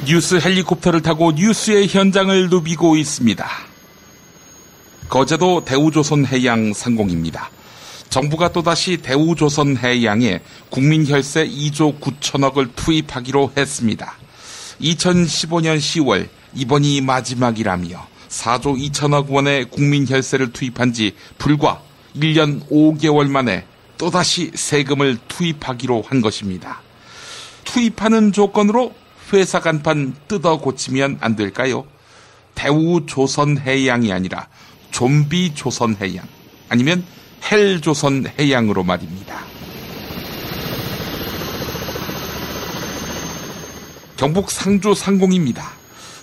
뉴스 헬리콥터를 타고 뉴스의 현장을 누비고 있습니다. 거제도 대우조선해양 상공입니다. 정부가 또다시 대우조선해양에 국민혈세 2조 9천억을 투입하기로 했습니다. 2015년 10월 이번이 마지막이라며 4조 2천억 원의 국민혈세를 투입한 지 불과 1년 5개월 만에 또다시 세금을 투입하기로 한 것입니다. 투입하는 조건으로 회사 간판 뜯어 고치면 안 될까요? 대우조선해양이 아니라 좀비조선해양 아니면 헬조선해양으로 말입니다. 경북 상주 상공입니다.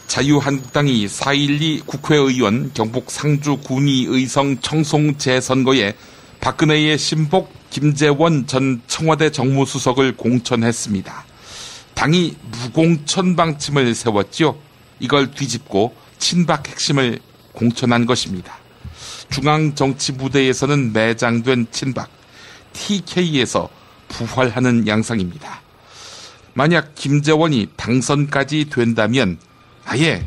자유한국당이 4.12 국회의원 경북 상주 군의의성 청송 재선거에 박근혜의 신복 김재원 전 청와대 정무수석을 공천했습니다. 당이 무공천 방침을 세웠죠. 이걸 뒤집고 친박 핵심을 공천한 것입니다. 중앙정치무대에서는 매장된 친박 TK에서 부활하는 양상입니다. 만약 김재원이 당선까지 된다면 아예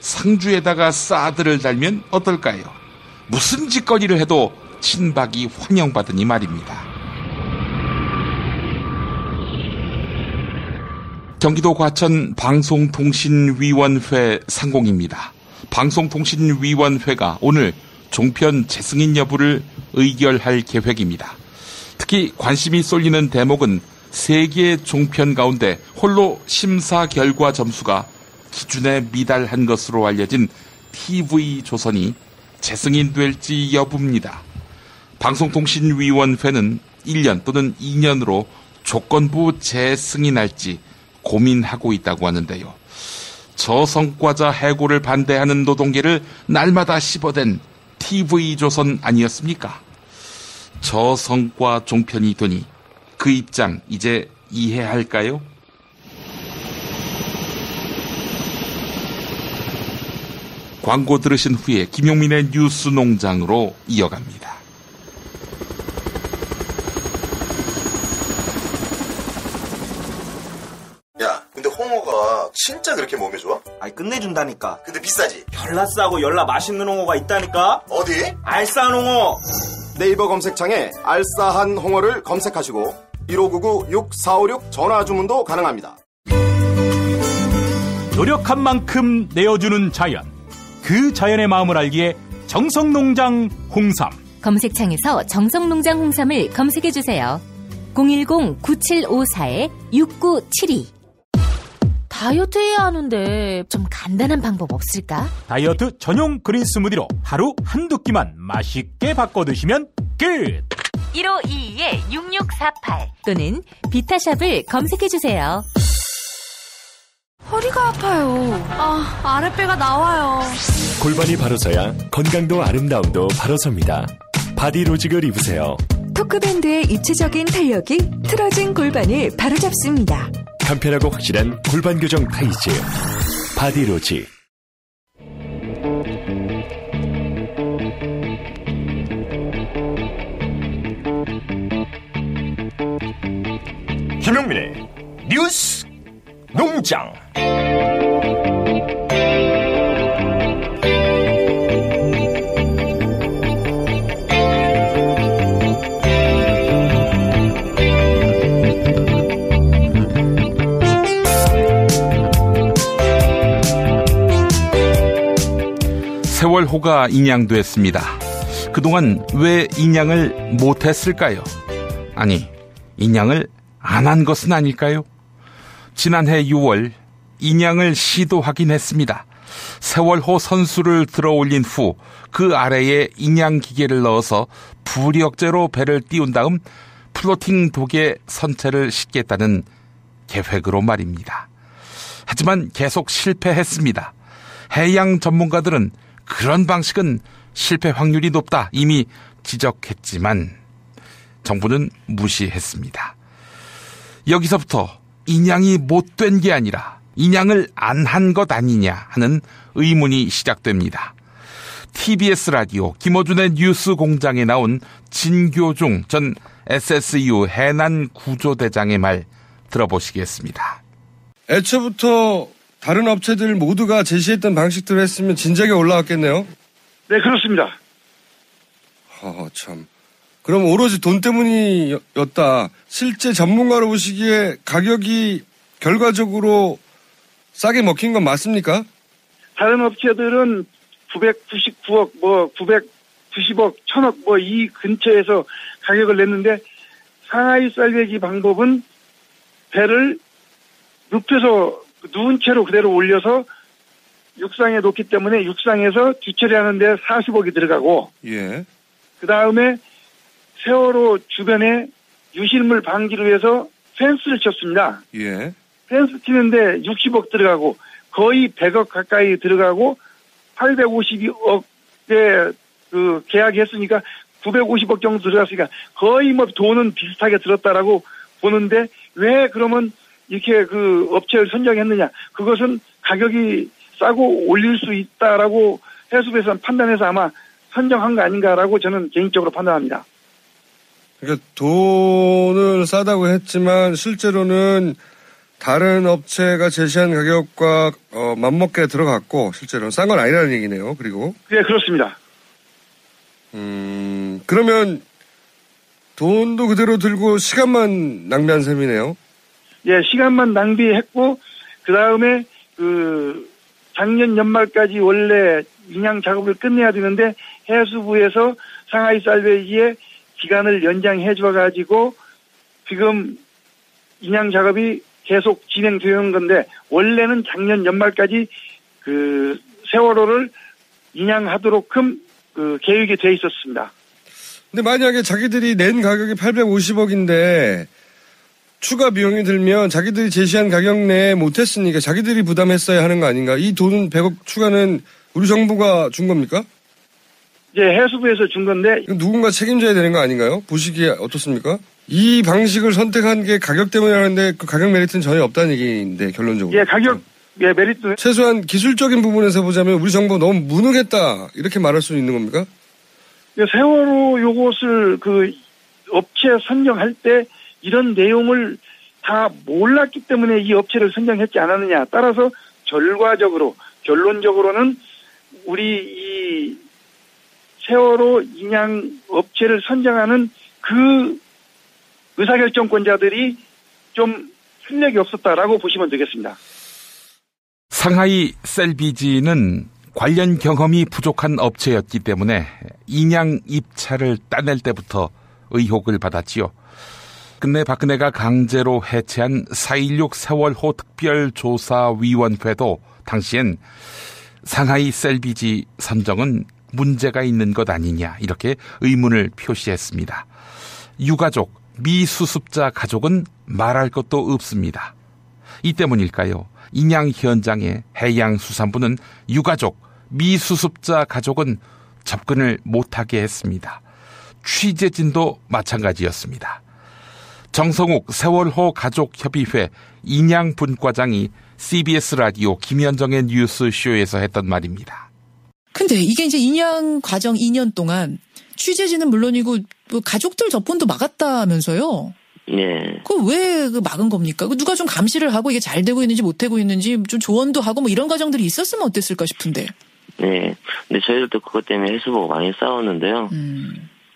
상주에다가 사드를 달면 어떨까요? 무슨 짓거리를 해도 친박이 환영받으니 말입니다. 경기도 과천 방송통신위원회 상공입니다. 방송통신위원회가 오늘 종편 재승인 여부를 의결할 계획입니다. 특히 관심이 쏠리는 대목은 3개의 종편 가운데 홀로 심사 결과 점수가 기준에 미달한 것으로 알려진 TV조선이 재승인될지 여부입니다. 방송통신위원회는 1년 또는 2년으로 조건부 재승인할지 고민하고 있다고 하는데요. 저성과자 해고를 반대하는 노동계를 날마다 씹어댄 TV조선 아니었습니까? 저성과 종편이 되니 그 입장 이제 이해할까요? 광고 들으신 후에 김용민의 뉴스 농장으로 이어갑니다. 야, 근데 홍어가 진짜 그렇게 몸에 좋아? 아이, 끝내준다니까. 근데 비싸지? 열나 싸고 열나 맛있는 홍어가 있다니까. 어디? 알싸한 홍어. 네이버 검색창에 알싸한 홍어를 검색하시고 1599-6456 전화 주문도 가능합니다. 노력한 만큼 내어주는 자연, 그 자연의 마음을 알기에 정성농장 홍삼. 검색창에서 정성농장 홍삼을 검색해주세요. 010-9754-6972. 다이어트 해야 하는데 좀 간단한 방법 없을까? 다이어트 전용 그린 스무디로 하루 한두 끼만 맛있게 바꿔 드시면 끝! 1522-6648 또는 비타샵을 검색해주세요. 허리가 아파요. 아랫배가 나와요. 골반이 바로 서야 건강도 아름다움도 바로 섭니다. 바디로직을 입으세요. 토크밴드의 입체적인 탄력이 틀어진 골반을 바로잡습니다. 간편하고 확실한 골반 교정 타이즈 바디로직. 김용민의 뉴스 농장. 세월호가 인양됐습니다. 그동안 왜 인양을 못했을까요? 아니, 인양을 안 한 것은 아닐까요? 지난해 6월 인양을 시도하긴 했습니다. 세월호 선수를 들어올린 후 그 아래에 인양 기계를 넣어서 부력제로 배를 띄운 다음 플로팅 독에 선체를 싣겠다는 계획으로 말입니다. 하지만 계속 실패했습니다. 해양 전문가들은 그런 방식은 실패 확률이 높다 이미 지적했지만 정부는 무시했습니다. 여기서부터 인양이 못된 게 아니라 인양을 안 한 것 아니냐 하는 의문이 시작됩니다. TBS 라디오 김어준의 뉴스 공장에 나온 진교중 전 SSU 해난 구조대장의 말 들어보시겠습니다. 애초부터 다른 업체들 모두가 제시했던 방식대로 했으면 진작에 올라왔겠네요. 네, 그렇습니다. 참. 그럼 오로지 돈 때문이었다. 실제 전문가로 보시기에 가격이 결과적으로 싸게 먹힌 건 맞습니까? 다른 업체들은 999억, 990억, 1000억, 이 근처에서 가격을 냈는데 상하이 쌀배기 방법은 배를 눕혀서 누운 채로 그대로 올려서 육상에 놓기 때문에 육상에서 뒤처리하는데 40억이 들어가고, 예. 그 다음에 세월호 주변에 유실물 방지를 위해서 펜스를 쳤습니다. 예. 펜스 치는데 60억 들어가고 거의 100억 가까이 들어가고 852억에 그 계약했으니까 950억 정도 들어갔으니까 거의 돈은 비슷하게 들었다라고 보는데 왜 그러면 이렇게 그 업체를 선정했느냐? 그것은 가격이 싸고 올릴 수 있다라고 해수부에서 판단해서 아마 선정한 거 아닌가라고 저는 개인적으로 판단합니다. 그러니까 돈을 싸다고 했지만 실제로는 다른 업체가 제시한 가격과 맞먹게 들어갔고 실제로는 싼 건 아니라는 얘기네요. 그리고 네, 그렇습니다. 그러면 돈도 그대로 들고 시간만 낭비한 셈이네요. 예, 시간만 낭비했고 그 다음에 그 작년 연말까지 원래 인양 작업을 끝내야 되는데 해수부에서 상하이 쌀배기의 기간을 연장해 줘가지고 지금 인양 작업이 계속 진행되는 건데 원래는 작년 연말까지 그 세월호를 인양하도록끔 그 계획이 돼 있었습니다. 근데 만약에 자기들이 낸 가격이 850억인데 추가 비용이 들면 자기들이 제시한 가격 내에 못했으니까 자기들이 부담했어야 하는 거 아닌가? 이 돈 100억 추가는 우리 정부가 준 겁니까? 예, 해수부에서 준 건데 누군가 책임져야 되는 거 아닌가요? 보시기에 어떻습니까? 이 방식을 선택한 게 가격 때문이라는데 그 가격 메리트는 전혀 없다는 얘기인데 결론적으로. 예, 가격 메리트. 최소한 기술적인 부분에서 보자면 우리 정부 너무 무능했다 이렇게 말할 수 있는 겁니까? 예, 세월호 요것을 그 업체 선정할 때 이런 내용을 다 몰랐기 때문에 이 업체를 선정했지 않았느냐. 따라서 결론적으로는 우리 이 세월호 인양 업체를 선정하는 그 의사결정권자들이 좀 실력이 없었다라고 보시면 되겠습니다. 상하이 셀비지는 관련 경험이 부족한 업체였기 때문에 인양 입찰을 따낼 때부터 의혹을 받았지요. 끝내 박근혜가 강제로 해체한 4.16 세월호 특별조사위원회도 당시엔 상하이 셀비지 선정은 문제가 있는 것 아니냐 이렇게 의문을 표시했습니다. 유가족, 미수습자 가족은 말할 것도 없습니다. 이 때문일까요? 인양 현장에 해양수산부는 유가족, 미수습자 가족은 접근을 못하게 했습니다. 취재진도 마찬가지였습니다. 정성욱 세월호 가족협의회 인양분과장이 CBS 라디오 김현정의 뉴스쇼에서 했던 말입니다. 근데 이게 이제 인양 과정 2년 동안 취재진은 물론이고 뭐 가족들 접근도 막았다면서요? 네. 그럼 왜 막은 겁니까? 누가 좀 감시를 하고 이게 잘 되고 있는지 못 되고 있는지 좀 조언도 하고 뭐 이런 과정들이 있었으면 어땠을까 싶은데. 네. 근데 저희들도 그것 때문에 해수부가 많이 싸웠는데요.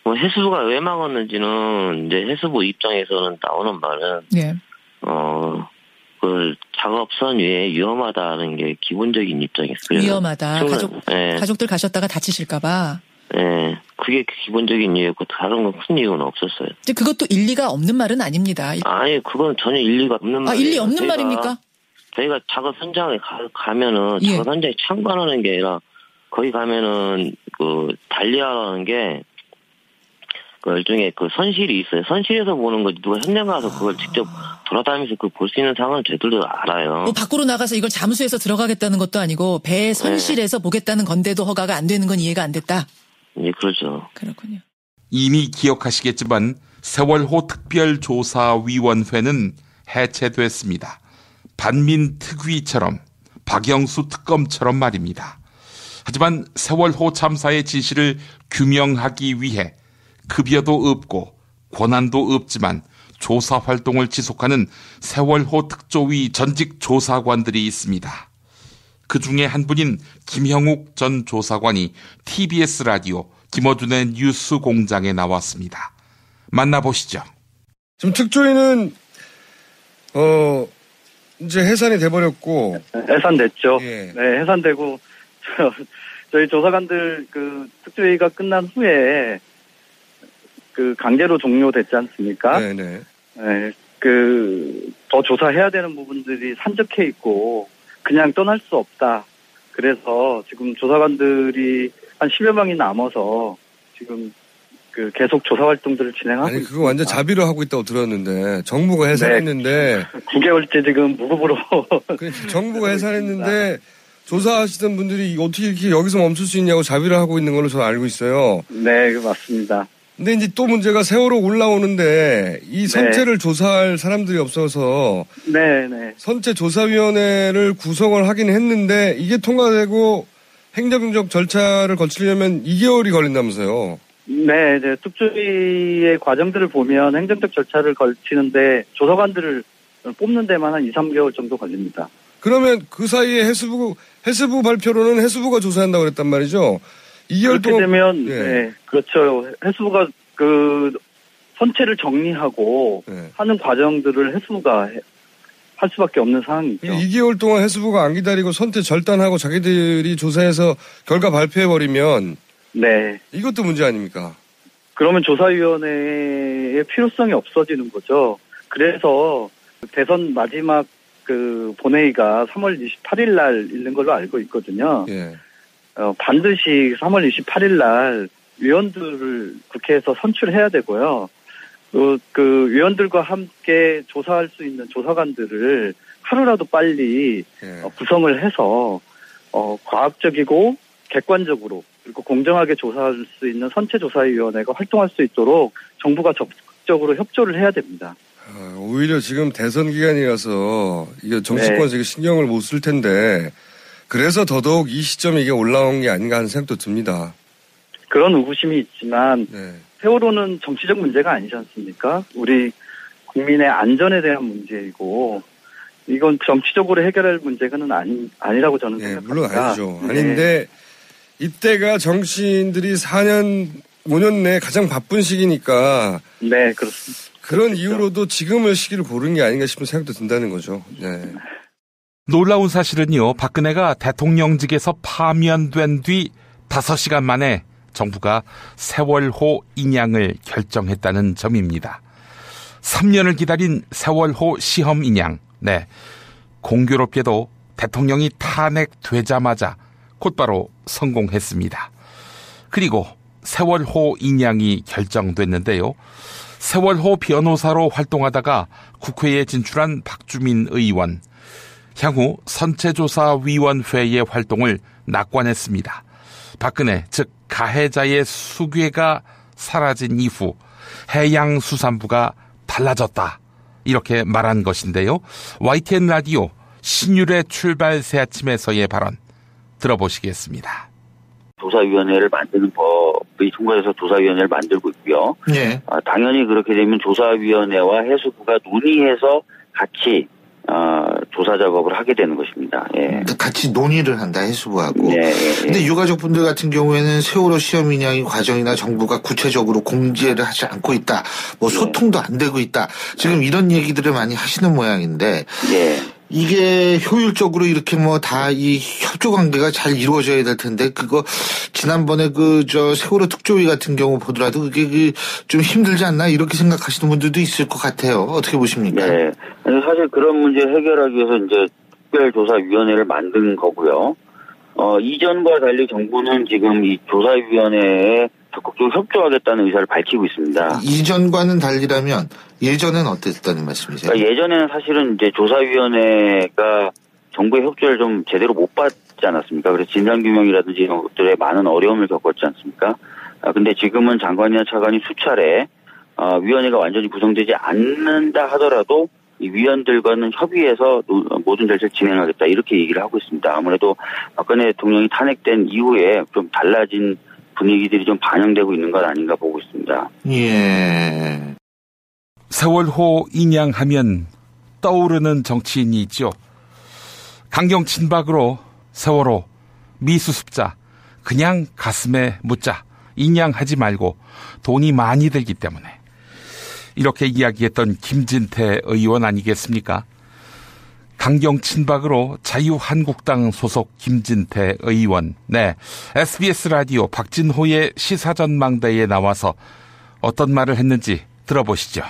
뭐 해수부가 왜 막았는지는 이제 해수부 입장에서는 나오는 말은 네. 그 작업선 위에 위험하다는 게 기본적인 입장이었어요. 위험하다. 네. 가족들 가셨다가 다치실까봐. 네, 그게 기본적인 이유였고 다른 건 큰 이유는 없었어요. 근데 그것도 일리가 없는 말은 아닙니다. 아니, 그건 전혀 일리가 없는 말이에요. 일리 없는 말입니까? 저희가 작업 현장에 가면은 예. 작업 현장에 참관하는 게 아니라 거기 가면은 그 달리하라는 게 그 일종의 그 선실이 있어요. 선실에서 보는 거지 누가 현장 가서 그걸 직접 돌아다니면서 그 볼 수 있는 상황은 저희들도 알아요. 뭐 밖으로 나가서 이걸 잠수해서 들어가겠다는 것도 아니고 배 선실에서 네. 보겠다는 건데도 허가가 안 되는 건 이해가 안 됐다. 네, 그렇죠. 그렇군요. 이미 기억하시겠지만 세월호 특별조사위원회는 해체됐습니다. 반민특위처럼 박영수 특검처럼 말입니다. 하지만 세월호 참사의 진실을 규명하기 위해 급여도 없고 권한도 없지만 조사 활동을 지속하는 세월호 특조위 전직 조사관들이 있습니다. 그중에 한 분인 김형욱 전 조사관이 TBS 라디오 김어준의 뉴스 공장에 나왔습니다. 만나보시죠. 지금 특조위는 이제 해산이 돼버렸고. 해산됐죠. 예. 네, 해산되고 저희 조사관들 그 특조위가 끝난 후에 그 강제로 종료됐지 않습니까? 네네. 네, 더 조사해야 되는 부분들이 산적해 있고 그냥 떠날 수 없다. 그래서 지금 조사관들이 한 10여 명이 남아서 지금 계속 조사 활동들을 진행하고 아니, 그거 있습니다. 완전 자비로 하고 있다고 들었는데, 정부가 해산했는데. 네, 9개월째 지금 무급으로. 정부가 해산했는데, 조사하시던 분들이 어떻게 이렇게 여기서 멈출 수 있냐고 자비를 하고 있는 걸로 저는 알고 있어요. 네, 맞습니다. 근데 이제 또 문제가 세월호 올라오는데, 이 선체를 조사할 사람들이 없어서. 네. 선체조사위원회를 구성을 하긴 했는데, 이게 통과되고 행정적 절차를 거치려면 2개월이 걸린다면서요. 네, 특조위의 과정들을 보면 행정적 절차를 걸치는데 조사관들을 뽑는 데만 한 2, 3개월 정도 걸립니다. 그러면 그 사이에 해수부 발표로는 해수부가 조사한다고 그랬단 말이죠. 2개월 그렇게 되면, 네, 그렇죠. 해수부가 선체를 정리하고 하는 과정들을 해수부가 할 수밖에 없는 상황이죠. 2개월 동안 해수부가 안 기다리고 선체 절단하고 자기들이 조사해서 결과 발표해버리면 네. 이것도 문제 아닙니까? 그러면 조사위원회의 필요성이 없어지는 거죠. 그래서 대선 마지막 본회의가 3월 28일 날 있는 걸로 알고 있거든요. 예. 반드시 3월 28일 날 위원들을 국회에서 선출해야 되고요. 그 위원들과 함께 조사할 수 있는 조사관들을 하루라도 빨리 구성을 해서 과학적이고 객관적으로 그리고 공정하게 조사할 수 있는 선체조사위원회가 활동할 수 있도록 정부가 적극적으로 협조를 해야 됩니다. 오히려 지금 대선 기간이라서 이게 정치권에서 신경을 못 쓸 텐데 그래서 더더욱 이 시점에 이게 올라온 게 아닌가 하는 생각도 듭니다. 그런 의구심이 있지만 세월호는 정치적 문제가 아니지 않습니까? 우리 국민의 안전에 대한 문제이고 이건 정치적으로 해결할 문제는 아니라고 저는 생각합니다. 물론 아니죠. 아닌데 이때가 정치인들이 4년, 5년 내에 가장 바쁜 시기니까. 네, 그렇습니다. 그런 이유로도 지금의 시기를 고른 게 아닌가 싶은 생각도 든다는 거죠. 네. 놀라운 사실은요, 박근혜가 대통령직에서 파면된 뒤 5시간 만에 정부가 세월호 인양을 결정했다는 점입니다. 3년을 기다린 세월호 시험 인양. 네. 공교롭게도 대통령이 탄핵되자마자 곧바로 성공했습니다. 그리고 세월호 인양이 결정됐는데요. 세월호 변호사로 활동하다가 국회에 진출한 박주민 의원. 향후 선체조사위원회의 활동을 낙관했습니다. 박근혜, 즉 가해자의 수괴가 사라진 이후 해양수산부가 달라졌다. 이렇게 말한 것인데요. YTN 라디오 신율의 출발 새아침에서의 발언 들어보시겠습니다. 조사위원회를 만드는 법이 통과해서 조사위원회를 만들고 있고요. 네. 당연히 그렇게 되면 조사위원회와 해수부가 논의해서 같이 조사 작업을 하게 되는 것입니다. 예. 같이 논의를 한다, 해수부하고. 예. 근데 유가족분들 같은 경우에는 세월호 시험 인양의 과정이나 정부가 구체적으로 공지를 하지 않고 있다. 소통도 안 되고 있다. 지금 이런 얘기들을 많이 하시는 모양인데. 예. 이게 효율적으로 이렇게 다 이 협조 관계가 잘 이루어져야 될 텐데, 그거, 지난번에 세월호 특조위 같은 경우 보더라도 그게 좀 힘들지 않나? 이렇게 생각하시는 분들도 있을 것 같아요. 어떻게 보십니까? 네. 사실 그런 문제 해결하기 위해서 이제 특별조사위원회를 만든 거고요. 이전과 달리 정부는 지금 이 조사위원회에 적극적으로 협조하겠다는 의사를 밝히고 있습니다. 이전과는 달리라면 예전엔 어땠다는 말씀이세요? 그러니까 예전에는 사실은 이제 조사위원회가 정부의 협조를 좀 제대로 못 받지 않았습니까? 그래서 진상규명이라든지 이런 것들에 많은 어려움을 겪었지 않습니까? 근데 지금은 장관이나 차관이 수차례 위원회가 완전히 구성되지 않는다 하더라도 이 위원들과는 협의해서 모든 절차를 진행하겠다 이렇게 얘기를 하고 있습니다. 아무래도 박근혜 대통령이 탄핵된 이후에 좀 달라진 분위기들이 좀 반영되고 있는 것 아닌가 보고 있습니다. 예. 세월호 인양하면 떠오르는 정치인이 있죠. 강경 친박으로 세월호, 미수습자, 그냥 가슴에 묻자, 인양하지 말고 돈이 많이 들기 때문에. 이렇게 이야기했던 김진태 의원 아니겠습니까? 강경 친박으로 자유한국당 소속 김진태 의원. 네, SBS 라디오 박진호의 시사전망대에 나와서 어떤 말을 했는지 들어보시죠.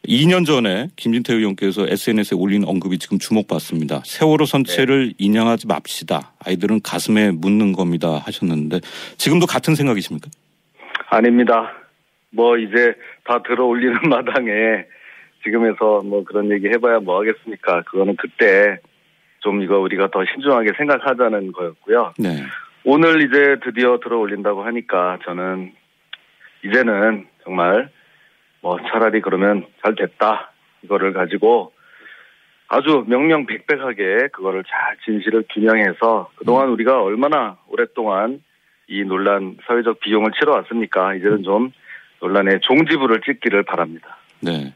2년 전에 김진태 의원께서 SNS에 올린 언급이 지금 주목받습니다. 세월호 선체를 인양하지 맙시다. 아이들은 가슴에 묻는 겁니다 하셨는데 지금도 같은 생각이십니까? 아닙니다. 뭐 이제 다 들어올리는 마당에 지금에서 뭐 그런 얘기 해봐야 뭐 하겠습니까? 그거는 그때 좀 이거 우리가 더 신중하게 생각하자는 거였고요. 네. 오늘 이제 드디어 들어올린다고 하니까 저는 이제는 정말 뭐 차라리 그러면 잘 됐다. 이거를 가지고 아주 명명백백하게 그거를 잘 진실을 규명해서 그동안 우리가 얼마나 오랫동안 이 논란 사회적 비용을 치러왔습니까? 이제는 좀 논란의 종지부를 찍기를 바랍니다. 네.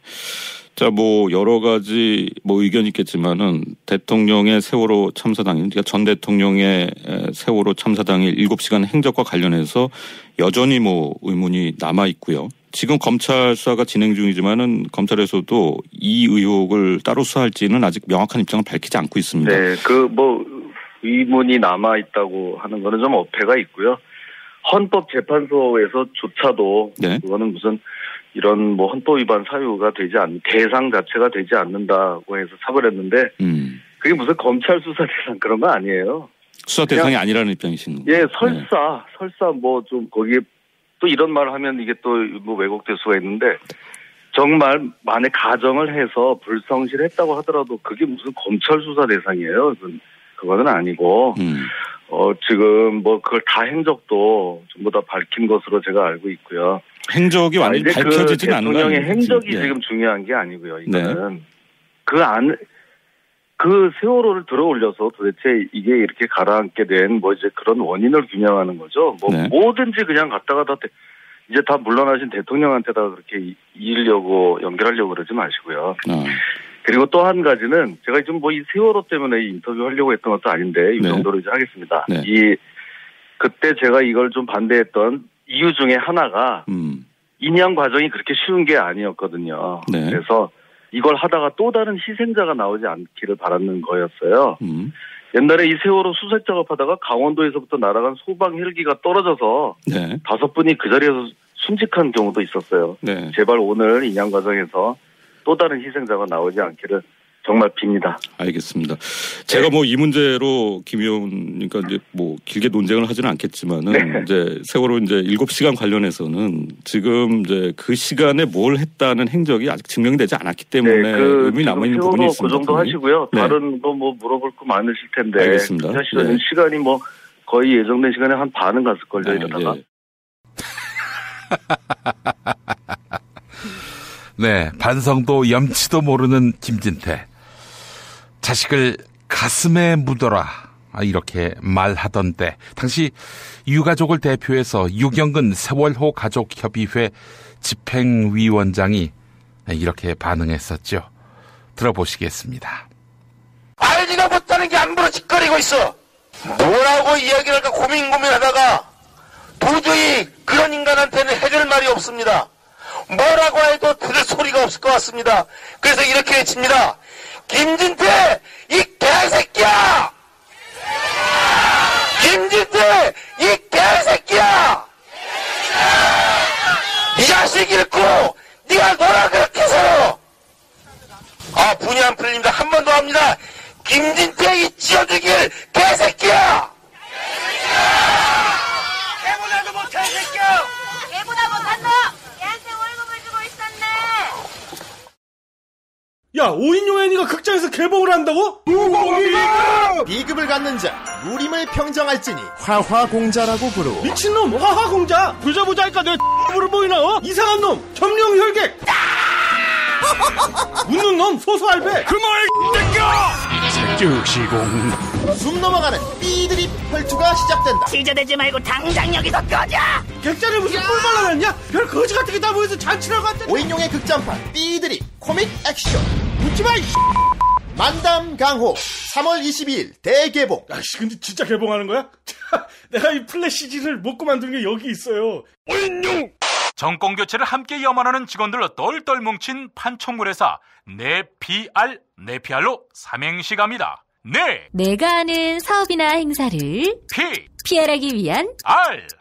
자, 뭐 여러 가지 뭐 의견이 있겠지만은 대통령의 세월호 참사 당일, 그러니까 전 대통령의 세월호 참사 당일 7시간 행적과 관련해서 여전히 뭐 의문이 남아 있고요. 지금 검찰 수사가 진행 중이지만은 검찰에서도 이 의혹을 따로 수사할지는 아직 명확한 입장을 밝히지 않고 있습니다. 네, 그 뭐 의문이 남아 있다고 하는 거는 좀 어폐가 있고요. 헌법재판소에서조차도 네. 그거는 무슨 이런 뭐 헌법 위반 사유가 되지 않는 대상 자체가 되지 않는다고 해서 처벌했는데 그게 무슨 검찰 수사 대상 그런 거 아니에요. 수사 대상이 아니라는 입장이신 거예요. 예, 설사 뭐 좀 거기에 또 이런 말을 하면 이게 또 뭐 왜곡될 수가 있는데 정말 만약 가정을 해서 불성실했다고 하더라도 그게 무슨 검찰 수사 대상이에요. 그거는 아니고 지금 뭐 그걸 다 행적도 전부 다 밝힌 것으로 제가 알고 있고요. 행적이 완전히 밝혀지진 않는 거예요. 대통령의 행적이 네. 지금 중요한 게 아니고요. 이거는 그 세월호를 들어올려서 도대체 이게 이렇게 가라앉게 된 뭐 이제 그런 원인을 규명하는 거죠. 뭐 네. 뭐든지 그냥 갖다가 다 이제 다 물러나신 대통령한테다가 그렇게 연결하려고 그러지 마시고요. 그리고 또 한 가지는 제가 좀 뭐 이 세월호 때문에 인터뷰하려고 했던 것도 아닌데 이 정도로 이제 하겠습니다. 네. 그때 제가 이걸 좀 반대했던 이유 중에 하나가 인양 과정이 그렇게 쉬운 게 아니었거든요. 네. 그래서 이걸 하다가 또 다른 희생자가 나오지 않기를 바라는 거였어요. 옛날에 이 세월호 수색 작업하다가 강원도에서부터 날아간 소방 헬기가 떨어져서 네. 5분이 그 자리에서 순직한 경우도 있었어요. 네. 제발 오늘 인양 과정에서 또 다른 희생자가 나오지 않기를 정말 빕니다. 알겠습니다. 제가 뭐 이 문제로 김 의원님과 이제 뭐 길게 논쟁을 하지는 않겠지만은 이제 세월호 이제 7시간 관련해서는 지금 이제 그 시간에 뭘 했다는 행적이 아직 증명이 되지 않았기 때문에 의문이 남아 있는 부분이 있습니다. 그 정도 하시고요. 네. 다른 거 뭐 물어볼 거 많으실 텐데. 알겠습니다. 사실은 시간이 뭐 거의 예정된 시간에 한 반은 갔을 걸요. 이러다가. 네, 반성도 염치도 모르는 김진태. 자식을 가슴에 묻어라 이렇게 말하던데 당시 유가족을 대표해서 유경근 세월호 가족협의회 집행위원장이 이렇게 반응했었죠. 들어보시겠습니다. 알지도 못하는 게 안부로 짓거리고 있어. 뭐라고 이야기를 할까 고민하다가 도저히 그런 인간한테는 해줄 말이 없습니다. 뭐라고 해도 들을 소리가 없을 것 같습니다. 그래서 이렇게 외칩니다. 김진태 이 개새끼야! 김진태 이 개새끼야! 이 자식 잃고 네가 뭐라 그렇게 살아! 분이 안 풀립니다. 한 번 더 합니다. 김진태 이 찌어들길 개새끼야! 개보다도 못한 새끼야! 개보다 못한 너! 얘한테 월급을 주고 있었네! 야, 5인 용현이가 극장에서 개봉을 한다고? 비급을 갖는 자, 무림을 평정할지니 화화공자라고 부르. 미친놈, 화화공자! 보자 하니까 내 X으로 보이나, 이상한 놈, 점령 혈객! 웃는 놈, 소소할배! 그말 즉시공. 숨 넘어가는 삐드립 혈투가 시작된다. 지저대지 말고 당장 여기서 꺼져! 객자를 무슨 꿀 발라놨냐? 별 거지 같은 게 다 모여서 잔치라고 한다. 5인용의 극장판 삐드립 코믹 액션. 웃지마 만담 강호 3월 22일 대개봉. 아씨, 근데 진짜 개봉하는 거야? 내가 이 플래시지를 못 그만둔 게 여기 있어요. 정권 교체를 함께 염원하는 직원들로 똘똘 뭉친 판촉물회사 네피알로 삼행시 갑니다. 내가 아는 사업이나 행사를 PR하기 위한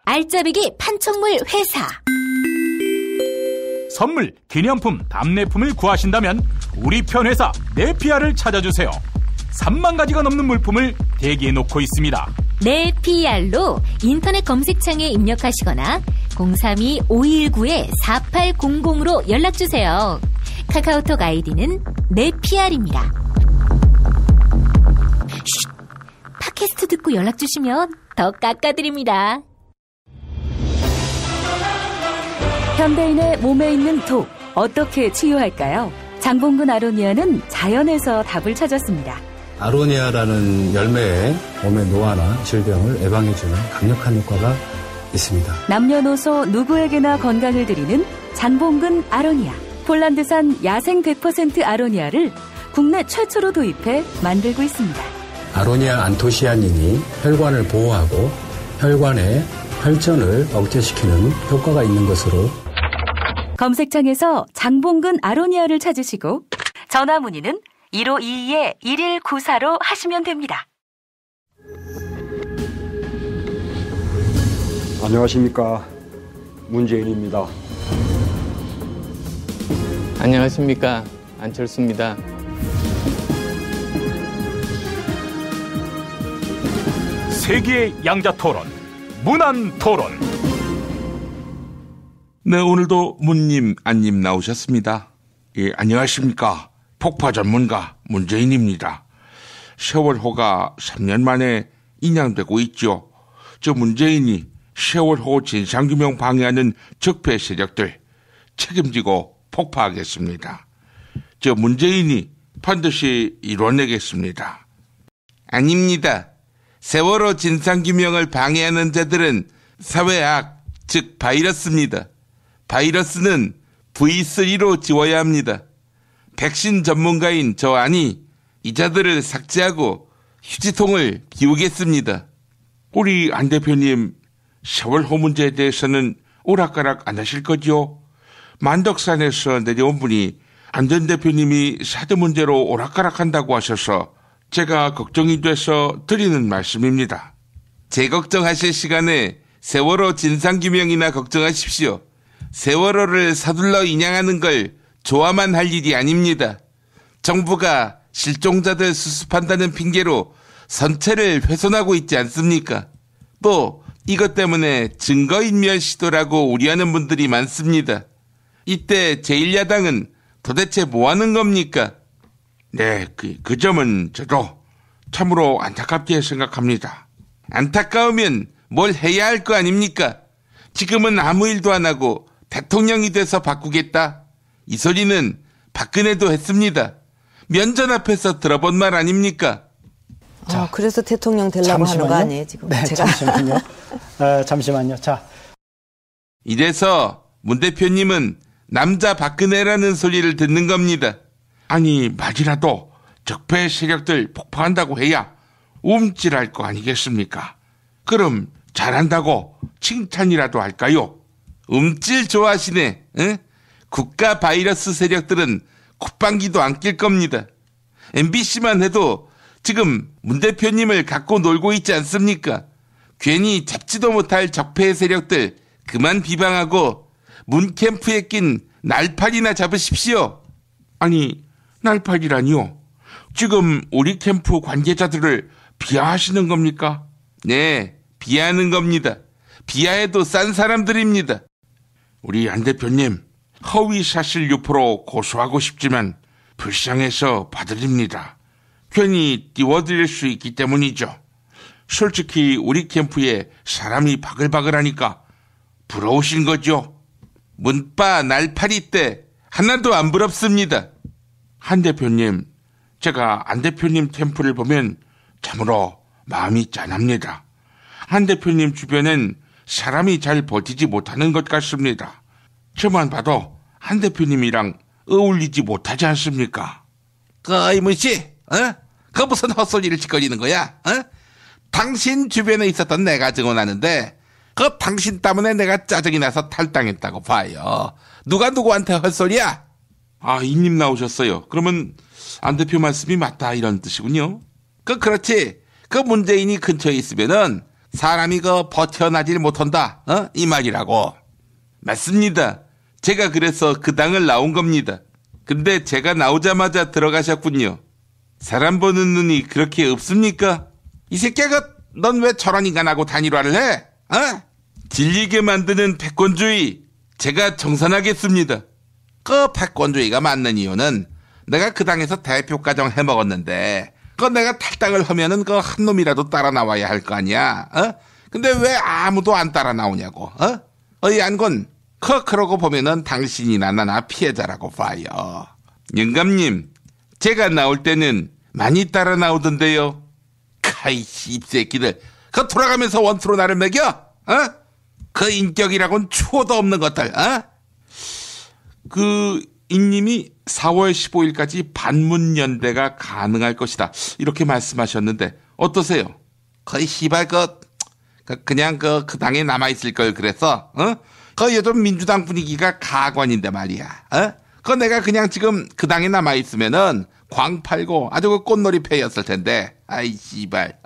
알짜배기 판촉물 회사. 선물, 기념품, 답례품을 구하신다면 우리 편 회사 네피알을 찾아주세요. 3만 가지가 넘는 물품을 대기해 놓고 있습니다. 네피알로 인터넷 검색창에 입력하시거나 032-519-4800으로 연락주세요. 카카오톡 아이디는 네피알입니다. 팟캐스트 듣고 연락주시면 더 깎아드립니다. 현대인의 몸에 있는 독, 어떻게 치유할까요? 장봉근 아로니아는 자연에서 답을 찾았습니다. 아로니아라는 열매에 몸의 노화나 질병을 예방해주는 강력한 효과가 있습니다. 남녀노소 누구에게나 건강을 드리는 장봉근 아로니아. 폴란드산 야생 100% 아로니아를 국내 최초로 도입해 만들고 있습니다. 아로니아 안토시아닌이 혈관을 보호하고 혈관의 혈전을 억제시키는 효과가 있는 것으로 검색창에서 장봉근 아로니아를 찾으시고 전화 문의는 1522-1194로 하시면 됩니다. 안녕하십니까, 문재인입니다. 안녕하십니까, 안철수입니다. 세계의 양자토론, 문안토론. 네, 오늘도 문님, 안님 나오셨습니다. 예, 안녕하십니까. 폭파 전문가 문재인입니다. 세월호가 3년 만에 인양되고 있죠. 저 문재인이 세월호 진상규명 방해하는 적폐 세력들 책임지고 폭파하겠습니다. 저 문재인이 반드시 이뤄내겠습니다. 아닙니다. 세월호 진상규명을 방해하는 자들은 사회악, 즉 바이러스입니다. 바이러스는 V3로 지워야 합니다. 백신 전문가인 저 아니 이 자들을 삭제하고 휴지통을 비우겠습니다. 우리 안 대표님, 세월호 문제에 대해서는 오락가락 안 하실 거죠? 만덕산에서 내려온 분이 안 전 대표님이 사드 문제로 오락가락한다고 하셔서 제가 걱정이 돼서 드리는 말씀입니다. 제 걱정하실 시간에 세월호 진상규명이나 걱정하십시오. 세월호를 서둘러 인양하는 걸 좋아만 할 일이 아닙니다. 정부가 실종자들 수습한다는 핑계로 선체를 훼손하고 있지 않습니까? 또 이것 때문에 증거인멸 시도라고 우려하는 분들이 많습니다. 이때 제1야당은 도대체 뭐 하는 겁니까? 네, 그 점은 저도 참으로 안타깝게 생각합니다. 안타까우면 뭘 해야 할 거 아닙니까? 지금은 아무 일도 안 하고 대통령이 돼서 바꾸겠다. 이 소리는 박근혜도 했습니다. 면전 앞에서 들어본 말 아닙니까? 그래서 대통령 되려고 하는 거 아니에요, 지금? 네, 제가. 잠시만요. 잠시만요. 자. 이래서 문 대표님은 남자 박근혜라는 소리를 듣는 겁니다. 아니, 말이라도 적폐 세력들 폭파한다고 해야 움찔할 거 아니겠습니까? 그럼 잘한다고 칭찬이라도 할까요? 움찔 좋아하시네. 응? 국가 바이러스 세력들은 콧방귀도 안 낄 겁니다. MBC만 해도 지금 문 대표님을 갖고 놀고 있지 않습니까? 괜히 잡지도 못할 적폐 세력들 그만 비방하고 문 캠프에 낀 날파리나 잡으십시오. 아니, 날파리라니요? 지금 우리 캠프 관계자들을 비하하시는 겁니까? 네, 비하하는 겁니다. 비하해도 싼 사람들입니다. 우리 안 대표님, 허위사실 유포로 고소하고 싶지만 불쌍해서 봐드립니다. 괜히 띄워드릴 수 있기 때문이죠. 솔직히 우리 캠프에 사람이 바글바글하니까 부러우신 거죠. 문바 날파리 때 하나도 안 부럽습니다. 한 대표님, 제가 안 대표님 캠프를 보면 참으로 마음이 짠합니다. 한 대표님 주변엔 사람이 잘 버티지 못하는 것 같습니다. 저만 봐도 한 대표님이랑 어울리지 못하지 않습니까? 이문씨, 그 무슨 헛소리를 짓거리는 거야? 당신 주변에 있었던 내가 증언하는데 그 당신 때문에 내가 짜증이 나서 탈당했다고 봐요. 누가 누구한테 헛소리야? 아, 이님 나오셨어요. 그러면 안 대표 말씀이 맞다 이런 뜻이군요. 그렇지. 그 문재인이 근처에 있으면은 사람이 버텨나질 못한다. 이 말이라고. 맞습니다. 제가 그래서 그 당을 나온 겁니다. 근데 제가 나오자마자 들어가셨군요. 사람 보는 눈이 그렇게 없습니까? 이 새끼가 넌 왜 저런 인간하고 단일화를 해? 질리게 만드는 패권주의 제가 정산하겠습니다. 그 패권주의가 맞는 이유는 내가 그 당에서 대표과정 해먹었는데 내가 탈당을 하면은 한 놈이라도 따라 나와야 할 거 아니야. 근데 왜 아무도 안 따라 나오냐고. 어이 안건 그러고 보면은 당신이나 나나 피해자라고 봐요. 영감님, 제가 나올 때는 많이 따라 나오던데요. 카이 씹새끼들, 돌아가면서 원수로 나를 매겨? 그 인격이라고는 추호도 없는 것들. 이님이 4월 15일까지 반문연대가 가능할 것이다 이렇게 말씀하셨는데 어떠세요? 거의 시발 그냥 그 당에 남아있을 걸 그래서 요즘 민주당 분위기가 가관인데 말이야. 내가 그냥 지금 그 당에 남아있으면은 광 팔고 아주 꽃놀이패였을 텐데. 아이 씨발.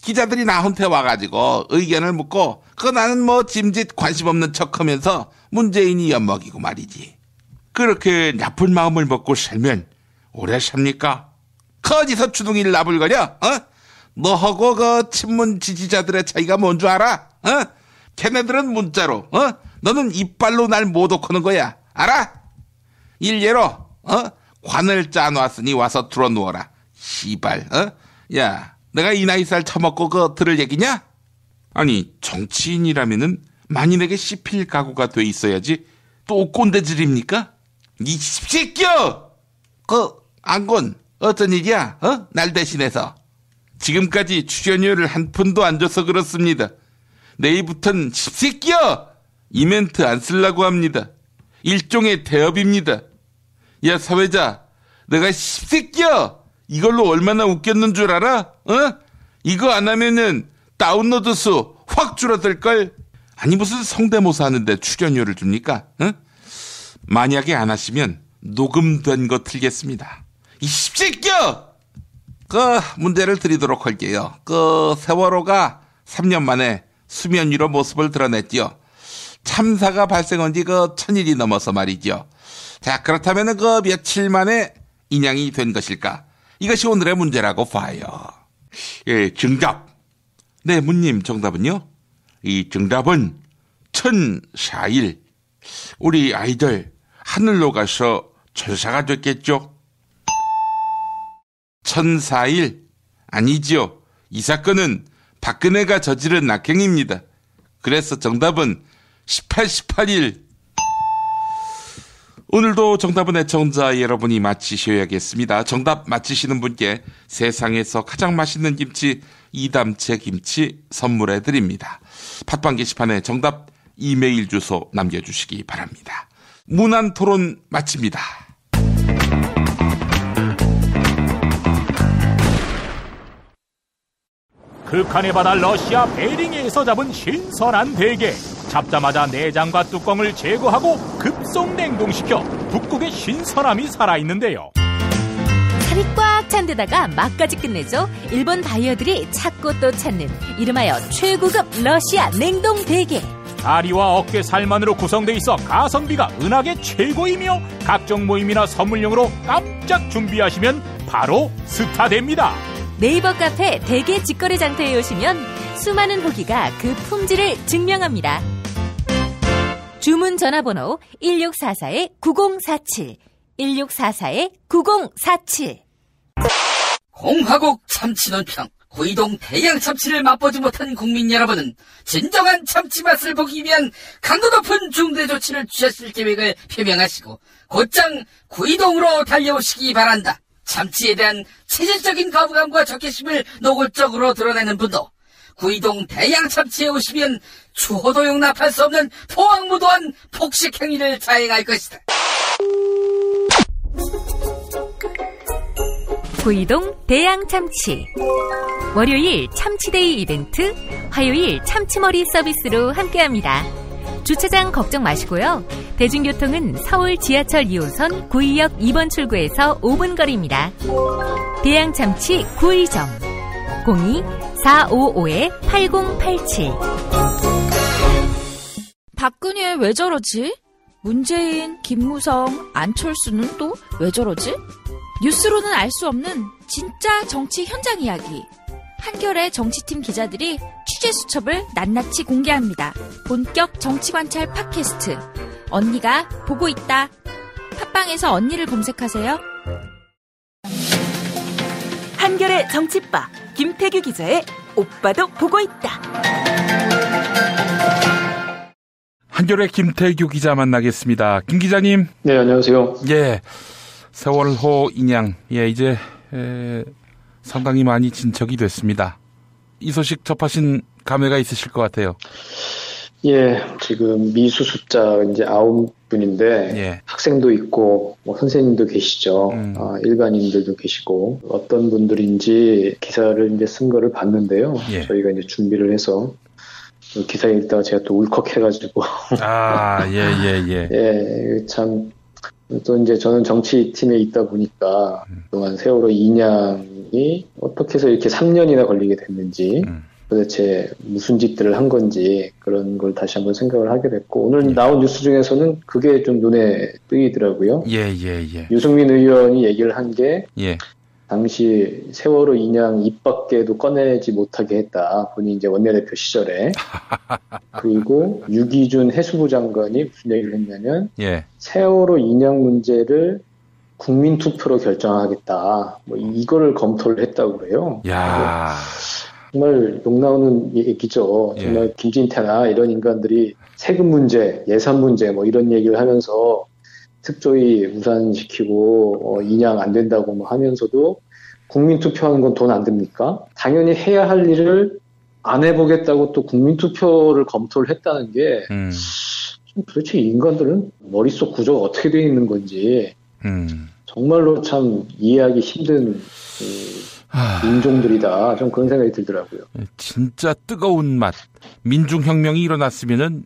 기자들이 나한테 와가지고 의견을 묻고 나는 짐짓 관심 없는 척하면서 문재인이 엿먹이고 말이지. 그렇게 나쁜 마음을 먹고 살면 오래 삽니까? 어디서 주둥이를 나불거려? 너하고 친문 지지자들의 차이가 뭔 줄 알아? 걔네들은 문자로, 너는 이빨로 날 못 오고는 거야. 알아? 일례로, 관을 짜놨으니 와서 들어 누워라. 씨발, 야, 내가 이 나이 살 처먹고 들을 얘기냐? 아니, 정치인이라면은 만인에게 씹힐 각오가 돼 있어야지 또 꼰대질입니까? 이 새끼야! 안건 어쩐 일이야? 날 대신해서. 지금까지 출연료를 한 푼도 안 줘서 그렇습니다. 내일부터는 새끼야! 이 멘트 안 쓰려고 합니다. 일종의 대업입니다. 야, 사회자, 내가 새끼야! 이걸로 얼마나 웃겼는 줄 알아? 이거 안 하면은 다운로드 수 확 줄어들걸? 아니, 무슨 성대모사 하는데 출연료를 줍니까? 만약에 안 하시면 녹음된 거 틀겠습니다. 이 새끼야! 문제를 드리도록 할게요. 세월호가 3년 만에 수면 위로 모습을 드러냈죠. 참사가 발생한 지 1000일이 넘어서 말이죠. 자, 그렇다면 며칠 만에 인양이 된 것일까? 이것이 오늘의 문제라고 봐요. 예, 정답. 네, 문님 정답은요? 이 정답은 1004일. 우리 아이들 하늘로 가서 천사가 됐겠죠? 1004일? 아니지요. 이 사건은 박근혜가 저지른 악행입니다. 그래서 정답은 18일. 오늘도 정답은 애청자 여러분이 맞히셔야겠습니다. 정답 맞히시는 분께 세상에서 가장 맛있는 김치 이담채 김치 선물해 드립니다. 팟빵 게시판에 정답 이메일 주소 남겨주시기 바랍니다. 문안토론 마칩니다. 극한의 바다 러시아 베링해에서 잡은 신선한 대게. 잡자마자 내장과 뚜껑을 제거하고 급속 냉동시켜 북극의 신선함이 살아있는데요. 살이 꽉 찬 데다가 맛까지 끝내죠. 일본 바이어들이 찾고 또 찾는 이름하여 최고급 러시아 냉동 대게. 다리와 어깨 살만으로 구성돼 있어 가성비가 은하계 최고이며 각종 모임이나 선물용으로 깜짝 준비하시면 바로 스타 됩니다. 네이버 카페 대게 직거래 장터에 오시면 수많은 후기가 그 품질을 증명합니다. 주문 전화번호 1644-9047 1644-9047. 공화국 참치논평 구이동 대양 참치를 맛보지 못한 국민 여러분은 진정한 참치 맛을 보기 위한 강도 높은 중대 조치를 취하실 계획을 표명하시고 곧장 구이동으로 달려오시기 바란다. 참치에 대한 체질적인 거부감과 적개심을 노골적으로 드러내는 분도 구이동 대양 참치에 오시면 추호도 용납할 수 없는 포악무도한 폭식 행위를 자행할 것이다. 구이동 대양참치. 월요일 참치데이 이벤트, 화요일 참치머리 서비스로 함께합니다. 주차장 걱정 마시고요. 대중교통은 서울 지하철 2호선 구의역 2번 출구에서 5분 거리입니다. 대양참치 구의정 02-455-8087. 박근혜 왜 저러지? 문재인, 김무성, 안철수는 또 왜 저러지? 뉴스로는 알 수 없는 진짜 정치 현장 이야기. 한겨레 정치팀 기자들이 취재 수첩을 낱낱이 공개합니다. 본격 정치관찰 팟캐스트. 언니가 보고 있다. 팟빵에서 언니를 검색하세요. 한겨레 정치바 김태규 기자의 오빠도 보고 있다. 한겨레 김태규 기자 만나겠습니다. 김 기자님. 네, 안녕하세요. 예, 세월호 인양, 이제 상당히 많이 진척이 됐습니다. 이 소식 접하신 감회가 있으실 것 같아요. 예, 지금 미수습자 이제 9분인데 학생도 있고 뭐 선생님도 계시죠. 일반인들도 계시고 어떤 분들인지 기사를 이제 쓴 거를 봤는데요. 저희가 이제 준비를 해서 기사 읽다가 제가 또 울컥해가지고 예, 참. 또 이제 저는 정치팀에 있다 보니까 그동안 세월호 인양이 어떻게 해서 이렇게 3년이나 걸리게 됐는지 도대체 무슨 짓들을 한 건지 그런 걸 다시 한번 생각을 하게 됐고 오늘 나온 뉴스 중에서는 그게 좀 눈에 띄더라고요. 유승민 의원이 얘기를 한 게 당시 세월호 인양 입 밖에도 꺼내지 못하게 했다. 본인이 이제 원내대표 시절에. 그리고 유기준 해수부 장관이 무슨 얘기를 했냐면 세월호 인양 문제를 국민투표로 결정하겠다. 뭐 이거를 검토를 했다고 그래요. 정말 욕 나오는 얘기죠. 정말 김진태나 이런 인간들이 세금 문제, 예산 문제 뭐 이런 얘기를 하면서 특조위 무산시키고 인양 안 된다고 뭐 하면서도 국민투표하는 건 돈 안 듭니까? 당연히 해야 할 일을 안 해보겠다고 또 국민투표를 검토를 했다는 게 도대체 이 인간들은 머릿속 구조가 어떻게 되어 있는 건지 정말로 참 이해하기 힘든 인종들이다. 좀 그런 생각이 들더라고요. 진짜 뜨거운 맛. 민중혁명이 일어났으면은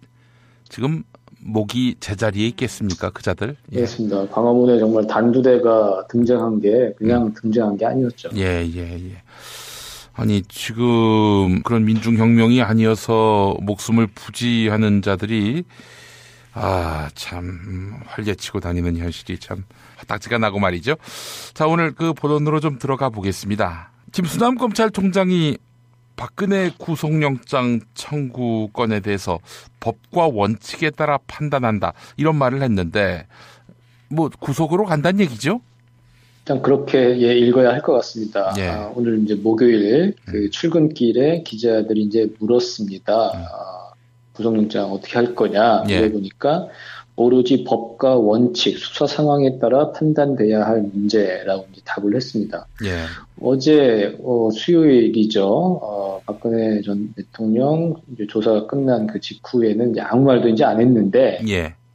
지금 목이 제자리에 있겠습니까, 그자들? 그렇습니다. 광화문에 정말 단두대가 등장한 게 그냥 등장한 게 아니었죠. 아니, 지금 그런 민중혁명이 아니어서 목숨을 부지하는 자들이 참 활개치고 다니는 현실이 참 딱지가 나고 말이죠. 자, 오늘 그 본론으로 좀 들어가 보겠습니다. 김수남 검찰총장이 박근혜 구속영장 청구 건에 대해서 법과 원칙에 따라 판단한다 이런 말을 했는데 뭐 구속으로 간다는 얘기죠? 일단 그렇게 읽어야 할 것 같습니다. 오늘 이제 목요일 그 출근길에 기자들이 이제 물었습니다. 구속영장 어떻게 할 거냐 물어보니까 오로지 법과 원칙, 수사 상황에 따라 판단돼야 할 문제라고 이제 답을 했습니다. 어제 수요일이죠. 박근혜 전 대통령 이제 조사가 끝난 그 직후에는 이제 아무 말도 이제 안 했는데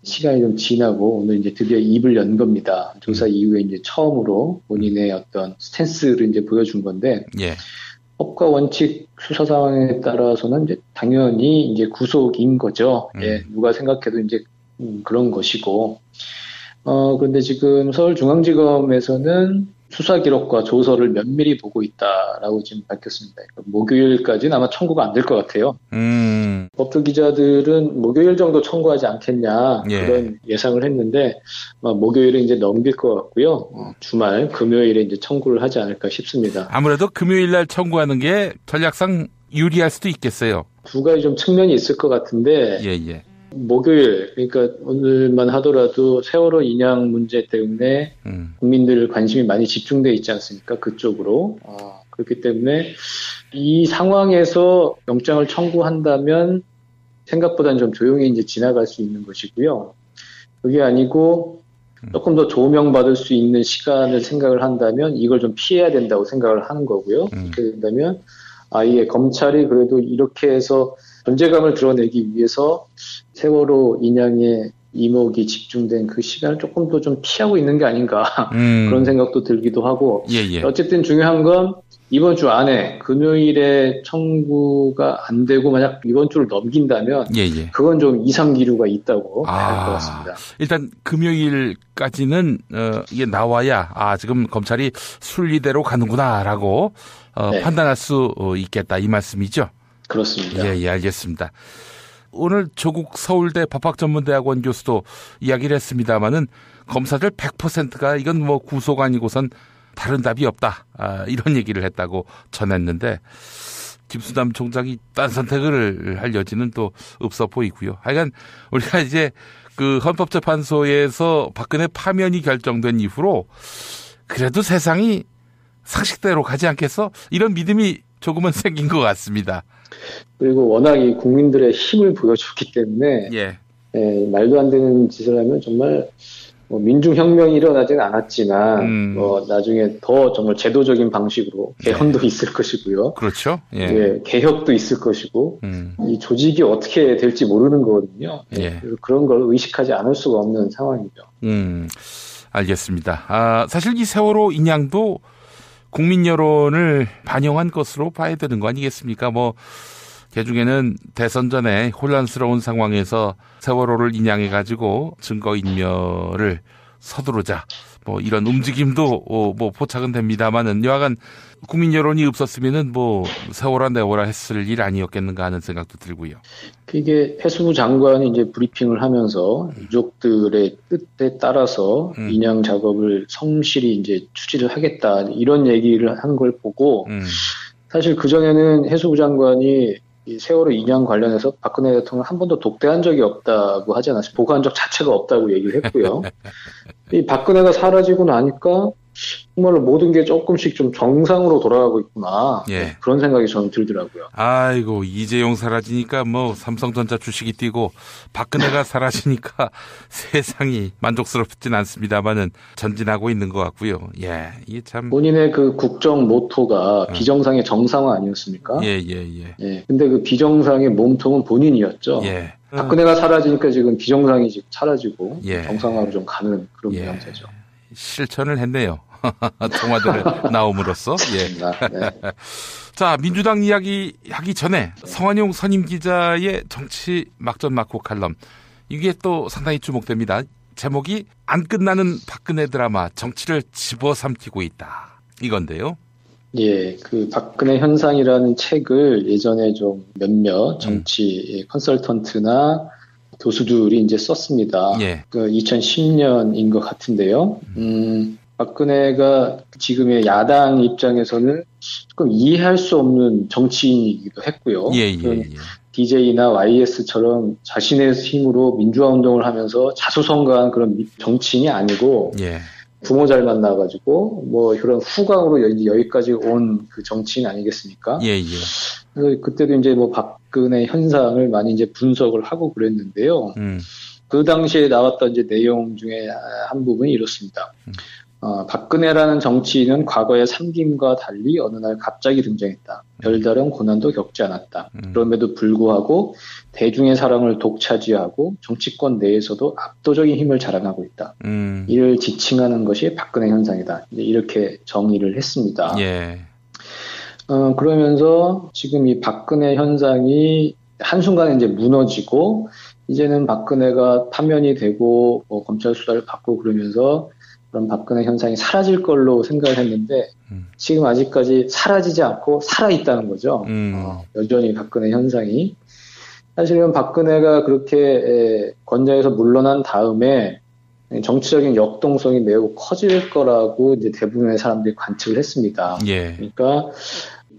시간이 좀 지나고 오늘 이제 드디어 입을 연 겁니다. 조사 이후에 이제 처음으로 본인의 어떤 스탠스를 이제 보여준 건데 법과 원칙 수사 상황에 따라서는 이제 당연히 이제 구속인 거죠. 누가 생각해도 이제 그런 것이고, 그런데 지금 서울중앙지검에서는 수사 기록과 조서를 면밀히 보고 있다라고 지금 밝혔습니다. 목요일까지는 아마 청구가 안 될 것 같아요. 법조 기자들은 목요일 정도 청구하지 않겠냐 그런 예상을 했는데 목요일은 이제 넘길 것 같고요. 주말 금요일에 이제 청구를 하지 않을까 싶습니다. 아무래도 금요일 날 청구하는 게 전략상 유리할 수도 있겠어요. 두 가지 좀 측면이 있을 것 같은데. 목요일, 그러니까 오늘만 하더라도 세월호 인양 문제 때문에 국민들 관심이 많이 집중돼 있지 않습니까? 그쪽으로. 그렇기 때문에 이 상황에서 영장을 청구한다면 생각보다는 좀 조용히 이제 지나갈 수 있는 것이고요. 그게 아니고 조금 더 조명받을 수 있는 시간을 생각을 한다면 이걸 좀 피해야 된다고 생각을 하는 거고요. 그렇게 된다면 아예 검찰이 그래도 이렇게 해서 존재감을 드러내기 위해서 세월호 인양에 이목이 집중된 그 시간을 조금 더 좀 피하고 있는 게 아닌가 그런 생각도 들기도 하고 어쨌든 중요한 건 이번 주 안에 금요일에 청구가 안 되고 만약 이번 주를 넘긴다면 그건 좀 이상 기류가 있다고 할 것 같습니다. 일단 금요일까지는 이게 나와야 지금 검찰이 순리대로 가는구나라고 판단할 수 있겠다 이 말씀이죠? 그렇습니다. 예, 알겠습니다. 오늘 조국 서울대 법학전문대학원 교수도 이야기를 했습니다마는 검사들 100%가 이건 뭐 구속 아니고선 다른 답이 없다. 이런 얘기를 했다고 전했는데 김수남 총장이 딴 선택을 할 여지는 또 없어 보이고요. 하여간 우리가 이제 그 헌법재판소에서 박근혜 파면이 결정된 이후로 그래도 세상이 상식대로 가지 않겠어? 이런 믿음이 조금은 생긴 것 같습니다. 그리고 워낙 이 국민들의 힘을 보여줬기 때문에 말도 안 되는 짓을 하면 정말 민중혁명이 일어나지는 않았지만 나중에 더 정말 제도적인 방식으로 개헌도 있을 것이고요. 그렇죠. 개혁도 있을 것이고 이 조직이 어떻게 될지 모르는 거거든요. 그런 걸 의식하지 않을 수가 없는 상황이죠. 알겠습니다. 사실 이 세월호 인양도 국민 여론을 반영한 것으로 봐야 되는 거 아니겠습니까? 개중에는 대선 전에 혼란스러운 상황에서 세월호를 인양해가지고 증거인멸을 서두르자 이런 움직임도 포착은 됩니다만은 여하간 국민 여론이 없었으면은 세월아 내월아 했을 일 아니었겠는가 하는 생각도 들고요. 이게 해수부 장관이 이제 브리핑을 하면서 유족들의 뜻에 따라서 인양 작업을 성실히 이제 추진을 하겠다 이런 얘기를 한 걸 보고 사실 그 전에는 해수부 장관이 이 세월호 인양 관련해서 박근혜 대통령 한 번도 독대한 적이 없다고 하지 않았어요. 보고한 적 자체가 없다고 얘기를 했고요. 이 박근혜가 사라지고 나니까 정말로 모든 게 조금씩 좀 정상으로 돌아가고 있구나. 그런 생각이 저는 들더라고요. 아이고 이재용 사라지니까 삼성전자 주식이 뛰고 박근혜가 사라지니까 세상이 만족스럽진 않습니다만은 전진하고 있는 것 같고요. 이게 참 본인의 그 국정 모토가 비정상의 정상화 아니었습니까? 근데 그 비정상의 몸통은 본인이었죠. 박근혜가 사라지니까 지금 비정상이 지금 사라지고 정상화로 좀 가는 그런 모양새죠. 실천을 했네요. 통화들을 나옴으로써. 자, 민주당 이야기 하기 전에 성환용 선임 기자의 정치 막전 막고 칼럼. 이게 또 상당히 주목됩니다. 제목이 안 끝나는 박근혜 드라마 정치를 집어삼키고 있다. 이건데요. 그 박근혜 현상이라는 책을 예전에 좀 몇몇 정치 컨설턴트나 교수들이 이제 썼습니다. 2010년인 것 같은데요. 박근혜가 지금의 야당 입장에서는 조금 이해할 수 없는 정치인이기도 했고요. DJ나 YS처럼 자신의 힘으로 민주화 운동을 하면서 자수성가한 그런 정치인이 아니고 부모 잘 만나가지고 그런 후광으로 여기까지 온 그 정치인 아니겠습니까? 그래서 그때도 이제 박근혜 현상을 많이 이제 분석을 하고 그랬는데요. 그 당시에 나왔던 이제 내용 중에 한 부분이 이렇습니다. 박근혜라는 정치인은 과거의 삼김과 달리 어느 날 갑자기 등장했다. 별다른 고난도 겪지 않았다. 그럼에도 불구하고 대중의 사랑을 독차지하고 정치권 내에서도 압도적인 힘을 자랑하고 있다. 이를 지칭하는 것이 박근혜 현상이다. 이렇게 정의를 했습니다. 그러면서 지금 이 박근혜 현상이 한순간에 이제 무너지고 이제는 박근혜가 파면이 되고 검찰 수사를 받고 그러면서 그런 박근혜 현상이 사라질 걸로 생각을 했는데 지금 아직까지 사라지지 않고 살아있다는 거죠. 여전히 박근혜 현상이. 사실은 박근혜가 그렇게 권좌에서 물러난 다음에 정치적인 역동성이 매우 커질 거라고 이제 대부분의 사람들이 관측을 했습니다. 그러니까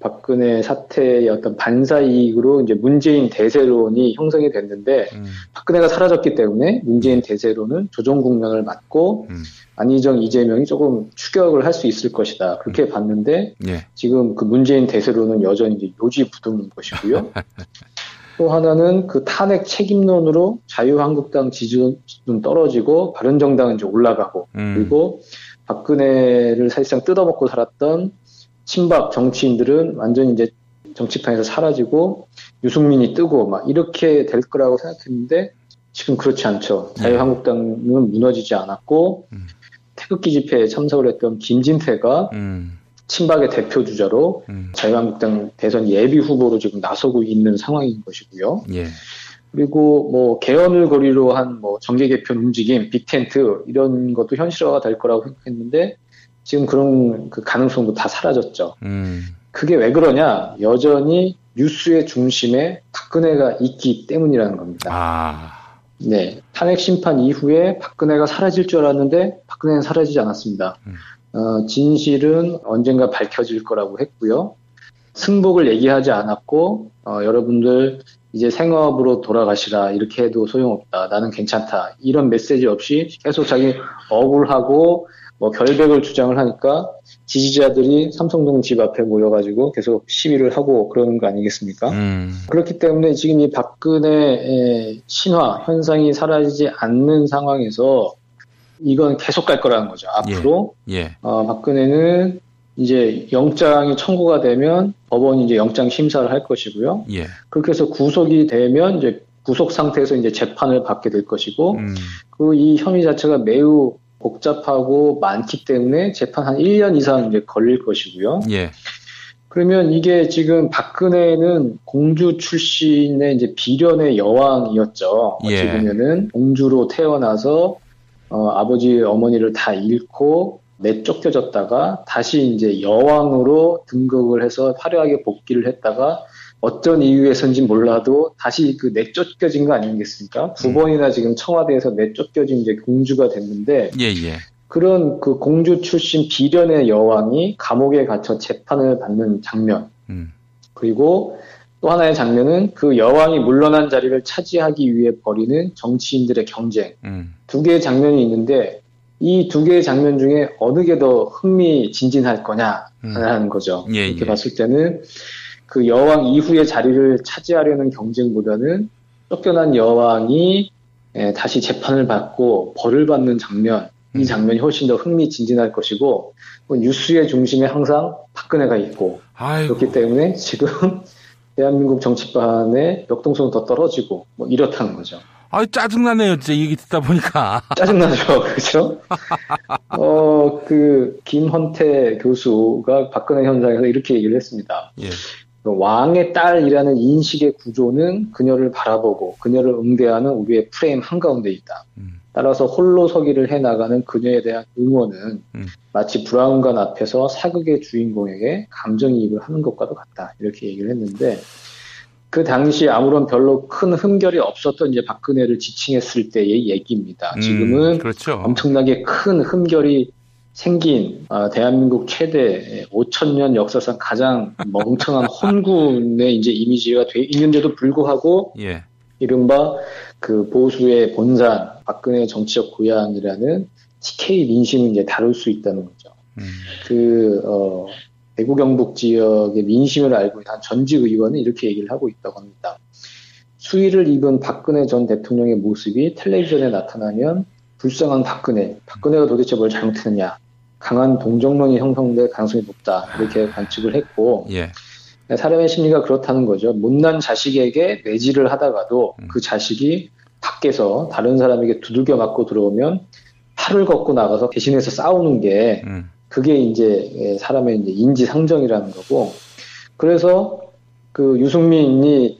박근혜 사태의 어떤 반사이익으로 이제 문재인 대세론이 형성이 됐는데 박근혜가 사라졌기 때문에 문재인 대세론은 조정 국면을 맞고 안희정, 이재명이 조금 추격을 할 수 있을 것이다. 그렇게 봤는데 지금 그 문재인 대세론은 여전히 이제 요지부동인 것이고요. 또 하나는 그 탄핵 책임론으로 자유한국당 지지율은 떨어지고 바른정당은 이제 올라가고 그리고 박근혜를 사실상 뜯어먹고 살았던 친박 정치인들은 완전히 이제 정치판에서 사라지고 유승민이 뜨고 막 이렇게 될 거라고 생각했는데 지금 그렇지 않죠. 자유한국당은 무너지지 않았고 태극기 집회에 참석을 했던 김진태가 친박의 대표 주자로 자유한국당 대선 예비 후보로 지금 나서고 있는 상황인 것이고요. 예. 그리고 뭐 개헌을 거리로 한 뭐 정계 개편 움직임, 빅텐트 이런 것도 현실화가 될 거라고 생각했는데 지금 그런 그 가능성도 다 사라졌죠. 그게 왜 그러냐? 여전히 뉴스의 중심에 박근혜가 있기 때문이라는 겁니다. 네, 탄핵 심판 이후에 박근혜가 사라질 줄 알았는데 박근혜는 사라지지 않았습니다. 진실은 언젠가 밝혀질 거라고 했고요. 승복을 얘기하지 않았고 여러분들 이제 생업으로 돌아가시라 이렇게 해도 소용없다. 나는 괜찮다. 이런 메시지 없이 계속 자기 억울하고 뭐 결백을 주장을 하니까 지지자들이 삼성동 집 앞에 모여가지고 계속 시위를 하고 그러는 거 아니겠습니까? 그렇기 때문에 지금 이 박근혜의 신화 현상이 사라지지 않는 상황에서 이건 계속 갈 거라는 거죠. 앞으로 박근혜는 이제 영장이 청구가 되면 법원이 이제 영장 심사를 할 것이고요. 그렇게 해서 구속이 되면 이제 구속 상태에서 이제 재판을 받게 될 것이고, 그 이 혐의 자체가 매우 복잡하고 많기 때문에 재판 한 1년 이상 이제 걸릴 것이고요. 그러면 이게 지금 박근혜는 공주 출신의 이제 비련의 여왕이었죠. 어찌 보면은 공주로 태어나서 아버지 어머니를 다 잃고 내쫓겨졌다가 다시 이제 여왕으로 등극을 해서 화려하게 복귀를 했다가 어떤 이유에서인지 몰라도 다시 그 내쫓겨진 거 아니겠습니까? 두 번이나 지금 청와대에서 내쫓겨진 이제 공주가 됐는데 그런 그 공주 출신 비련의 여왕이 감옥에 갇혀 재판을 받는 장면 그리고 또 하나의 장면은 그 여왕이 물러난 자리를 차지하기 위해 벌이는 정치인들의 경쟁 두 개의 장면이 있는데 이 두 개의 장면 중에 어느 게 더 흥미진진할 거냐라는 거죠. 이렇게 봤을 때는 그 여왕 이후의 자리를 차지하려는 경쟁보다는 쫓겨난 여왕이 다시 재판을 받고 벌을 받는 장면, 이 장면이 훨씬 더 흥미진진할 것이고 뉴스의 중심에 항상 박근혜가 있고 그렇기 때문에 지금 대한민국 정치판의 역동성은 더 떨어지고 뭐 이렇다는 거죠. 짜증나네요. 진짜 얘기 듣다 보니까. 짜증나죠. 그렇죠? 김헌태 교수가 박근혜 현상에서 이렇게 얘기를 했습니다. 왕의 딸이라는 인식의 구조는 그녀를 바라보고 그녀를 응대하는 우리의 프레임 한가운데 있다. 따라서 홀로 서기를 해나가는 그녀에 대한 응원은 마치 브라운관 앞에서 사극의 주인공에게 감정이입을 하는 것과도 같다. 이렇게 얘기를 했는데 그 당시 아무런 별로 큰 흠결이 없었던 이제 박근혜를 지칭했을 때의 얘기입니다. 지금은 엄청나게 큰 흠결이 생긴 대한민국 최대 5,000년 역사상 가장 멍청한 혼군의 이제 이미지가 돼 있는데도 불구하고 이른바 그 보수의 본산 박근혜 정치적 고향이라는 TK 민심을 이제 다룰 수 있다는 거죠. 대구 경북 지역의 민심을 알고 있는 한 전직 의원은 이렇게 얘기를 하고 있다고 합니다. 수위를 입은 박근혜 전 대통령의 모습이 텔레비전에 나타나면 불쌍한 박근혜가 도대체 뭘 잘못했느냐, 강한 동정론이 형성될 가능성이 높다 이렇게 관측을 했고 사람의 심리가 그렇다는 거죠. 못난 자식에게 매질을 하다가도 그 자식이 밖에서 다른 사람에게 두들겨 맞고 들어오면 팔을 걷고 나가서 대신해서 싸우는 게 그게 이제 사람의 이제 인지상정이라는 거고, 그래서 그 유승민이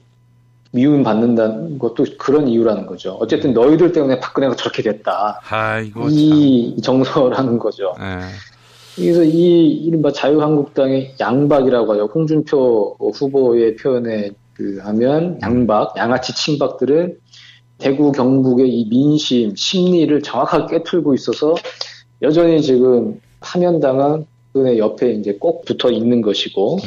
미움 받는다는 것도 그런 이유라는 거죠. 어쨌든 너희들 때문에 박근혜가 저렇게 됐다. 이 정서라는 거죠. 그래서 이 이른바 자유한국당의 양박이라고 하죠. 홍준표 후보의 표현에 하면 양아치 친박들은 대구 경북의 이 민심, 심리를 정확하게 꿰뚫고 있어서 여전히 지금 파면당한 그의 옆에 이제 꼭 붙어 있는 것이고,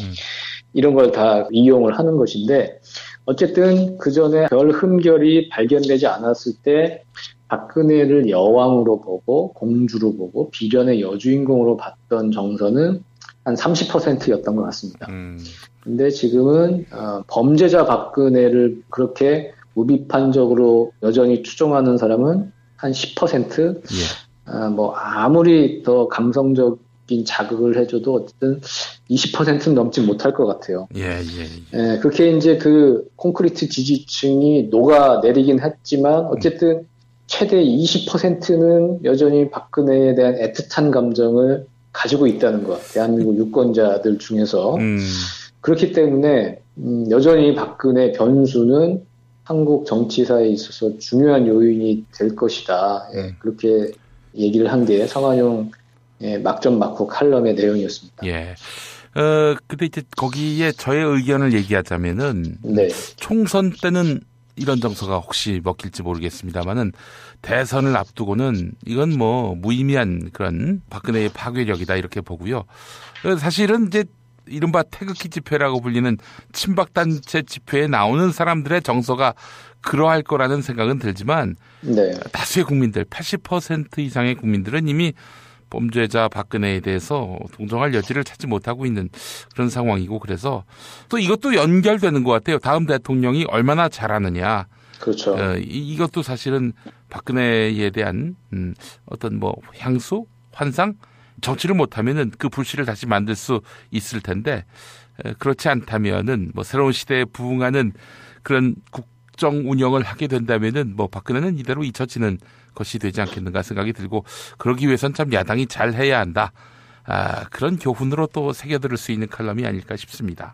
이런 걸 다 이용을 하는 것인데, 어쨌든 그 전에 별 흠결이 발견되지 않았을 때 박근혜를 여왕으로 보고 공주로 보고 비련의 여주인공으로 봤던 정서는 한 30%였던 것 같습니다. 근데 지금은 범죄자 박근혜를 그렇게 무비판적으로 여전히 추종하는 사람은 한 10%? 뭐 아무리 더 감성적 자극을 해줘도 어쨌든 20%는 넘지 못할 것 같아요. 예. 그렇게 이제 그 콘크리트 지지층이 녹아내리긴 했지만 어쨌든 최대 20%는 여전히 박근혜에 대한 애틋한 감정을 가지고 있다는 것. 대한민국 유권자들 중에서. 그렇기 때문에 여전히 박근혜 변수는 한국 정치사에 있어서 중요한 요인이 될 것이다. 그렇게 얘기를 한 게 성완용 막전 막후 칼럼의 내용이었습니다. 예. 근데 이제 거기에 저의 의견을 얘기하자면은 총선 때는 이런 정서가 혹시 먹힐지 모르겠습니다만은 대선을 앞두고는 이건 뭐 무의미한 그런 박근혜의 파괴력이다 이렇게 보고요. 사실은 이제 이른바 태극기 집회라고 불리는 친박단체 집회에 나오는 사람들의 정서가 그러할 거라는 생각은 들지만 다수의 국민들 80% 이상의 국민들은 이미 범죄자 박근혜에 대해서 동정할 여지를 찾지 못하고 있는 그런 상황이고 그래서 또 이것도 연결되는 것 같아요. 다음 대통령이 얼마나 잘하느냐. 그렇죠. 이것도 사실은 박근혜에 대한 어떤 뭐 향수, 환상, 정치를 못하면은 그 불씨를 다시 만들 수 있을 텐데 그렇지 않다면은 뭐 새로운 시대에 부응하는 그런 국정 운영을 하게 된다면은 뭐 박근혜는 이대로 잊혀지는 것이 되지 않겠는가 생각이 들고 그러기 위해선 참 야당이 잘 해야 한다. 그런 교훈으로 또 새겨들을 수 있는 칼럼이 아닐까 싶습니다.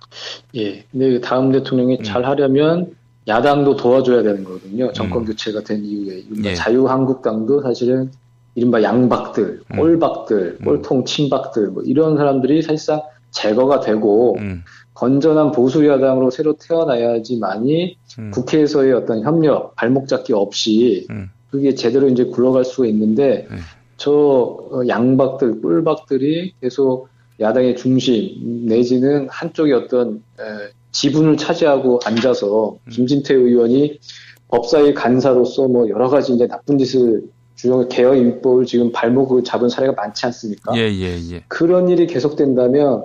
예. 근데 다음 대통령이 잘 하려면 야당도 도와줘야 되는 거거든요. 정권 교체가 된 이후에. 자유한국당도 사실은 이른바 양박들, 꼴박들, 꼴통 친박들 뭐 이런 사람들이 사실상 제거가 되고 건전한 보수 야당으로 새로 태어나야지만이 국회에서의 어떤 협력, 발목 잡기 없이 그게 제대로 이제 굴러갈 수가 있는데 저 양박들, 꿀박들이 계속 야당의 중심 내지는 한쪽의 어떤 지분을 차지하고 앉아서 김진태 의원이 법사위 간사로서 뭐 여러 가지 이제 나쁜 짓을 개혁 입법을 지금 발목을 잡은 사례가 많지 않습니까? 예. 그런 일이 계속된다면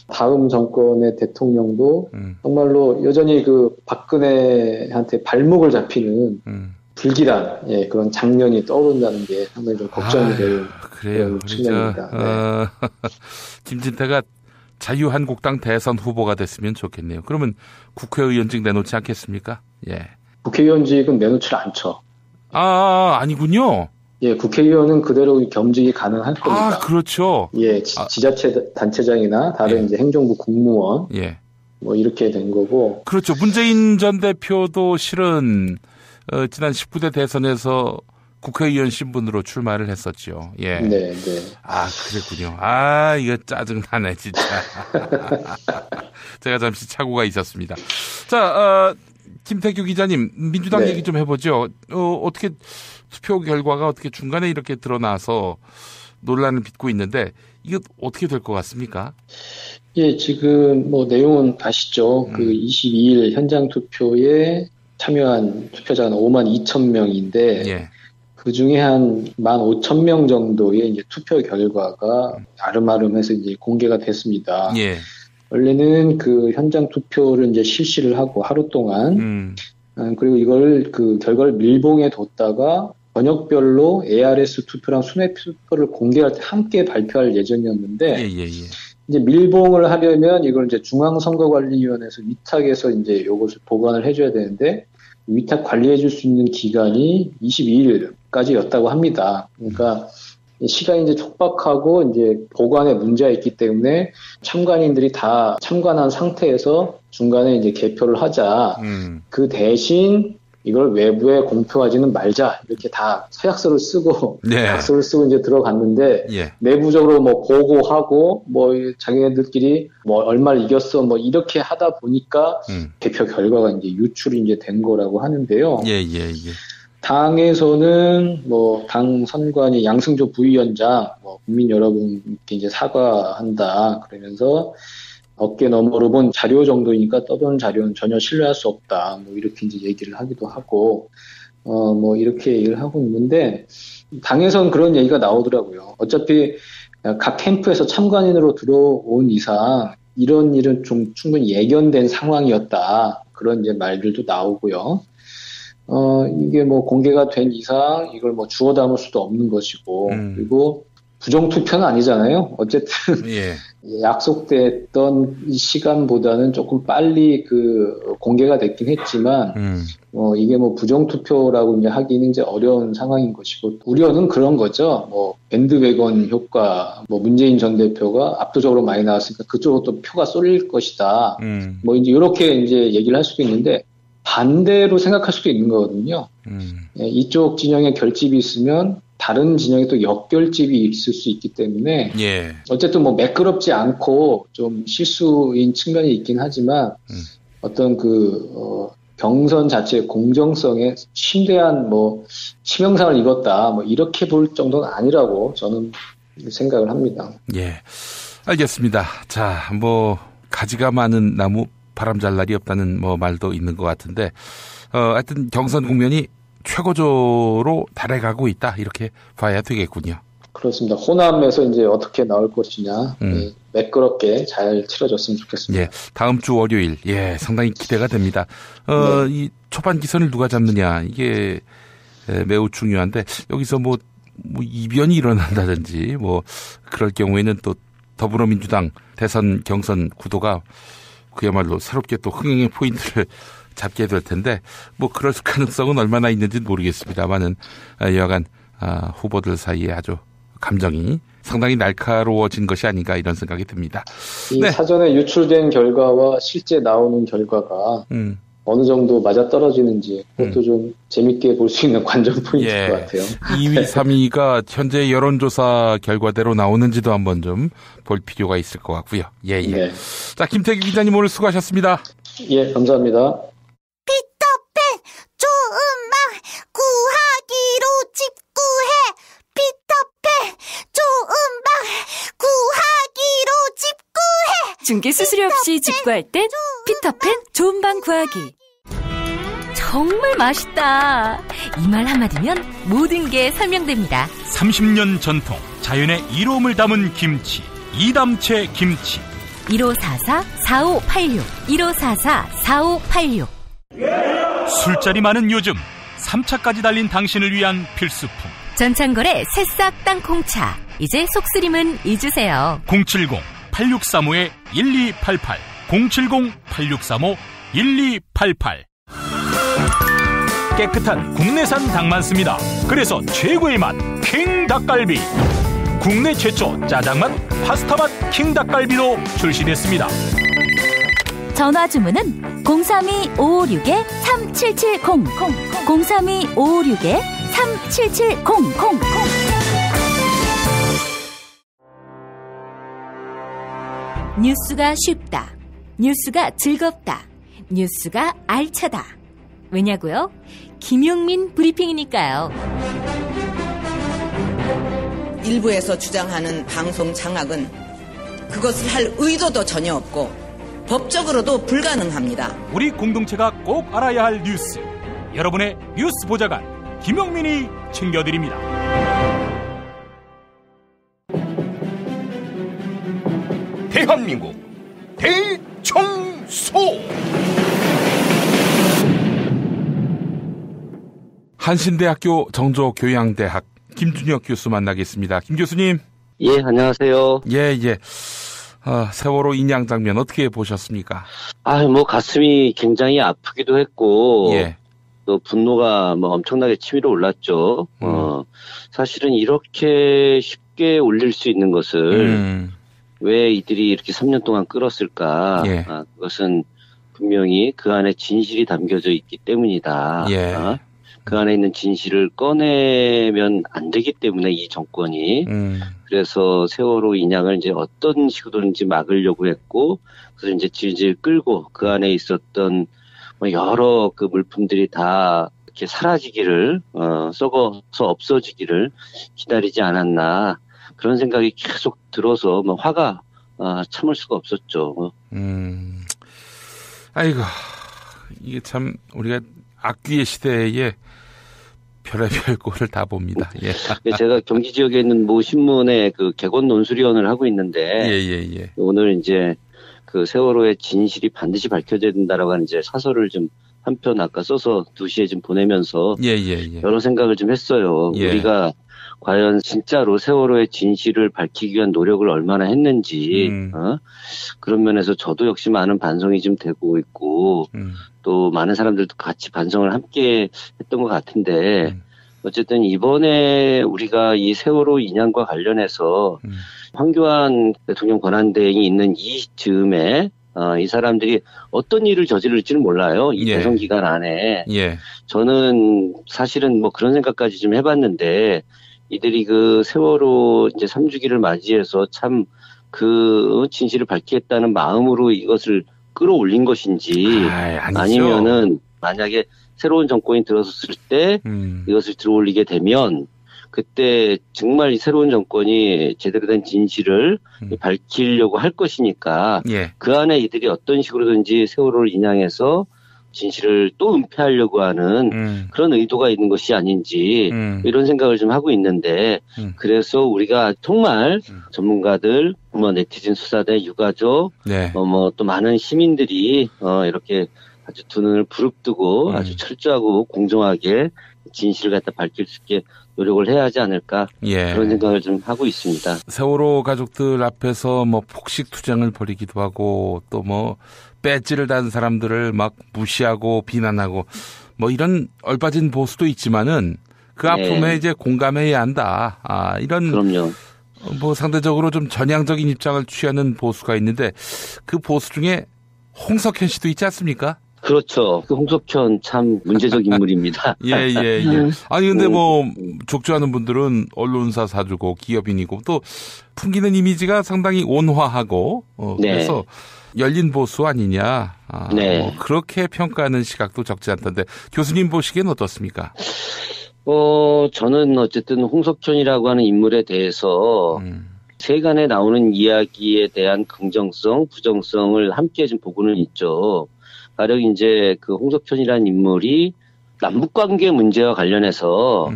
다음 정권의 대통령도 정말로 여전히 그 박근혜한테 발목을 잡히는 불길한 그런 장면이 떠오른다는 게 상당히 좀 걱정이 되는 그런 측면입니다. 김진태가 자유한국당 대선 후보가 됐으면 좋겠네요. 그러면 국회의원직 내놓지 않겠습니까? 예. 국회의원직은 내놓지 않죠. 아니군요. 예, 국회의원은 그대로 겸직이 가능할 겁니다. 그렇죠. 예, 지자체 단체장이나 다른 이제 행정부 공무원. 뭐 이렇게 된 거고. 그렇죠. 문재인 전 대표도 실은 지난 19대 대선에서 국회의원 신분으로 출마를 했었죠. 예. 네. 그랬군요. 이거 짜증나네, 진짜. 제가 잠시 착오가 있었습니다. 자, 김태규 기자님, 민주당 얘기 좀 해보죠. 어떻게 투표 결과가 어떻게 중간에 이렇게 드러나서 논란을 빚고 있는데 이거 어떻게 될 것 같습니까? 예, 지금 뭐 내용은 아시죠? 그 22일 현장 투표에 참여한 투표자가 52,000명인데 그 중에 한 15,000명 정도의 이제 투표 결과가 아름아름해서 이제 공개가 됐습니다. 원래는 그 현장 투표를 이제 실시를 하고 하루 동안 그리고 이걸 그 결과를 밀봉해 뒀다가 번역별로 ARS 투표랑 순회 투표를 공개할 때 함께 발표할 예정이었는데 이제 밀봉을 하려면 이걸 이제 중앙선거관리위원회에서 위탁해서 이제 이것을 보관을 해줘야 되는데 위탁 관리해줄 수 있는 기간이 22일까지였다고 합니다. 그러니까 시간이 이제 촉박하고 이제 보관에 문제가 있기 때문에 참관인들이 다 참관한 상태에서 중간에 이제 개표를 하자. 그 대신 이걸 외부에 공표하지는 말자. 이렇게 다 서약서를 쓰고 각서를 쓰고 이제 들어갔는데 내부적으로 뭐 보고하고 뭐 자기네들끼리 뭐 얼마를 이겼어 뭐 이렇게 하다 보니까 개표 결과가 이제 유출이 이제 된 거라고 하는데요. 당에서는 뭐 당 선관위 양승조 부위원장 뭐 국민 여러분께 이제 사과한다 그러면서 어깨 너머로 본 자료 정도이니까 떠도는 자료는 전혀 신뢰할 수 없다 뭐 이렇게 이제 얘기를 하기도 하고 뭐 이렇게 얘기를 하고 있는데 당에서는 그런 얘기가 나오더라고요. 어차피 각 캠프에서 참관인으로 들어온 이상 이런 일은 좀 충분히 예견된 상황이었다 그런 이제 말들도 나오고요. 이게 뭐 공개가 된 이상 이걸 뭐 주워 담을 수도 없는 것이고 그리고 부정투표는 아니잖아요. 어쨌든 예. 약속됐던 시간보다는 조금 빨리 공개가 됐긴 했지만 이게 뭐 부정투표라고 이제 하기는 이제 어려운 상황인 것이고 우려는 그런 거죠. 뭐 밴드웨건 효과, 뭐 문재인 전 대표가 압도적으로 많이 나왔으니까 그쪽으로 또 표가 쏠릴 것이다. 뭐 이제 이렇게 이제 얘기를 할 수도 있는데 반대로 생각할 수도 있는 거거든요. 이쪽 진영에 결집이 있으면 다른 진영에 또 역결집이 있을 수 있기 때문에 예. 어쨌든 뭐 매끄럽지 않고 좀 실수인 측면이 있긴 하지만 어떤 경선 자체의 공정성에 심대한 뭐 치명상을 입었다 뭐 이렇게 볼 정도는 아니라고 저는 생각을 합니다. 예, 알겠습니다. 자, 뭐 가지가 많은 나무 바람 잘 날이 없다는 뭐 말도 있는 것 같은데 하여튼 경선 국면이 최고조로 달해가고 있다 이렇게 봐야 되겠군요. 그렇습니다. 호남에서 이제 어떻게 나올 것이냐 매끄럽게 잘 치러졌으면 좋겠습니다. 예, 다음 주 월요일 상당히 기대가 됩니다. 이 초반 기선을 누가 잡느냐 이게 매우 중요한데 여기서 뭐 이변이 일어난다든지 뭐 그럴 경우에는 또 더불어민주당 대선 경선 구도가 그야말로 새롭게 또 흥행의 포인트를 잡게 될 텐데 뭐 그럴 가능성은 얼마나 있는지는 모르겠습니다만은 여하간 후보들 사이에 아주 감정이 상당히 날카로워진 것이 아닌가 이런 생각이 듭니다. 이 사전에 유출된 결과와 실제 나오는 결과가 어느 정도 맞아떨어지는지 그것도 좀 재밌게 볼 수 있는 관전 포인트일 것 같아요. 2위, 3위가 현재 여론조사 결과대로 나오는지도 한번 좀 볼 필요가 있을 것 같고요. 예. 네. 자, 김태규 기자님 오늘 수고하셨습니다. 예, 감사합니다. 피터팬 좋은 방 구하기로 집구해. 피터팬 좋은 방 구하기로 집구해. 중개 수수료 없이 집구할 땐 피터팬 좋은 방 구하기. 정말 맛있다. 이 말 한마디면 모든 게 설명됩니다. 30년 전통 자연의 이로움을 담은 김치 이담채 김치 1544-4586 1544-4586 술자리 많은 요즘 3차까지 달린 당신을 위한 필수품 전창걸의 새싹 땅콩차. 이제 속쓰림은 잊으세요. 070-8635-1288 070-8635-1288 깨끗한 국내산 닭만 씁니다. 그래서 최고의 맛 킹닭갈비. 국내 최초 짜장맛 파스타맛 킹닭갈비로 출시됐습니다. 전화 주문은 032-556-3770 032-556-3770 뉴스가 쉽다. 뉴스가 즐겁다. 뉴스가 알차다. 왜냐고요? 김용민 브리핑이니까요. 일부에서 주장하는 방송 장악은 그것을 할 의도도 전혀 없고 법적으로도 불가능합니다. 우리 공동체가 꼭 알아야 할 뉴스. 여러분의 뉴스 보좌관 김용민이 챙겨드립니다. 대한민국 대청소. 한신대학교 정조교양대학 김준혁 교수 만나겠습니다. 김 교수님. 예, 안녕하세요. 예. 세월호 인양 장면 어떻게 보셨습니까? 가슴이 굉장히 아프기도 했고, 예. 또 분노가 엄청나게 치밀어 올랐죠. 사실은 이렇게 쉽게 올릴 수 있는 것을 왜 이들이 이렇게 3년 동안 끌었을까? 예. 그것은 분명히 그 안에 진실이 담겨져 있기 때문이다. 예. 그 안에 있는 진실을 꺼내면 안 되기 때문에 이 정권이 그래서 세월호 인양을 이제 어떤 식으로든지 막으려고 했고 그래서 이제 질질 끌고 그 안에 있었던 여러 그 물품들이 다 이렇게 사라지기를 썩어서 없어지기를 기다리지 않았나 그런 생각이 계속 들어서 화가 참을 수가 없었죠. 아이고 이게 참 우리가 악귀의 시대에 별의별 꼴을 다 봅니다. 예. 제가 경기 지역에 있는 모 신문에 그 개건 논술위원을 하고 있는데 예. 오늘 이제 그 세월호의 진실이 반드시 밝혀져야 된다라고 하는 이제 사설을 좀 한 편 아까 써서 2시에 좀 보내면서 예. 여러 생각을 좀 했어요. 예. 우리가 과연 진짜로 세월호의 진실을 밝히기 위한 노력을 얼마나 했는지 그런 면에서 저도 역시 많은 반성이 좀 되고 있고 또 많은 사람들도 같이 반성을 함께 했던 것 같은데 어쨌든 이번에 우리가 이 세월호 인양과 관련해서 황교안 대통령 권한대행이 있는 이 즈음에 이 사람들이 어떤 일을 저지를지는 몰라요. 이 대선 기간 안에. 저는 사실은 뭐 그런 생각까지 좀 해봤는데 이들이 그 세월호 이제 3주기를 맞이해서 참 그 진실을 밝히겠다는 마음으로 이것을 끌어올린 것인지 아니면은 만약에 새로운 정권이 들어섰을 때 이것을 들어올리게 되면 그때 정말 이 새로운 정권이 제대로 된 진실을 밝히려고 할 것이니까 그 안에 이들이 어떤 식으로든지 세월호를 인양해서 진실을 또 은폐하려고 하는 그런 의도가 있는 것이 아닌지 이런 생각을 좀 하고 있는데 그래서 우리가 정말 전문가들, 뭐 네티즌 수사대, 유가족, 뭐 또 많은 시민들이 이렇게 아주 두 눈을 부릅뜨고 아주 철저하고 공정하게 진실을 갖다 밝힐 수 있게 노력을 해야 하지 않을까 그런 생각을 좀 하고 있습니다. 세월호 가족들 앞에서 뭐 폭식 투쟁을 벌이기도 하고 또 뭐 배지를 단 사람들을 막 무시하고 비난하고 뭐 이런 얼빠진 보수도 있지만은 그 아픔에 이제 공감해야 한다. 이런 그럼요. 뭐 상대적으로 좀 전향적인 입장을 취하는 보수가 있는데 그 보수 중에 홍석현 씨도 있지 않습니까? 그렇죠. 그 홍석현 참 문제적 인물입니다. 아니 근데 뭐 족주하는 분들은 언론사 사주고 기업인이고 또 풍기는 이미지가 상당히 온화하고 그래서 열린 보수 아니냐. 뭐 그렇게 평가하는 시각도 적지 않던데 교수님 보시기엔 어떻습니까? 저는 어쨌든 홍석현이라고 하는 인물에 대해서 세간에 나오는 이야기에 대한 긍정성, 부정성을 함께 좀 보고는 있죠. 가령 이제 그 홍석현이라는 인물이 남북관계 문제와 관련해서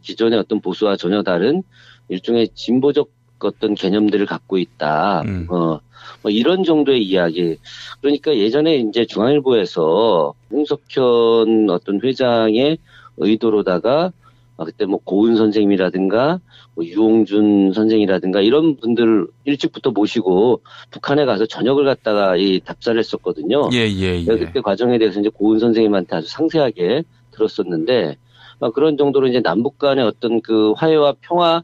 기존의 어떤 보수와 전혀 다른 일종의 진보적 어떤 개념들을 갖고 있다. 뭐 이런 정도의 이야기. 그러니까 예전에 이제 중앙일보에서 홍석현 어떤 회장의 의도로다가 그때 뭐 고은 선생님이라든가 뭐 유홍준 선생이라든가 이런 분들 일찍부터 모시고 북한에 가서 저녁을 갖다가 답사를 했었거든요. 그때 과정에 대해서 이제 고은 선생님한테 아주 상세하게 들었었는데 그런 정도로 이제 남북 간의 어떤 그 화해와 평화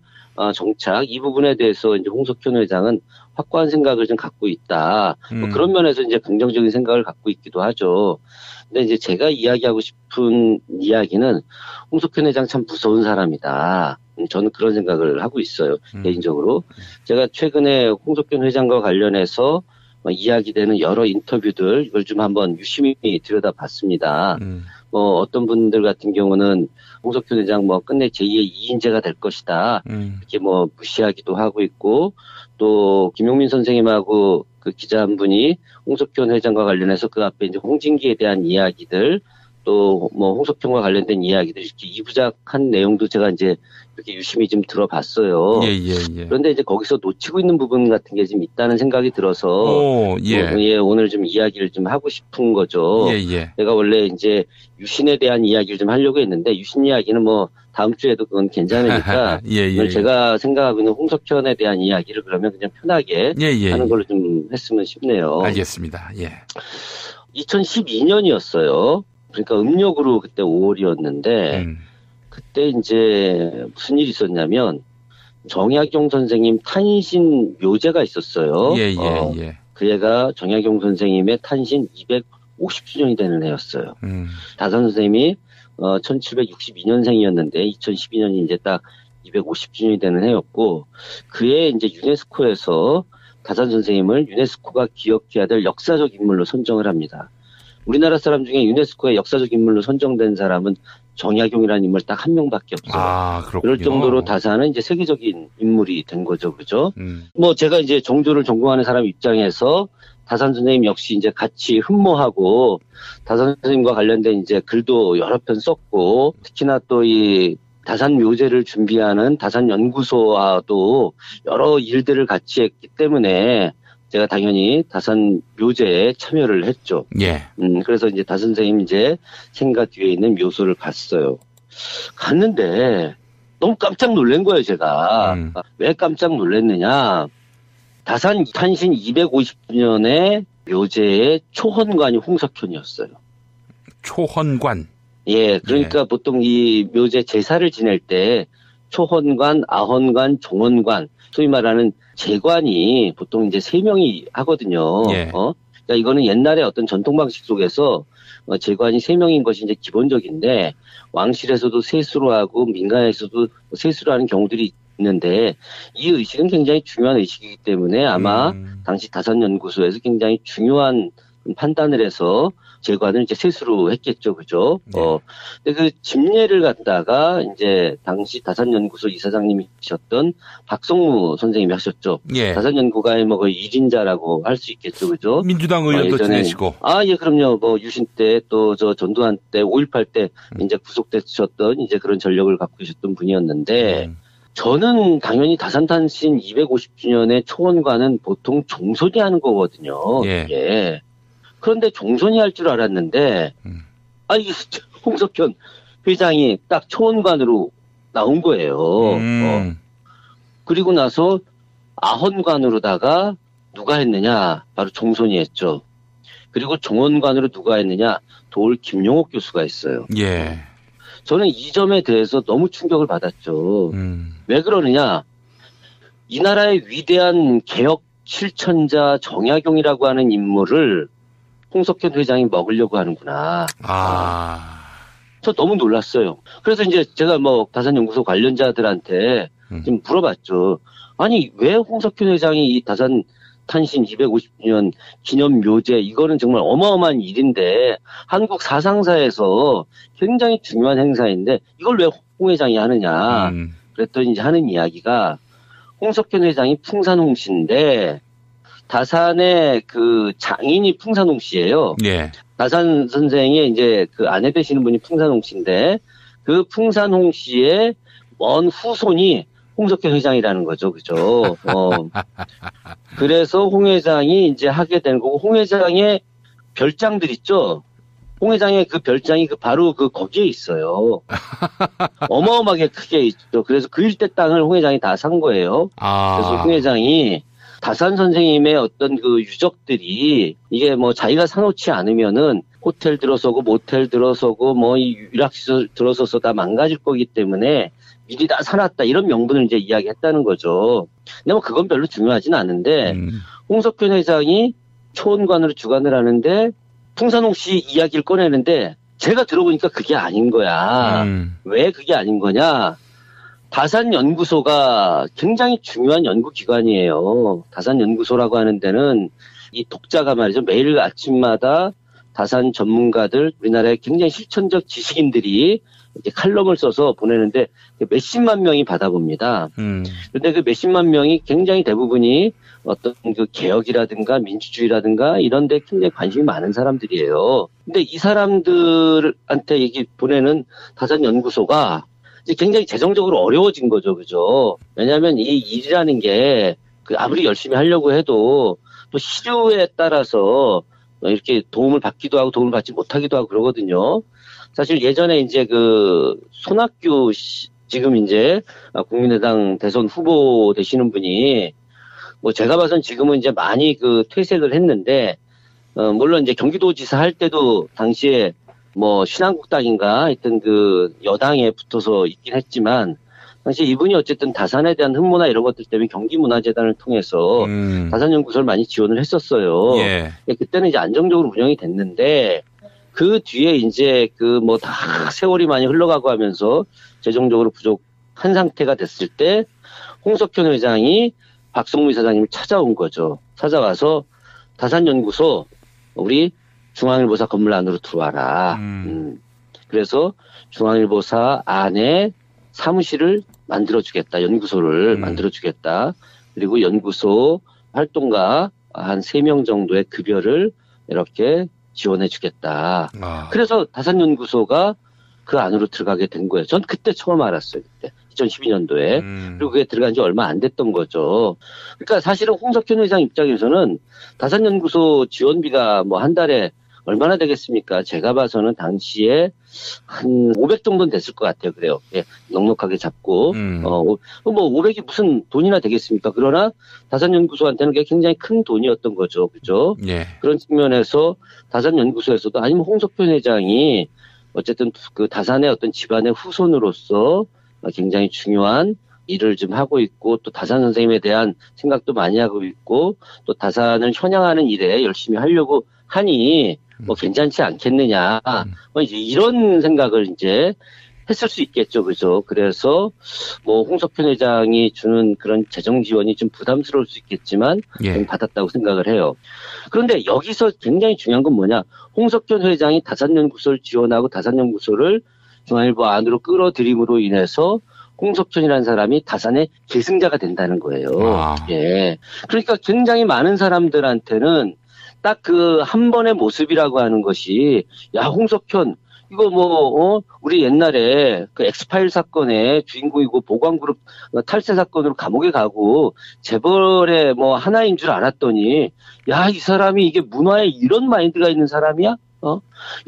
정착 이 부분에 대해서 이제 홍석현 회장은 확고한 생각을 좀 갖고 있다. 뭐 그런 면에서 이제 긍정적인 생각을 갖고 있기도 하죠. 근데 이제 제가 이야기하고 싶은 이야기는 홍석현 회장 참 무서운 사람이다. 저는 그런 생각을 하고 있어요. 개인적으로. 제가 최근에 홍석현 회장과 관련해서 이야기되는 여러 인터뷰들 이걸 좀 한번 유심히 들여다봤습니다. 뭐 어떤 분들 같은 경우는 홍석현 회장 뭐 끝내 제2의 이인재가 될 것이다. 이렇게 뭐 무시하기도 하고 있고 또 김용민 선생님하고 그 기자 한 분이 홍석현 회장과 관련해서 그 앞에 이제 홍진기에 대한 이야기들 또 뭐 홍석현과 관련된 이야기들 이렇게 이부작한 내용도 제가 이제 이렇게 유심히 좀 들어봤어요. 그런데 이제 거기서 놓치고 있는 부분 같은 게 좀 있다는 생각이 들어서 오늘 좀 이야기를 좀 하고 싶은 거죠. 내가 원래 이제 유신에 대한 이야기를 좀 하려고 했는데 유신 이야기는 뭐 다음 주에도 그건 괜찮으니까 오늘 제가 생각하고 있는 홍석현에 대한 이야기를 그러면 그냥 편하게 하는 걸로 좀 했으면 싶네요. 알겠습니다. 2012년이었어요. 그러니까 음력으로 그때 5월이었는데 그때 이제 무슨 일이 있었냐면 정약용 선생님 탄신 묘제가 있었어요. 그 해가 정약용 선생님의 탄신 250주년이 되는 해였어요. 다산 선생님이 1762년생이었는데 2012년이 이제 딱 250주년이 되는 해였고 그해 이제 유네스코에서 다산 선생님을 유네스코가 기억해야 될 역사적 인물로 선정을 합니다. 우리나라 사람 중에 유네스코의 역사적 인물로 선정된 사람은 정약용이라는 인물 딱 한 명밖에 없어요. 그럴 정도로 다산은 이제 세계적인 인물이 된 거죠, 그죠? 뭐 제가 이제 정조를 전공하는 사람 입장에서 다산 선생님 역시 이제 같이 흠모하고 다산 선생님과 관련된 이제 글도 여러 편 썼고 특히나 또 이 다산 묘제를 준비하는 다산 연구소와도 여러 일들을 같이 했기 때문에 제가 당연히 다산 묘제에 참여를 했죠. 그래서 이제 다산 선생님 이제 생가 뒤에 있는 묘소를 갔어요. 갔는데 너무 깜짝 놀란 거예요, 제가. 왜 깜짝 놀랐느냐. 다산 탄신 250주년의 묘제의 초헌관이 홍석현이었어요. 초헌관? 예, 그러니까 예. 보통 이 묘제 제사를 지낼 때 초헌관, 아헌관, 종헌관, 소위 말하는 제관이 보통 이제 3명이 하거든요. 예. 그러니까 이거는 옛날에 어떤 전통 방식 속에서 제관이 3명인 것이 이제 기본적인데 왕실에서도 세수로 하고 민간에서도 세수로 하는 경우들이 있는데 이 의식은 굉장히 중요한 의식이기 때문에 아마 당시 다산연구소에서 굉장히 중요한 판단을 해서 제관을 이제 세수로 했겠죠, 그죠? 네. 근데 그 집례를 갖다가 이제 당시 다산연구소 이사장님이셨던 박성무 선생님이 하셨죠. 예. 다산연구가의 뭐 그 1인자라고 할 수 있겠죠, 그죠? 민주당 의원도 지내시고. 예, 그럼요. 뭐 유신 때 또 저 전두환 때 5.18 때 이제 구속되셨던 이제 그런 전력을 갖고 계셨던 분이었는데 저는 당연히 다산탄신 250주년의 초원과는 보통 종손이 하는 거거든요. 예. 예. 그런데 종손이 할 줄 알았는데, 아니, 홍석현 회장이 딱 초원관으로 나온 거예요. 그리고 나서 아헌관으로다가 누가 했느냐? 바로 종손이 했죠. 그리고 종헌관으로 누가 했느냐? 도올 김용옥 교수가 했어요. 예. 저는 이 점에 대해서 너무 충격을 받았죠. 왜 그러느냐? 이 나라의 위대한 개혁 실천자 정약용이라고 하는 인물을 홍석현 회장이 먹으려고 하는구나. 저 너무 놀랐어요. 그래서 이제 제가 뭐 다산연구소 관련자들한테 좀 물어봤죠. 아니, 왜 홍석현 회장이 이 다산 탄신 250주년 기념 묘제, 이거는 정말 어마어마한 일인데, 한국 사상사에서 굉장히 중요한 행사인데, 이걸 왜 홍 회장이 하느냐. 그랬더니 이제 하는 이야기가, 홍석현 회장이 풍산홍 씨인데, 다산의 그 장인이 풍산홍 씨예요. 예. 다산 선생의 이제 그 아내 되시는 분이 풍산홍 씨인데 그 풍산홍 씨의 먼 후손이 홍석현 회장이라는 거죠, 그죠? 그래서 홍 회장이 이제 하게 된 거고 홍 회장의 별장들 있죠. 홍 회장의 그 별장이 바로 거기에 있어요. 어마어마하게 크게 있죠. 그래서 그 일대 땅을 홍 회장이 다 산 거예요. 그래서 홍 회장이 다산 선생님의 어떤 그 유적들이 이게 뭐 자기가 사놓지 않으면은 호텔 들어서고 모텔 들어서고 뭐 이 유락시설 들어서서 다 망가질 거기 때문에 미리 다 사놨다 이런 명분을 이제 이야기했다는 거죠. 근데 뭐 그건 별로 중요하진 않은데 홍석현 회장이 초원관으로 주관을 하는데 풍산홍 씨 이야기를 꺼내는데 제가 들어보니까 그게 아닌 거야. 왜 그게 아닌 거냐? 다산연구소가 굉장히 중요한 연구기관이에요. 다산연구소라고 하는 데는 이 독자가 말이죠. 매일 아침마다 다산 전문가들, 우리나라의 굉장히 실천적 지식인들이 이렇게 칼럼을 써서 보내는데 몇십만 명이 받아봅니다. 그런데 그 몇십만 명이 굉장히 대부분이 어떤 그 개혁이라든가 민주주의라든가 이런 데 굉장히 관심이 많은 사람들이에요. 근데 이 사람들한테 얘기 보내는 다산연구소가 이제 굉장히 재정적으로 어려워진 거죠, 그죠? 왜냐하면 이 일이라는 게 아무리 열심히 하려고 해도 또 시류에 따라서 이렇게 도움을 받기도 하고 도움을 받지 못하기도 하고 그러거든요. 사실 예전에 이제 그 손학규 씨, 지금 이제 국민의당 대선 후보 되시는 분이 뭐 제가 봐선 지금은 이제 많이 그 퇴색을 했는데 물론 이제 경기도지사 할 때도 당시에 뭐 신한국당인가 하여튼 그 여당에 붙어서 있긴 했지만 당시 이분이 어쨌든 다산에 대한 흠모나 이런 것들 때문에 경기문화재단을 통해서 다산연구소를 많이 지원을 했었어요. 예. 그때는 이제 안정적으로 운영이 됐는데 그 뒤에 이제 그 뭐 다 세월이 많이 흘러가고 하면서 재정적으로 부족한 상태가 됐을 때 홍석현 회장이 박성무 이사장님을 찾아온 거죠. 찾아와서 다산연구소 우리 중앙일보사 건물 안으로 들어와라. 그래서 중앙일보사 안에 사무실을 만들어주겠다. 연구소를 만들어주겠다. 그리고 연구소 활동가 한 3명 정도의 급여를 이렇게 지원해주겠다. 그래서 다산연구소가 그 안으로 들어가게 된 거예요. 전 그때 처음 알았어요. 그때 2012년도에. 그리고 그게 들어간 지 얼마 안 됐던 거죠. 그러니까 사실은 홍석현 회장 입장에서는 다산연구소 지원비가 뭐 한 달에 얼마나 되겠습니까? 제가 봐서는 당시에 한 500 정도는 됐을 것 같아요. 그래요. 예, 넉넉하게 잡고. 뭐 500이 무슨 돈이나 되겠습니까? 그러나 다산연구소한테는 그게 굉장히 큰 돈이었던 거죠. 그죠? 예. 그런 측면에서 다산연구소에서도 아니면 홍석현 회장이 어쨌든 그 다산의 어떤 집안의 후손으로서 굉장히 중요한 일을 좀 하고 있고 또 다산 선생님에 대한 생각도 많이 하고 있고 또 다산을 현양하는 일에 열심히 하려고 하니 뭐 괜찮지 않겠느냐 뭐 이제 이런 생각을 이제 했을 수 있겠죠, 그죠? 그래서 뭐 홍석현 회장이 주는 그런 재정 지원이 좀 부담스러울 수 있겠지만 좀 받았다고 생각을 해요. 그런데 여기서 굉장히 중요한 건 뭐냐? 홍석현 회장이 다산연구소를 지원하고 다산연구소를 중앙일보 안으로 끌어들임으로 인해서 홍석현이라는 사람이 다산의 계승자가 된다는 거예요. 예. 그러니까 굉장히 많은 사람들한테는 딱 그 한 번의 모습이라고 하는 것이 야, 홍석현 이거 우리 옛날에 그 엑스파일 사건의 주인공이고 보광그룹 탈세 사건으로 감옥에 가고 재벌의 하나인 줄 알았더니 야, 이 사람이 이게 문화에 이런 마인드가 있는 사람이야?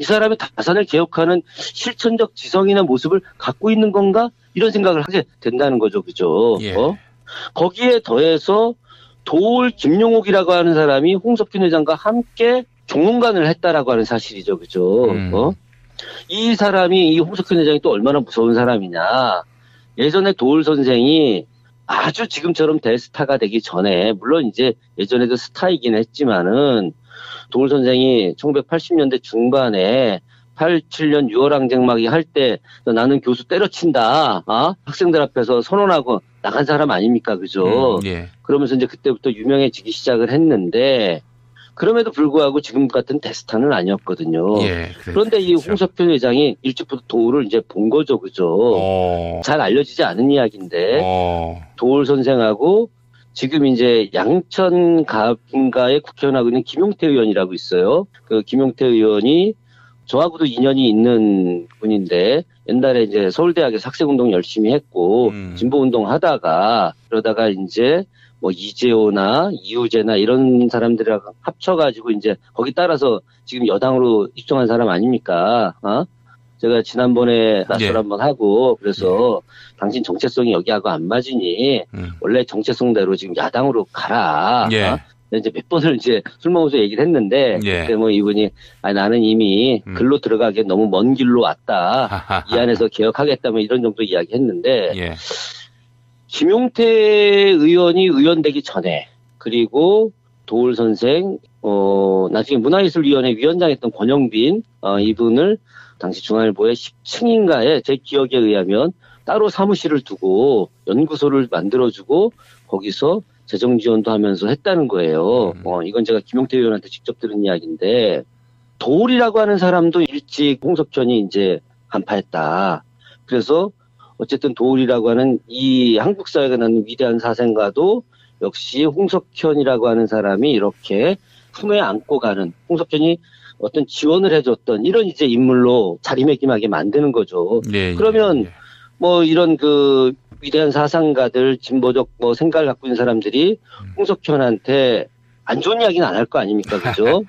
이 사람이 다산을 개혁하는 실천적 지성이나 모습을 갖고 있는 건가? 이런 생각을 하게 된다는 거죠. 그죠? 예. 거기에 더해서 도올 김용옥이라고 하는 사람이 홍석현 회장과 함께 종문관을 했다라고 하는 사실이죠. 그죠? 이 사람이, 이 홍석현 회장이 또 얼마나 무서운 사람이냐. 예전에 도올 선생이 아주 지금처럼 대스타가 되기 전에, 물론 이제 예전에도 스타이긴 했지만은, 도올 선생이 1980년대 중반에 87년 6월 항쟁막이 할 때 나는 교수 때려친다. 학생들 앞에서 선언하고 나간 사람 아닙니까? 그죠? 예. 그러면서 이제 그때부터 유명해지기 시작을 했는데 그럼에도 불구하고 지금 같은 대스타는 아니었거든요. 예, 그런데 이 홍석현 회장이 일찍부터 도올을 이제 본 거죠. 그죠? 잘 알려지지 않은 이야기인데 도올 선생하고 지금 이제 양천갑인가에 국회의원하고 있는 김용태 의원이라고 있어요. 그 김용태 의원이 저하고도 인연이 있는 분인데 옛날에 이제 서울대학에서 학생운동 열심히 했고 진보운동 하다가 그러다가 이제 이재호나 이우재나 이런 사람들이랑 합쳐가지고 이제 거기 따라서 지금 여당으로 입성한 사람 아닙니까? 제가 지난번에 낯설 한번 하고 그래서 당신 정체성이 여기하고 안 맞으니 원래 정체성대로 지금 야당으로 가라. 이제 몇 번을 이제 술 먹으면서 얘기를 했는데 그때 이분이 나는 이미 글로 들어가기엔 너무 먼 길로 왔다. 이 안에서 개혁하겠다 이런 정도 이야기했는데 김용태 의원이 의원 되기 전에 그리고 도올 선생 나중에 문화예술위원회 위원장 했던 권영빈 이분을 당시 중앙일보의 10층인가에 제 기억에 의하면 따로 사무실을 두고 연구소를 만들어주고 거기서 재정 지원도 하면서 했다는 거예요. 이건 제가 김용태 의원한테 직접 들은 이야기인데 도올이라고 하는 사람도 일찍 홍석현이 이제 간파했다. 그래서 어쨌든 도올이라고 하는 이 한국 사회가 낳는 위대한 사생가도 역시 홍석현이라고 하는 사람이 이렇게 품에 안고 가는 홍석현이 어떤 지원을 해줬던 이런 이제 인물로 자리매김하게 만드는 거죠. 그러면 이런 그 위대한 사상가들, 진보적 생각을 갖고 있는 사람들이 홍석현한테 안 좋은 이야기는 안 할 거 아닙니까? 그죠?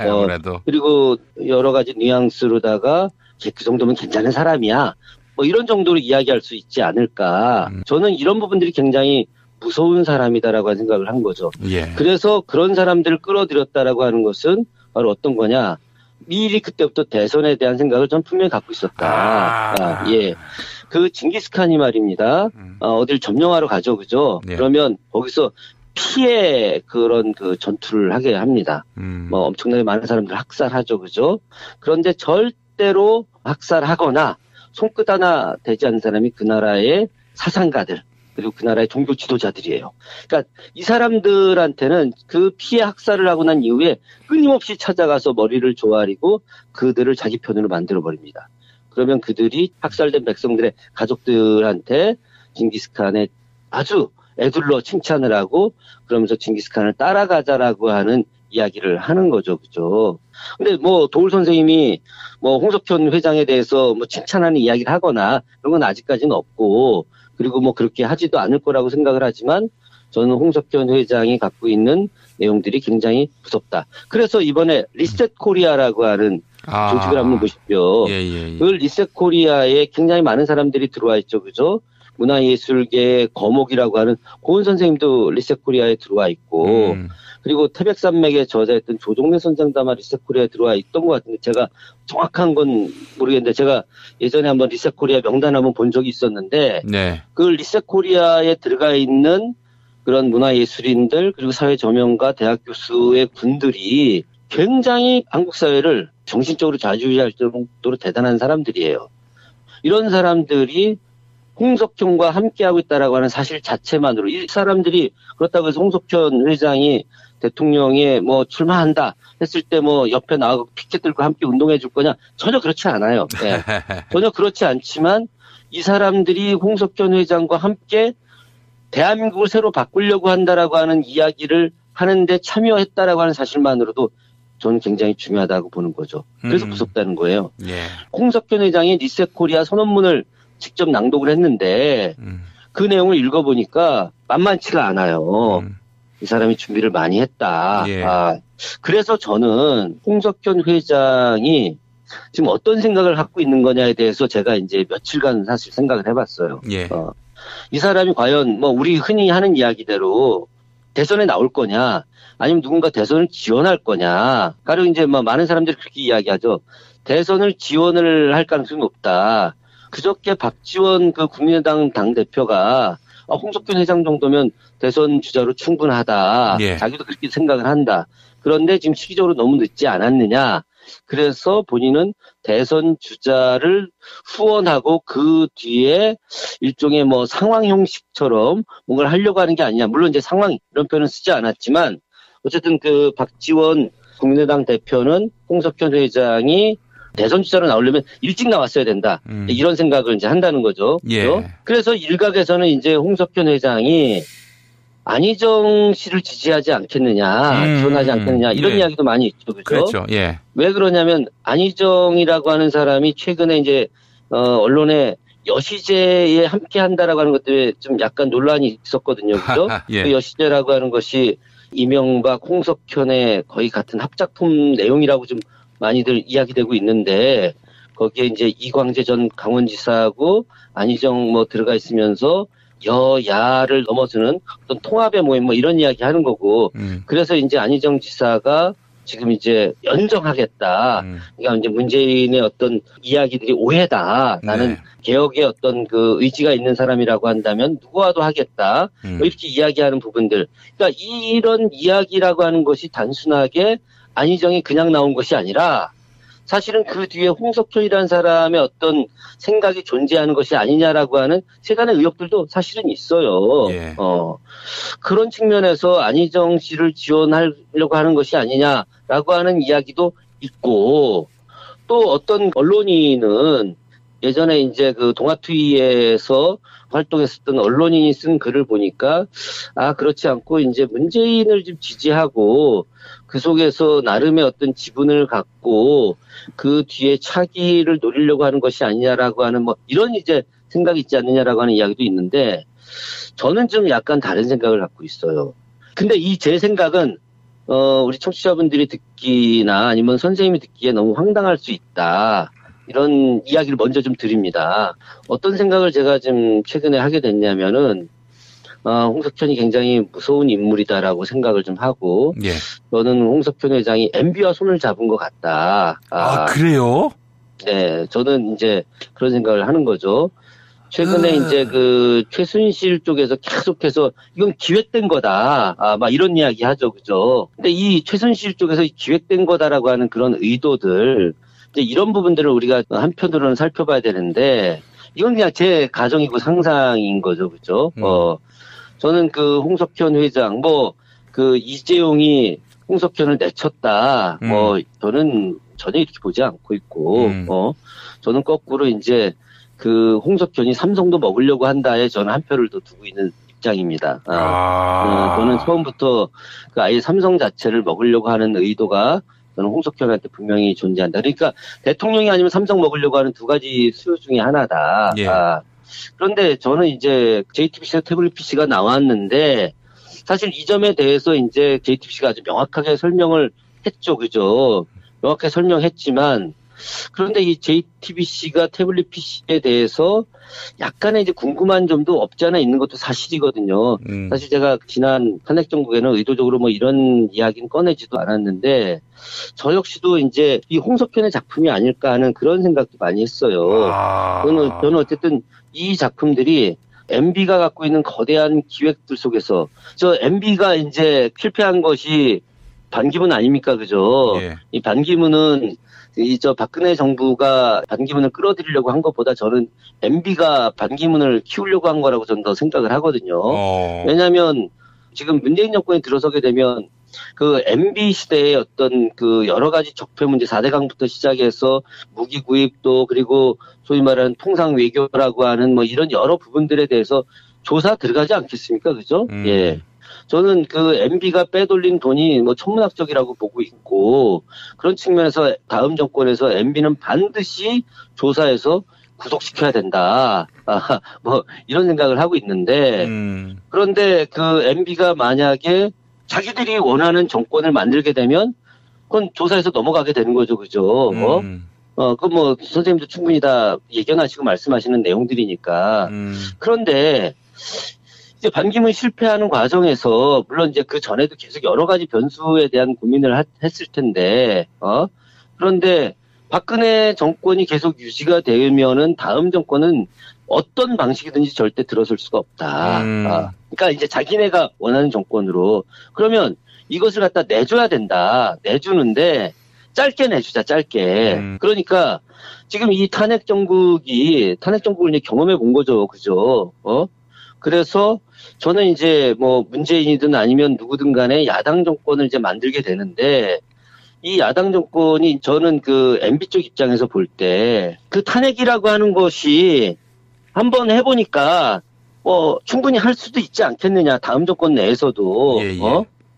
그리고 여러 가지 뉘앙스로다가 그 정도면 괜찮은 사람이야. 이런 정도로 이야기할 수 있지 않을까. 저는 이런 부분들이 굉장히 무서운 사람이다라고 하는 생각을 한 거죠. 그래서 그런 사람들을 끌어들였다라고 하는 것은 바로 어떤 거냐. 미리 그때부터 대선에 대한 생각을 전 분명히 갖고 있었다. 그 징기스칸이 말입니다. 어딜 점령하러 가죠, 그죠? 그러면 거기서 피해 그런 그 전투를 하게 합니다. 엄청나게 많은 사람들 학살하죠, 그죠? 그런데 절대로 학살하거나 손끝 하나 되지 않는 사람이 그 나라의 사상가들 그리고 그 나라의 종교 지도자들이에요. 그러니까 이 사람들한테는 그 피해 학살을 하고 난 이후에 끊임없이 찾아가서 머리를 조아리고 그들을 자기 편으로 만들어버립니다. 그러면 그들이 학살된 백성들의 가족들한테 징기스칸의 아주 애둘러 칭찬을 하고 그러면서 징기스칸을 따라가자라고 하는 이야기를 하는 거죠. 그죠? 근데 도올 선생님이 홍석현 회장에 대해서 칭찬하는 이야기를 하거나 그런 건 아직까지는 없고 그리고 그렇게 하지도 않을 거라고 생각을 하지만 저는 홍석현 회장이 갖고 있는 내용들이 굉장히 무섭다. 그래서 이번에 리셋 코리아라고 하는 조직을 한번 보십시오. 그 리셋 코리아에 굉장히 많은 사람들이 들어와 있죠. 그죠? 문화예술계의 거목이라고 하는 고은 선생님도 리셋 코리아에 들어와 있고, 그리고 태백산맥의 저자였던 조종래 선장도 아마 리셋 코리아에 들어와 있던 것 같은데, 제가 정확한 건 모르겠는데, 제가 예전에 한번 리셋 코리아 명단 한번 본 적이 있었는데, 그 리셋 코리아에 들어가 있는 그런 문화예술인들, 그리고 사회 저명가, 대학 교수의 군들이 굉장히 한국 사회를 정신적으로 좌지우지할 정도로 대단한 사람들이에요. 이런 사람들이 홍석현과 함께하고 있다라고 하는 사실 자체만으로, 이 사람들이 그렇다고 해서 홍석현 회장이 대통령에 뭐 출마한다 했을 때 뭐 옆에 나가고 피켓 들고 함께 운동해 줄 거냐? 전혀 그렇지 않아요. 네. 전혀 그렇지 않지만 이 사람들이 홍석현 회장과 함께 대한민국을 새로 바꾸려고 한다라고 하는 이야기를 하는데 참여했다라고 하는 사실만으로도 저는 굉장히 중요하다고 보는 거죠. 그래서 무섭다는 거예요. 홍석현 회장이 리셋 코리아 선언문을 직접 낭독을 했는데 그 내용을 읽어보니까 만만치가 않아요. 이 사람이 준비를 많이 했다. 그래서 저는 홍석현 회장이 지금 어떤 생각을 갖고 있는 거냐에 대해서 제가 이제 며칠간 사실 생각을 해봤어요. 이 사람이 과연 뭐 우리 흔히 하는 이야기대로 대선에 나올 거냐, 아니면 누군가 대선을 지원할 거냐. 가령 이제 뭐 많은 사람들이 그렇게 이야기하죠. 대선을 지원을 할 가능성이 높다. 그저께 박지원 그 국민의당 당대표가 홍석현 회장 정도면 대선 주자로 충분하다. 자기도 그렇게 생각을 한다. 그런데 지금 시기적으로 너무 늦지 않았느냐. 그래서 본인은 대선 주자를 후원하고 그 뒤에 일종의 뭐 상황 형식처럼 뭔가를 하려고 하는 게 아니냐. 물론 이제 상황 이런 표현은 쓰지 않았지만 어쨌든 그 박지원 국민의당 대표는 홍석현 회장이 대선 주자로 나오려면 일찍 나왔어야 된다. 이런 생각을 이제 한다는 거죠. 그래서 일각에서는 이제 홍석현 회장이 안희정 씨를 지지하지 않겠느냐, 지원하지 않겠느냐, 이런 이야기도 많이 있죠. 그렇죠? 왜 그러냐면, 안희정이라고 하는 사람이 최근에 이제, 언론에 여시제에 함께 한다라고 하는 것 때문에 좀 약간 논란이 있었거든요. 그죠? 그 여시제라고 하는 것이 이명박, 홍석현의 거의 같은 합작품 내용이라고 좀 많이들 이야기되고 있는데, 거기에 이제 이광재 전 강원지사하고 안희정 뭐 들어가 있으면서 여야를 넘어서는 어떤 통합의 모임 뭐 이런 이야기 하는 거고, 그래서 이제 안희정 지사가 지금 이제 연정하겠다. 그러니까 이제 문재인의 어떤 이야기들이 오해다. 나는 개혁의 어떤 그 의지가 있는 사람이라고 한다면 누구와도 하겠다. 뭐 이렇게 이야기하는 부분들. 그러니까 이런 이야기라고 하는 것이 단순하게 안희정이 그냥 나온 것이 아니라 사실은 그 뒤에 홍석현이라는 사람의 어떤 생각이 존재하는 것이 아니냐라고 하는 세간의 의혹들도 사실은 있어요. 그런 측면에서 안희정 씨를 지원하려고 하는 것이 아니냐라고 하는 이야기도 있고, 또 어떤 언론인은 예전에 이제 그 동아투이에서 활동했었던 언론인이 쓴 글을 보니까 그렇지 않고 이제 문재인을 좀 지지하고 그 속에서 나름의 어떤 지분을 갖고 그 뒤에 차기를 노리려고 하는 것이 아니냐라고 하는 뭐 이런 이제 생각이 있지 않느냐라고 하는 이야기도 있는데, 저는 좀 약간 다른 생각을 갖고 있어요. 근데 이 제 생각은 우리 청취자분들이 듣기나 아니면 선생님이 듣기에 너무 황당할 수 있다. 이런 이야기를 먼저 좀 드립니다. 어떤 생각을 제가 좀 최근에 하게 됐냐면은, 홍석현이 굉장히 무서운 인물이다라고 생각을 좀 하고, 저는 홍석현 회장이 MB와 손을 잡은 것 같다. 그래요? 네, 저는 이제 그런 생각을 하는 거죠. 최근에 이제 그 최순실 쪽에서 계속해서 이건 기획된 거다. 막 이런 이야기 하죠. 그죠? 근데 이 최순실 쪽에서 기획된 거다라고 하는 그런 의도들, 이제 이런 부분들을 우리가 한편으로는 살펴봐야 되는데, 이건 그냥 제 가정이고 상상인 거죠. 그죠? 저는 그 홍석현 회장, 그 이재용이 홍석현을 내쳤다. 저는 전혀 이렇게 보지 않고 있고, 저는 거꾸로 이제 그 홍석현이 삼성도 먹으려고 한다에 저는 한 표를 더 두고 있는 입장입니다. 저는 처음부터 그 아예 삼성 자체를 먹으려고 하는 의도가 저는 홍석현한테 분명히 존재한다. 그러니까 대통령이 아니면 삼성 먹으려고 하는 두 가지 수요 중에 하나다. 그런데 저는 이제 JTBC와 태블릿 PC가 나왔는데, 사실 이 점에 대해서 이제 JTBC가 아주 명확하게 설명을 했죠. 그죠? 명확하게 설명했지만 그런데 이 JTBC가 태블릿 PC에 대해서 약간의 이제 궁금한 점도 없지 않아 있는 것도 사실이거든요. 사실 제가 지난 탄핵정국에는 의도적으로 뭐 이런 이야기는 꺼내지도 않았는데 저 역시도 이제 이 홍석현의 작품이 아닐까 하는 그런 생각도 많이 했어요. 저는 어쨌든 이 작품들이 MB가 갖고 있는 거대한 기획들 속에서 저 MB가 이제 실패한 것이 반기문 아닙니까, 그죠? 예. 이 반기문은 저 박근혜 정부가 반기문을 끌어들이려고 한 것보다 저는 MB가 반기문을 키우려고 한 거라고 저는 더 생각을 하거든요. 왜냐하면 지금 문재인 정권에 들어서게 되면 그 MB 시대의 어떤 그 여러 가지 적폐 문제 4대강부터 시작해서 무기 구입도 그리고 소위 말하는 통상 외교라고 하는 뭐 이런 여러 부분들에 대해서 조사 들어가지 않겠습니까, 그죠? 예. 저는 그 MB가 빼돌린 돈이 뭐 천문학적이라고 보고 있고 그런 측면에서 다음 정권에서 MB는 반드시 조사해서 구속시켜야 된다. 뭐 이런 생각을 하고 있는데 그런데 그 MB가 만약에 자기들이 원하는 정권을 만들게 되면 그건 조사해서 넘어가게 되는 거죠, 그죠? 그 뭐 선생님도 충분히 다 예견하시고 말씀하시는 내용들이니까. 그런데 이제 반기문 실패하는 과정에서 물론 이제 그 전에도 계속 여러 가지 변수에 대한 고민을 했을 텐데 그런데 박근혜 정권이 계속 유지가 되면은 다음 정권은 어떤 방식이든지 절대 들어설 수가 없다. 그러니까 이제 자기네가 원하는 정권으로 그러면 이것을 갖다 내줘야 된다. 내주는데 짧게 내주자, 짧게. 그러니까 지금 이 탄핵 정국을 이제 경험해 본 거죠, 그죠? 그래서 저는 이제 뭐 문재인이든 아니면 누구든 간에 야당 정권을 이제 만들게 되는데 이 야당 정권이 저는 그 MB 쪽 입장에서 볼 때 그 탄핵이라고 하는 것이 한번 해보니까 충분히 할 수도 있지 않겠느냐. 다음 정권 내에서도.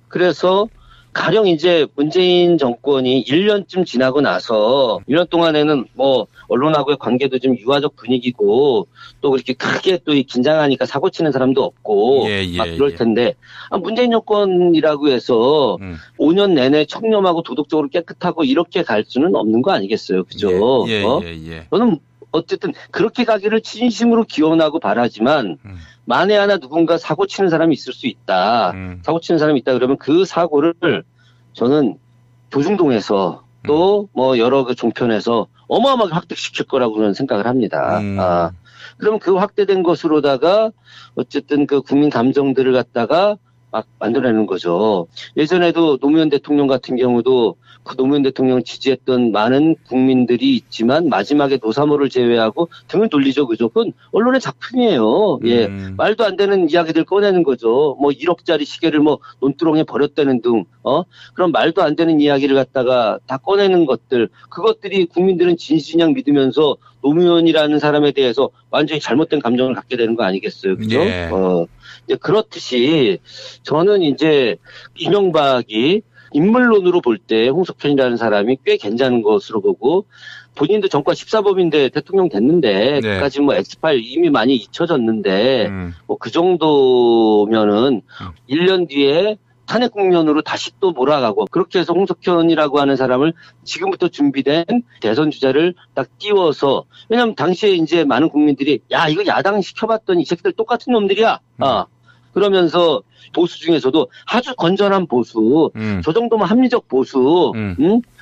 그래서 가령 이제 문재인 정권이 1년쯤 지나고 나서 1년 동안에는 뭐 언론하고의 관계도 좀 유화적 분위기고 또 그렇게 크게 또 긴장하니까 사고 치는 사람도 없고 막 그럴 텐데 문재인 정권이라고 해서 5년 내내 청렴하고 도덕적으로 깨끗하고 이렇게 갈 수는 없는 거 아니겠어요, 그죠? 저는 어쨌든 그렇게 가기를 진심으로 기원하고 바라지만 만에 하나 누군가 사고 치는 사람이 있을 수 있다. 사고 치는 사람이 있다 그러면 그 사고를 저는 조중동에서 또 뭐 여러 그 종편에서 어마어마하게 확대시킬 거라고 저는 생각을 합니다. 그럼 그 확대된 것으로다가 어쨌든 그 국민 감정들을 갖다가 막 만들어내는 거죠. 예전에도 노무현 대통령 같은 경우도 그 노무현 대통령을 지지했던 많은 국민들이 있지만 마지막에 노사모를 제외하고 등을 돌리죠. 그죠? 그건 언론의 작품이에요. 예. 말도 안 되는 이야기들 꺼내는 거죠. 뭐 1억짜리 시계를 뭐 논두렁에 버렸다는 등, 그런 말도 안 되는 이야기를 갖다가 다 꺼내는 것들, 그것들이 국민들은 진실냥 믿으면서 노무현이라는 사람에 대해서 완전히 잘못된 감정을 갖게 되는 거 아니겠어요. 그죠? 이제 그렇듯이 저는 이제 이명박이 인물론으로 볼 때 홍석현이라는 사람이 꽤 괜찮은 것으로 보고 본인도 정권 14범인데 대통령 됐는데 그까지 뭐 X8 이미 많이 잊혀졌는데 뭐 그 정도면은 1년 뒤에 탄핵 국면으로 다시 또 몰아가고 그렇게 해서 홍석현이라고 하는 사람을 지금부터 준비된 대선 주자를 딱 띄워서 왜냐하면 당시에 이제 많은 국민들이 야 이거 야당 시켜봤더니 이 새끼들 똑같은 놈들이야. 그러면서 보수 중에서도 아주 건전한 보수, 저 정도면 합리적 보수,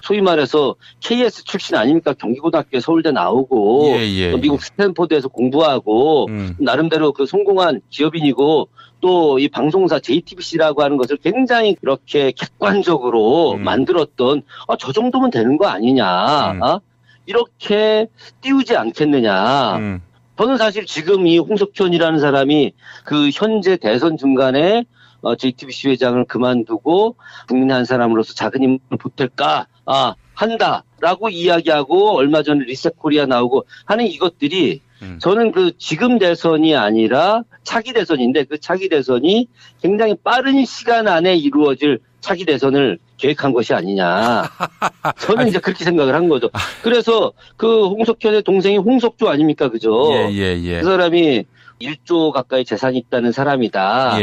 소위 말해서 KS 출신 아닙니까? 경기고등학교 서울대 나오고, 미국 스탠포드에서 공부하고, 나름대로 그 성공한 기업인이고, 또 이 방송사 JTBC라고 하는 것을 굉장히 이렇게 객관적으로 만들었던, 저 정도면 되는 거 아니냐, 이렇게 띄우지 않겠느냐. 저는 사실 지금 이 홍석현이라는 사람이 그 현재 대선 중간에 JTBC 회장을 그만두고 국민 한 사람으로서 작은 힘을 보탤까 한다라고 이야기하고 얼마 전에 리셋 코리아 나오고 하는 이것들이 저는 그 지금 대선이 아니라 차기 대선인데 그 차기 대선이 굉장히 빠른 시간 안에 이루어질 차기 대선을 계획한 것이 아니냐. 저는 이제 그렇게 생각을 한 거죠. 그래서 그 홍석현의 동생이 홍석조 아닙니까? 그죠? 그 사람이 1조 가까이 재산이 있다는 사람이다.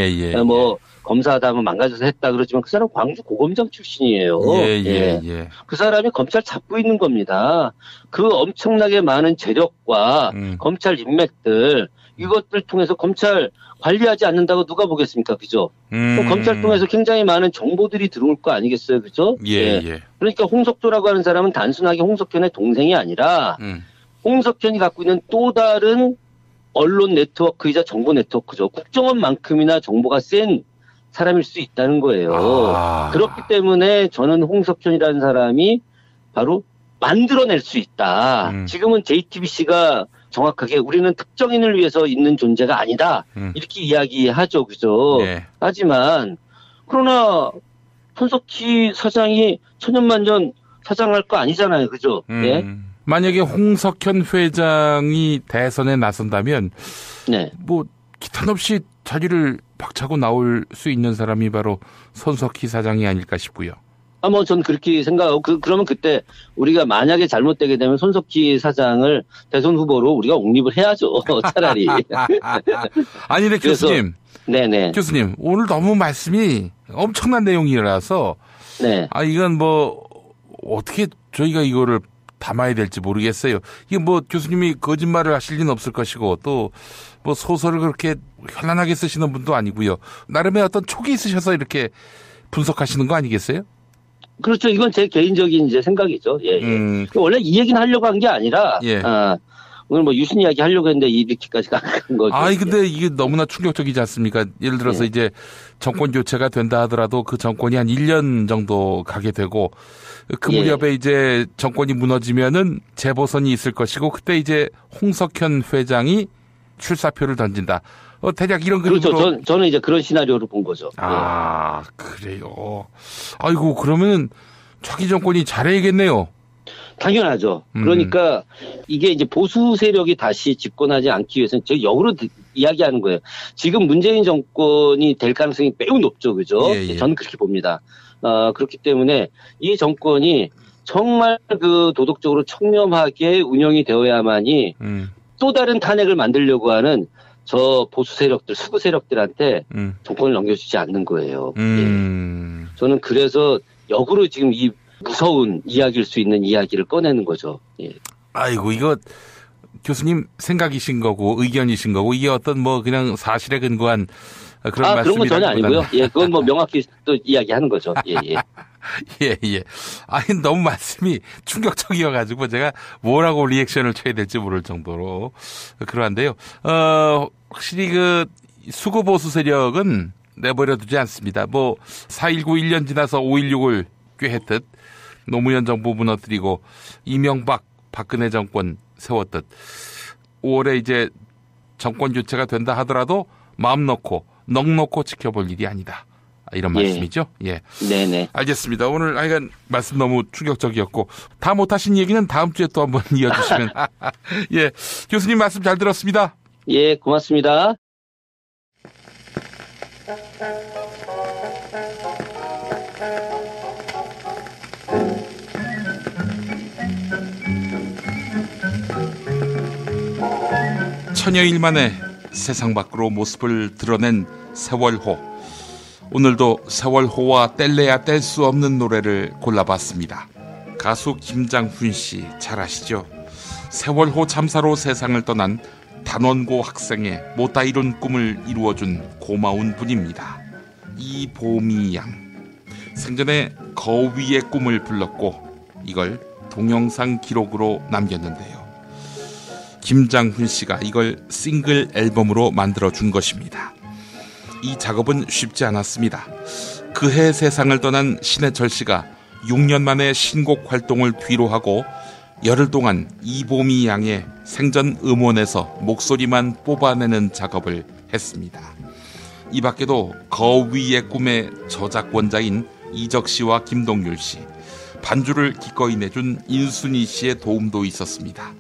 뭐 검사하다 하면 망가져서 했다 그러지만 그 사람 광주 고검장 출신이에요. 예. 그 사람이 검찰 잡고 있는 겁니다. 그 엄청나게 많은 재력과 검찰 인맥들 이것들 통해서 검찰 관리하지 않는다고 누가 보겠습니까? 그죠? 검찰 통해서 굉장히 많은 정보들이 들어올 거 아니겠어요? 그죠? 예. 그러니까 홍석조라고 하는 사람은 단순하게 홍석현의 동생이 아니라 홍석현이 갖고 있는 또 다른 언론 네트워크이자 정보 네트워크죠. 국정원만큼이나 정보가 센 사람일 수 있다는 거예요. 그렇기 때문에 저는 홍석현이라는 사람이 바로 만들어낼 수 있다. 지금은 JTBC가 정확하게 우리는 특정인을 위해서 있는 존재가 아니다. 이렇게 이야기하죠. 그죠? 하지만 그러나 손석희 사장이 천년만년 사장할 거 아니잖아요. 그죠? 만약에 홍석현 회장이 대선에 나선다면 뭐 기탄 없이 자리를 박차고 나올 수 있는 사람이 바로 손석희 사장이 아닐까 싶고요. 뭐 전 그렇게 생각하고 그러면 그때 우리가 만약에 잘못되게 되면 손석희 사장을 대선 후보로 우리가 옹립을 해야죠. 차라리. 아니 근데 교수님. 네네. 교수님 오늘 너무 말씀이 엄청난 내용이라서 이건 뭐 어떻게 저희가 이거를 담아야 될지 모르겠어요. 이게 뭐 교수님이 거짓말을 하실 리는 없을 것이고 또 뭐 소설을 그렇게 현란하게 쓰시는 분도 아니고요. 나름의 어떤 촉이 있으셔서 이렇게 분석하시는 거 아니겠어요? 그렇죠. 이건 제 개인적인 이제 생각이죠. 원래 이 얘기는 하려고 한 게 아니라 오늘 뭐 유신 이야기 하려고 했는데 이렇게까지 간 거죠. 근데 이게 너무나 충격적이지 않습니까? 예를 들어서 이제 정권 교체가 된다 하더라도 그 정권이 한 1년 정도 가게 되고 그 무렵에 이제 정권이 무너지면은 재보선이 있을 것이고 그때 이제 홍석현 회장이 출사표를 던진다. 대략 이런 그림으로. 그렇죠. 저는 이제 그런 시나리오를 본 거죠. 그래요. 아이고 그러면 차기 정권이 잘해야겠네요. 당연하죠. 그러니까 이게 이제 보수 세력이 다시 집권하지 않기 위해서는 제가 역으로 이야기하는 거예요. 지금 문재인 정권이 될 가능성이 매우 높죠. 그죠? 저는 그렇게 봅니다. 그렇기 때문에 이 정권이 정말 그 도덕적으로 청렴하게 운영이 되어야만이 또 다른 탄핵을 만들려고 하는 저 보수 세력들, 수구 세력들한테 정권을 넘겨주지 않는 거예요. 저는 그래서 역으로 지금 이 무서운 이야기일 수 있는 이야기를 꺼내는 거죠. 아이고 이거 교수님 생각이신 거고 의견이신 거고 이게 어떤 뭐 그냥 사실에 근거한 그런 말씀이 그런 건 전혀 아니고요. 그건 뭐 명확히 또 이야기하는 거죠. 아니 너무 말씀이 충격적이어가지고 제가 뭐라고 리액션을 쳐야 될지 모를 정도로 그러한데요. 확실히 그 수구 보수 세력은 내버려두지 않습니다. 뭐 4.19 1년 지나서 5.16을 꾀했듯 노무현 정부 무너뜨리고 이명박 박근혜 정권 세웠듯 5월에 이제 정권 교체가 된다 하더라도 마음 놓고 넋 놓고 지켜볼 일이 아니다. 이런 말씀이죠? 네네. 알겠습니다. 오늘 하여간 말씀 너무 충격적이었고 다 못하신 얘기는 다음 주에 또 한번 이어주시면. 교수님 말씀 잘 들었습니다. 고맙습니다. 천여일 만에 세상 밖으로 모습을 드러낸 세월호. 오늘도 세월호와 뗄래야 뗄 수 없는 노래를 골라봤습니다. 가수 김장훈 씨 잘 아시죠? 세월호 참사로 세상을 떠난 단원고 학생의 못다 이룬 꿈을 이루어준 고마운 분입니다. 이보미 양. 생전에 거위의 꿈을 불렀고 이걸 동영상 기록으로 남겼는데요. 김장훈 씨가 이걸 싱글 앨범으로 만들어준 것입니다. 이 작업은 쉽지 않았습니다. 그해 세상을 떠난 신해철 씨가 6년 만에 신곡 활동을 뒤로 하고 열흘 동안 이보미 양의 생전 음원에서 목소리만 뽑아내는 작업을 했습니다. 이 밖에도 거위의 꿈의 저작권자인 이적 씨와 김동률 씨, 반주를 기꺼이 내준 인순이 씨의 도움도 있었습니다.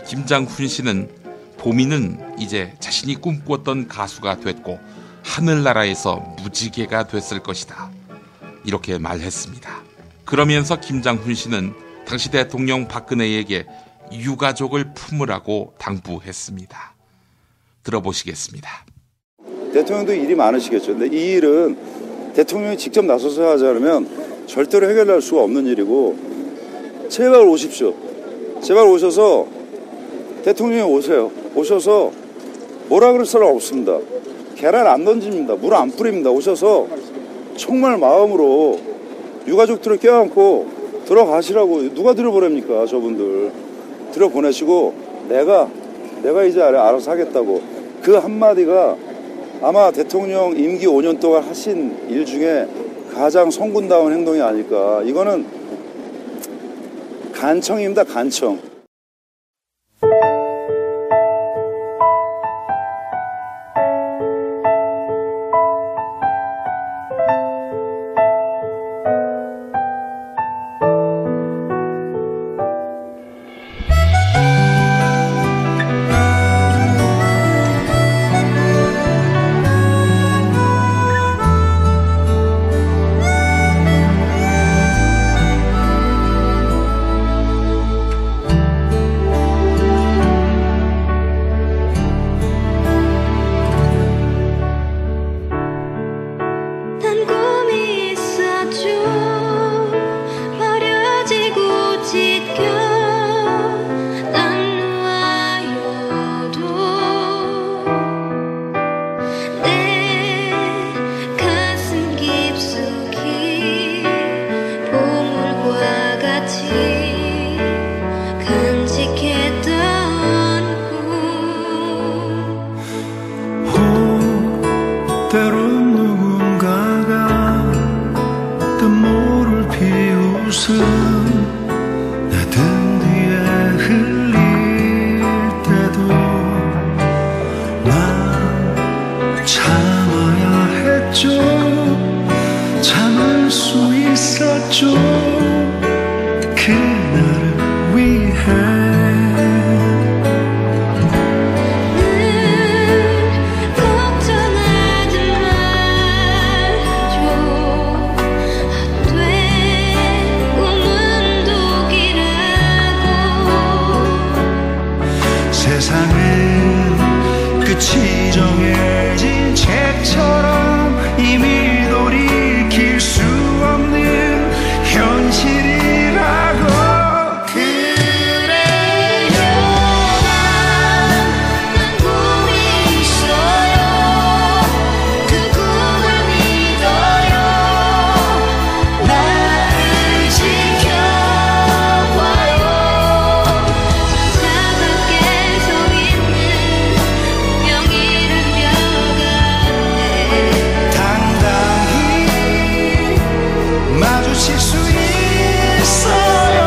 김장훈 씨는 보미는 이제 자신이 꿈꾸었던 가수가 됐고 하늘나라에서 무지개가 됐을 것이다. 이렇게 말했습니다. 그러면서 김장훈 씨는 당시 대통령 박근혜에게 유가족을 품으라고 당부했습니다. 들어보시겠습니다. 대통령도 일이 많으시겠죠. 근데 이 일은 대통령이 직접 나서서 하지 않으면 절대로 해결할 수가 없는 일이고, 제발 오십시오. 제발 오셔서 대통령이 오세요. 오셔서 뭐라 그럴 사람 없습니다. 계란 안 던집니다. 물 안 뿌립니다. 오셔서 정말 마음으로 유가족들을 껴안고 들어가시라고. 누가 들여보냅니까? 저분들 들여보내시고 내가 이제 알아서 하겠다고. 그 한마디가 아마 대통령 임기 5년 동안 하신 일 중에 가장 성군다운 행동이 아닐까. 이거는 간청입니다. 간청. 때론 누군가가 또 모를 비웃음 내 등 뒤에 흘릴 때도 난 참아야 했죠. 참을 수 있었죠. 그날을 위해 세상은 끝이 정해진 책처럼 이미 돌이킬 수 없는 현실이라고. 그래요, 난 꿈이 있어요. 그 꿈을 믿어요. 나를 지켜봐요. 마주칠 수 있어요.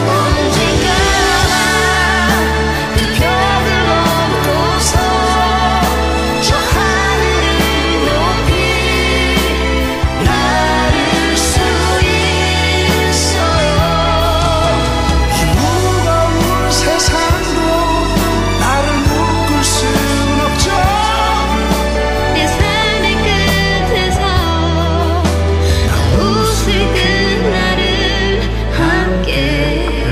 언젠가 그 벽을 넘고서 저 하늘을 높이 날을 수 있어요. 이 무거운 세상도 나를 묶을 순 없죠. 내 삶의 끝에서 웃을 그날을 함께해요.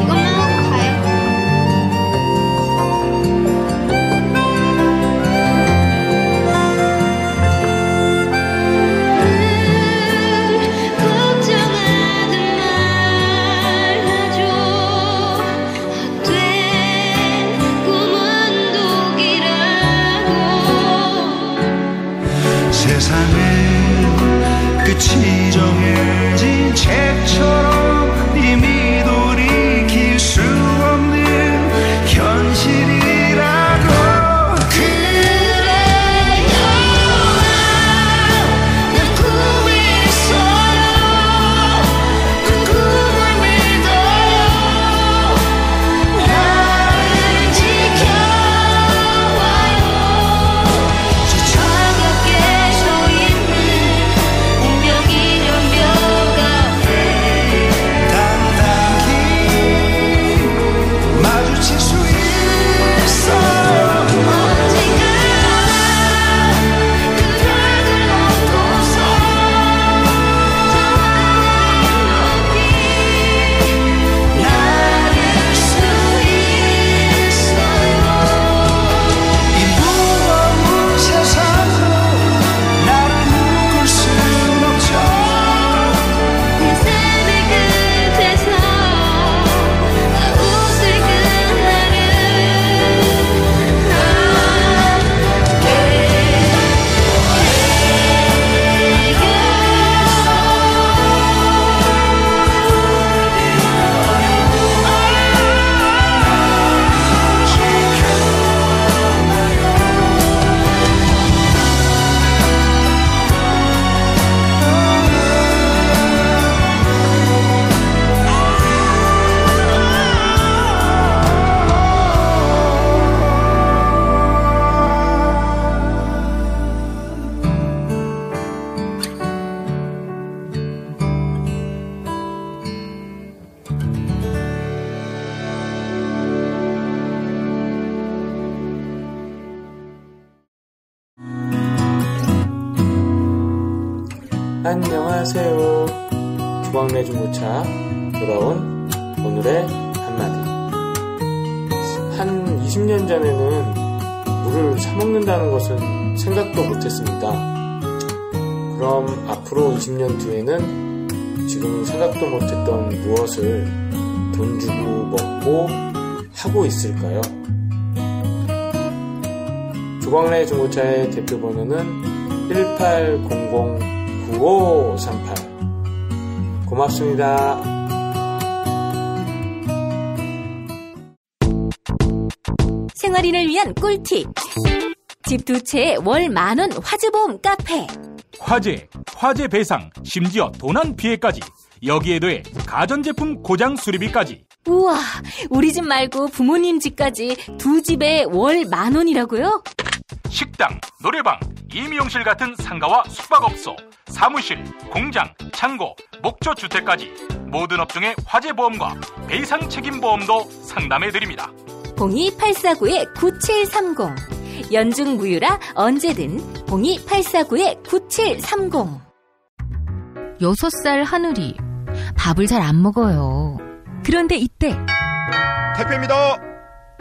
이것만 하고 가요. 걱정하지 말아줘. 헛된 꿈은 독이라고. 세상은 끝이 정해진 책처럼 이미 돌이킬 수 없는 현실이라고. 그래요, 난 꿈이 있어요. 그 꿈을 믿어요. 나를 지켜봐요. 저 차갑게 서 있는 운명 이런 벽 앞에 당당히 안녕하세요. 주광래 중고차 돌아온 오늘의 한마디. 한 20년 전에는 물을 사먹는다는 것은 생각도 못했습니다. 그럼 앞으로 20년 뒤에는 지금 생각도 못했던 무엇을 돈 주고 먹고 하고 있을까요? 주광래 중고차의 대표번호는 1800-9538. 고맙습니다. 생활인을 위한 꿀팁. 집 두 채에 월 10,000원 화재보험 카페. 화재 배상, 심지어 도난 피해까지. 여기에 더해 가전제품 고장 수리비까지. 우와, 우리 집 말고 부모님 집까지 두 집에 월 10,000원이라고요? 식당, 노래방, 임용실 같은 상가와 숙박업소, 사무실, 공장, 창고, 목조주택까지 모든 업종의 화재보험과 배상 책임보험도 상담해드립니다. 02849-9730. 연중 무휴라 언제든 02849-9730. 6살 하늘이 밥을 잘 안 먹어요. 그런데 이때 택배입니다.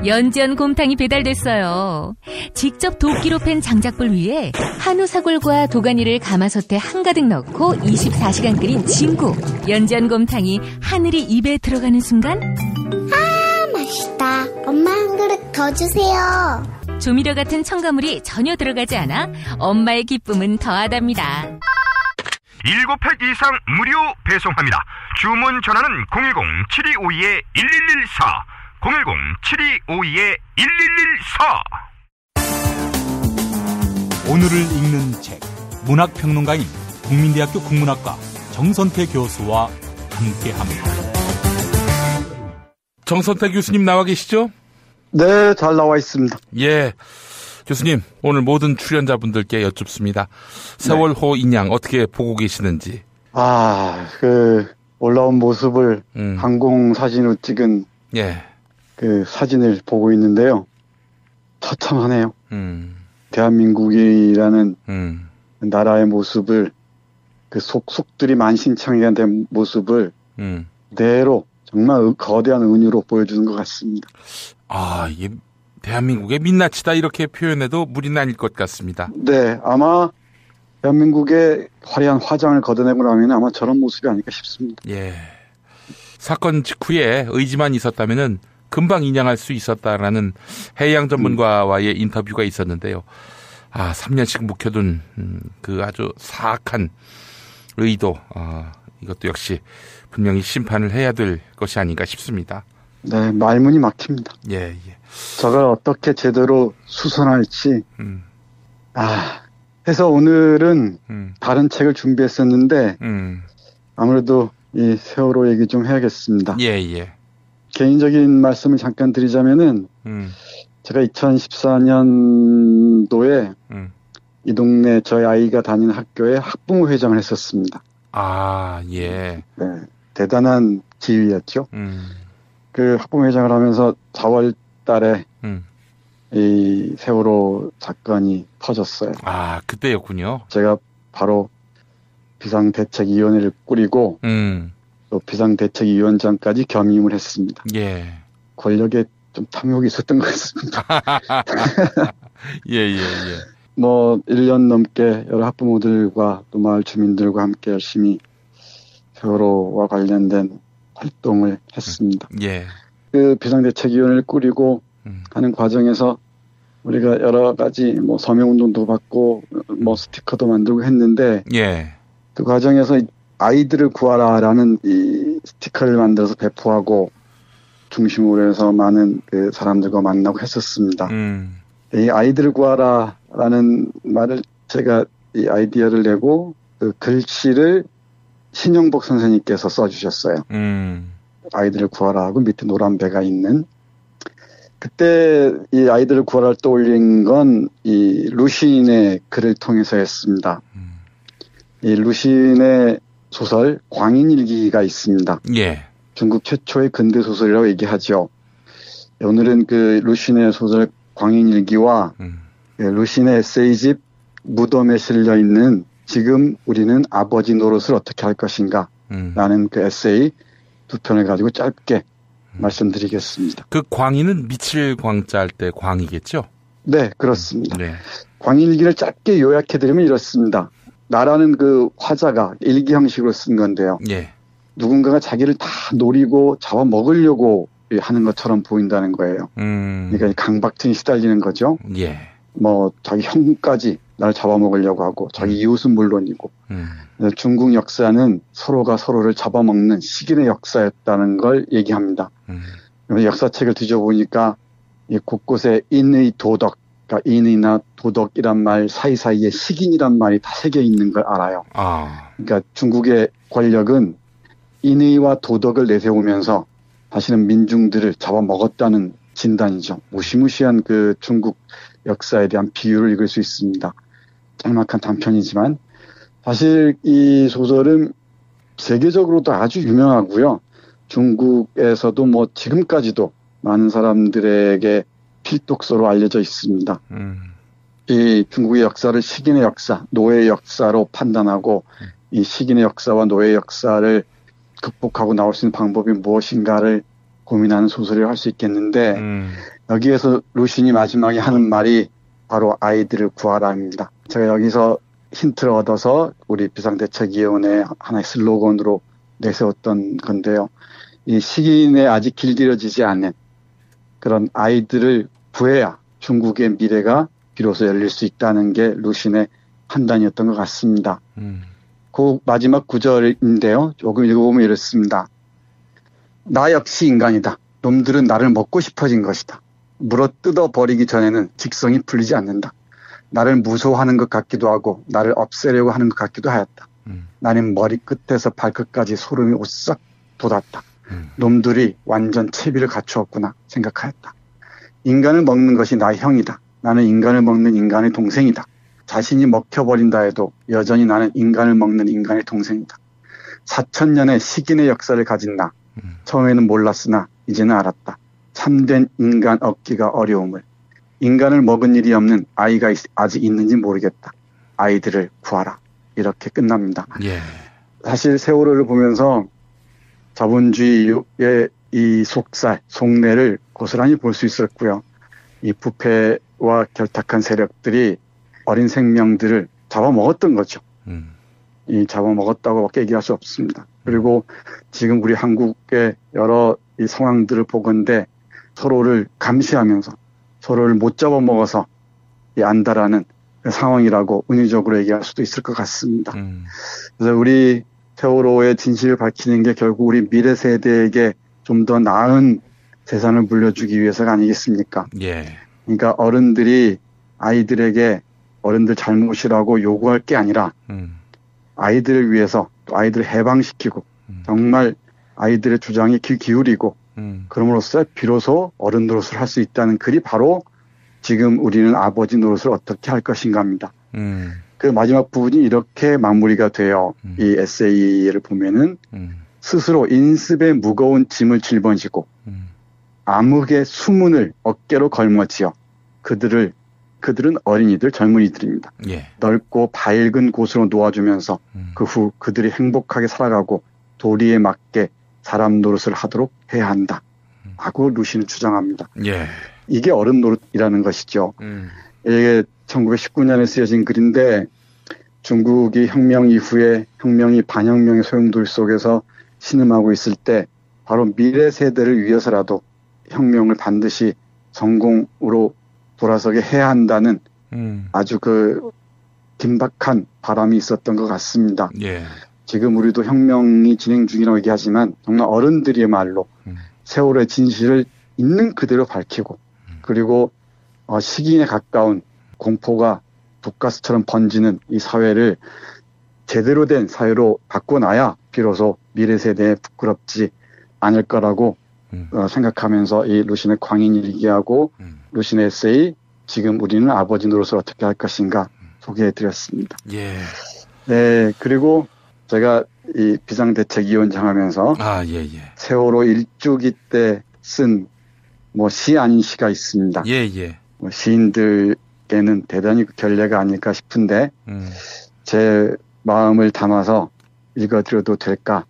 연지연 곰탕이 배달됐어요. 직접 도끼로 팬 장작불 위에 한우 사골과 도가니를 가마솥에 한가득 넣고 24시간 끓인 진구. 연지연 곰탕이 하늘이 입에 들어가는 순간, 아, 맛있다. 엄마 한 그릇 더 주세요. 조미료 같은 첨가물이 전혀 들어가지 않아 엄마의 기쁨은 더하답니다. 7팩 이상 무료 배송합니다. 주문 전화는 010-7252-1114 010-7252-1114. 오늘을 읽는 책, 문학평론가인 국민대학교 국문학과 정선태 교수와 함께합니다. 정선태 교수님 나와 계시죠? 네, 잘 나와 있습니다. 예, 교수님 오늘 모든 출연자분들께 여쭙습니다. 세월호 인양 어떻게 보고 계시는지. 올라온 모습을 항공 사진으로 찍은 그 사진을 보고 있는데요. 처참하네요. 대한민국이라는 나라의 모습을, 그 속들이 만신창이가 된 모습을 그대로 정말 거대한 은유로 보여주는 것 같습니다. 이게 대한민국의 민낯이다 이렇게 표현해도 무리는 아닐 것 같습니다. 네, 아마 대한민국의 화려한 화장을 걷어내고 나면 아마 저런 모습이 아닐까 싶습니다. 예. 사건 직후에 의지만 있었다면은 금방 인양할 수 있었다라는 해양 전문가와의 인터뷰가 있었는데요. 3년씩 묵혀둔 그 아주 사악한 의도, 이것도 역시 분명히 심판을 해야 될 것이 아닌가 싶습니다. 네, 말문이 막힙니다. 예. 저걸 어떻게 제대로 수선할지. 해서 오늘은 다른 책을 준비했었는데 아무래도 이 세월호 얘기 좀 해야겠습니다. 예. 개인적인 말씀을 잠깐 드리자면은 제가 2014년도에 이 동네 저희 아이가 다니는 학교에 학부모 회장을 했었습니다. 예. 네, 대단한 지위였죠. 그 학부모 회장을 하면서 4월 달에 이 세월호 사건이 터졌어요. 그때였군요. 제가 바로 비상대책위원회를 꾸리고 또 비상대책위원장까지 겸임을 했습니다. 예. 권력에 좀 탐욕이 있었던 것 같습니다. 예. 1년 넘게 여러 학부모들과 또 마을 주민들과 함께 열심히 세월호와 관련된 활동을 했습니다. 예. 그 비상대책위원회를 꾸리고 하는 과정에서 우리가 여러 가지 서명운동도 받고 스티커도 만들고 했는데 그 과정에서 아이들을 구하라라는 이 스티커를 만들어서 배포하고 중심으로 해서 많은 그 사람들과 만나고 했었습니다. 이 아이들을 구하라라는 말을 제가 이 아이디어를 내고 그 글씨를 신영복 선생님께서 써주셨어요. 아이들을 구하라 하고 밑에 노란 배가 있는. 그때 이 아이들을 구하라를 떠올린 건 이 루신의 글을 통해서였습니다. 이 루신의 소설 광인일기가 있습니다. 예. 중국 최초의 근대 소설이라고 얘기하죠. 오늘은 그 루신의 소설 광인일기와 루신의 에세이집 무덤에 실려 있는 지금 우리는 아버지 노릇을 어떻게 할 것인가 라는 그 에세이 두 편을 가지고 짧게 말씀드리겠습니다. 그 광희는 미칠 광자 할 때 광이겠죠? 네, 그렇습니다. 네. 광일기를 짧게 요약해드리면 이렇습니다. 나라는 그 화자가 일기 형식으로 쓴 건데요. 예. 누군가가 자기를 다 노리고 잡아먹으려고 하는 것처럼 보인다는 거예요. 그러니까 강박증이 시달리는 거죠. 예. 뭐 자기 형까지 나를 잡아먹으려고 하고 자기 이웃은 물론이고 중국 역사는 서로가 서로를 잡아먹는 식인의 역사였다는 걸 얘기합니다. 역사책을 뒤져보니까 곳곳에 인의 도덕, 그러니까 인의나 도덕이란 말 사이사이에 식인이란 말이 다 새겨 있는 걸 알아요. 그러니까 중국의 권력은 인의와 도덕을 내세우면서 사실은 민중들을 잡아먹었다는 진단이죠. 무시무시한 그 중국 역사에 대한 비유를 읽을 수 있습니다. 짤막한 단편이지만 사실 이 소설은 세계적으로도 아주 유명하고요. 중국에서도 뭐 지금까지도 많은 사람들에게 필독서로 알려져 있습니다. 이 중국의 역사를 식인의 역사, 노예의 역사로 판단하고 이 식인의 역사와 노예의 역사를 극복하고 나올 수 있는 방법이 무엇인가를 고민하는 소설이라고 할 수 있겠는데 여기에서 루신이 마지막에 하는 말이 바로 아이들을 구하라입니다. 제가 여기서 힌트를 얻어서 우리 비상대책위원회 하나의 슬로건으로 내세웠던 건데요. 이 식인에 아직 길들여지지 않는 그런 아이들을 구해야 중국의 미래가 비로소 열릴 수 있다는 게 루신의 판단이었던 것 같습니다. 그 마지막 구절인데요. 조금 읽어보면 이렇습니다. 나 역시 인간이다. 놈들은 나를 먹고 싶어진 것이다. 물어 뜯어버리기 전에는 직성이 풀리지 않는다. 나를 무서워하는 것 같기도 하고 나를 없애려고 하는 것 같기도 하였다. 나는 머리끝에서 발끝까지 소름이 오싹 돋았다. 놈들이 완전 채비를 갖추었구나 생각하였다. 인간을 먹는 것이 나의 형이다. 나는 인간을 먹는 인간의 동생이다. 자신이 먹혀버린다 해도 여전히 나는 인간을 먹는 인간의 동생이다. 4,000년의 식인의 역사를 가진 나. 처음에는 몰랐으나 이제는 알았다. 참된 인간 얻기가 어려움을. 인간을 먹은 일이 없는 아이가 아직 있는지 모르겠다. 아이들을 구하라. 이렇게 끝납니다. 예. 사실 세월호를 보면서 자본주의의 이 속살, 속내를 고스란히 볼 수 있었고요. 이 부패와 결탁한 세력들이 어린 생명들을 잡아먹었던 거죠. 이 잡아먹었다고밖에 얘기할 수 없습니다. 그리고 지금 우리 한국의 여러 이 상황들을 보건대 서로를 감시하면서 서로를 못 잡아먹어서 안다라는 상황이라고 은유적으로 얘기할 수도 있을 것 같습니다. 그래서 우리 세월호의 진실을 밝히는 게 결국 우리 미래 세대에게 좀 더 나은 재산을 물려주기 위해서가 아니겠습니까? 예. 그러니까 어른들이 아이들에게 어른들 잘못이라고 요구할 게 아니라 아이들을 위해서 또 아이들을 해방시키고 정말 아이들의 주장에 귀 기울이고 그럼으로써 비로소 어른 노릇을 할 수 있다는 글이 바로 지금 우리는 아버지 노릇을 어떻게 할 것인가입니다. 그 마지막 부분이 이렇게 마무리가 돼요. 이 에세이를 보면은 스스로 인습의 무거운 짐을 짊어지고 암흑의 수문을 어깨로 걸머쥐어 그들은 어린이들, 젊은이들입니다. 예. 넓고 밝은 곳으로 놓아주면서 그 후 그들이 행복하게 살아가고 도리에 맞게 사람 노릇을 하도록 해야 한다. 하고 루신은 주장합니다. 예. 이게 어른 노릇이라는 것이죠. 이게 1919년에 쓰여진 글인데 중국이 혁명 이후에 혁명이 반혁명의 소용돌이 속에서 신음하고 있을 때 바로 미래 세대를 위해서라도 혁명을 반드시 성공으로 돌아서게 해야 한다는 아주 그 긴박한 바람이 있었던 것 같습니다. 예. 지금 우리도 혁명이 진행 중이라고 얘기하지만 정말 어른들의 말로 세월의 진실을 있는 그대로 밝히고 그리고 식인에 가까운 공포가 독가스처럼 번지는 이 사회를 제대로 된 사회로 바꿔놔야 비로소 미래 세대에 부끄럽지 않을 거라고 생각하면서 이 루신의 광인일기하고 루신의 에세이 지금 우리는 아버지 노릇을 어떻게 할 것인가 소개해드렸습니다. 예. 네, 그리고 제가 이 비상대책위원장 하면서 세월호 일주기 때 쓴 뭐 시 아닌 시가 있습니다. 예. 뭐 시인들께는 대단히 결례가 아닐까 싶은데 제 마음을 담아서 읽어드려도 될까요?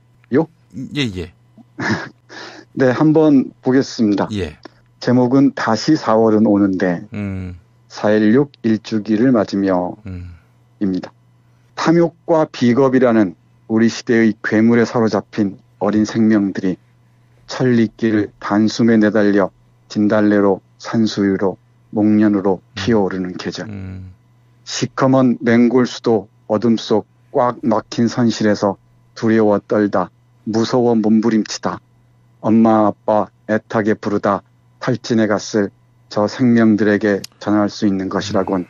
예. 네, 한번 보겠습니다. 예. 제목은 다시 4월은 오는데 4.16 일주기를 맞으며 입니다. 탐욕과 비겁이라는 우리 시대의 괴물에 사로잡힌 어린 생명들이 천리길을 단숨에 내달려 진달래로 산수유로 목련으로 피어오르는 계절. 시커먼 맹골수도 어둠 속 꽉 막힌 선실에서 두려워 떨다 무서워 몸부림치다 엄마 아빠 애타게 부르다 탈진해 갔을 저 생명들에게 전할 수 있는 것이라곤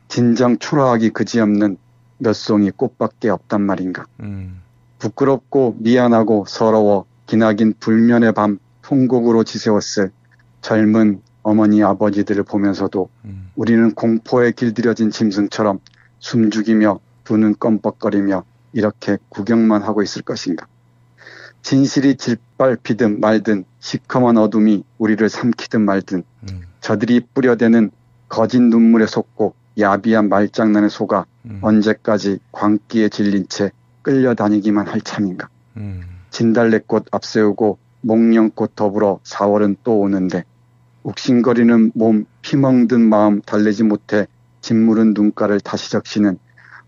진정 초라하기 그지없는 몇 송이 꽃밖에 없단 말인가. 부끄럽고 미안하고 서러워 기나긴 불면의 밤 통곡으로 지새웠을 젊은 어머니 아버지들을 보면서도 우리는 공포에 길들여진 짐승처럼 숨죽이며 두 눈 껌뻑거리며 이렇게 구경만 하고 있을 것인가. 진실이 짓밟히든 말든 시커먼 어둠이 우리를 삼키든 말든 저들이 뿌려대는 거짓 눈물에 속고 야비한 말장난에 속아 언제까지 광기에 질린 채 끌려다니기만 할 참인가. 진달래꽃 앞세우고 목련꽃 더불어 4월은 또 오는데 욱신거리는 몸 피멍든 마음 달래지 못해 짓무른 눈가를 다시 적시는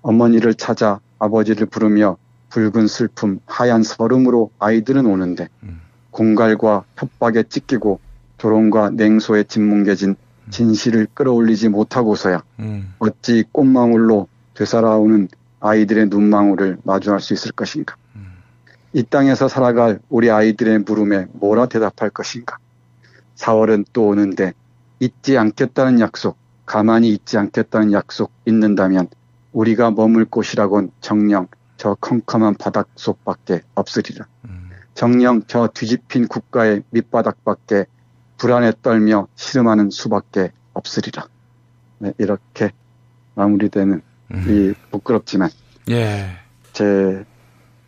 어머니를 찾아 아버지를 부르며 붉은 슬픔 하얀 설움으로 아이들은 오는데 공갈과 협박에 찢기고 조롱과 냉소에 짓뭉개진 진실을 끌어올리지 못하고서야 어찌 꽃망울로 되살아오는 아이들의 눈망울을 마주할 수 있을 것인가. 이 땅에서 살아갈 우리 아이들의 물음에 뭐라 대답할 것인가. 4월은 또 오는데 잊지 않겠다는 약속, 가만히 잊지 않겠다는 약속 있는다면 우리가 머물 곳이라곤 정녕 저 컴컴한 바닥 속밖에 없으리라. 정녕 저 뒤집힌 국가의 밑바닥밖에 불안에 떨며 시름하는 수밖에 없으리라. 네, 이렇게 마무리되는 이 부끄럽지만 제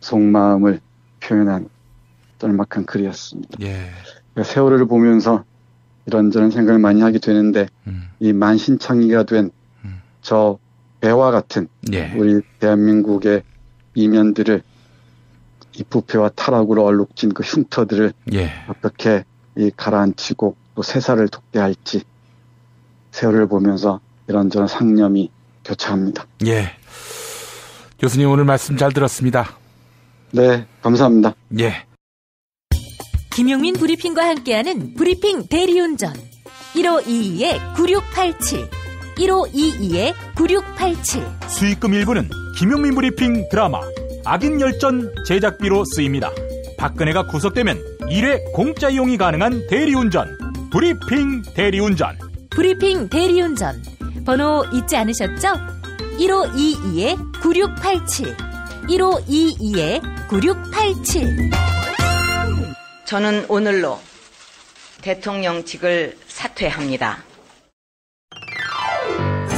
속마음을 표현한 짤막한 글이었습니다. 세월을 보면서 이런저런 생각을 많이 하게 되는데 이 만신창이가 된 저 배와 같은 우리 대한민국의 이면들을 이 부패와 타락으로 얼룩진 그 흉터들을 어떻게 이 가라앉히고 또 새살을 돋게 할지 세월을 보면서 이런저런 상념이 교차합니다. 예. 교수님 오늘 말씀 잘 들었습니다. 네, 감사합니다. 예. 김용민 브리핑과 함께하는 브리핑 대리운전 1522-9687 1522-9687 수익금 일부는 김용민 브리핑 드라마 악인 열전 제작비로 쓰입니다. 박근혜가 구속되면 1회 공짜 이용이 가능한 대리운전 브리핑 대리운전 브리핑 대리운전 번호 잊지 않으셨죠? 1522-9687 1522-9687 저는 오늘로 대통령직을 사퇴합니다.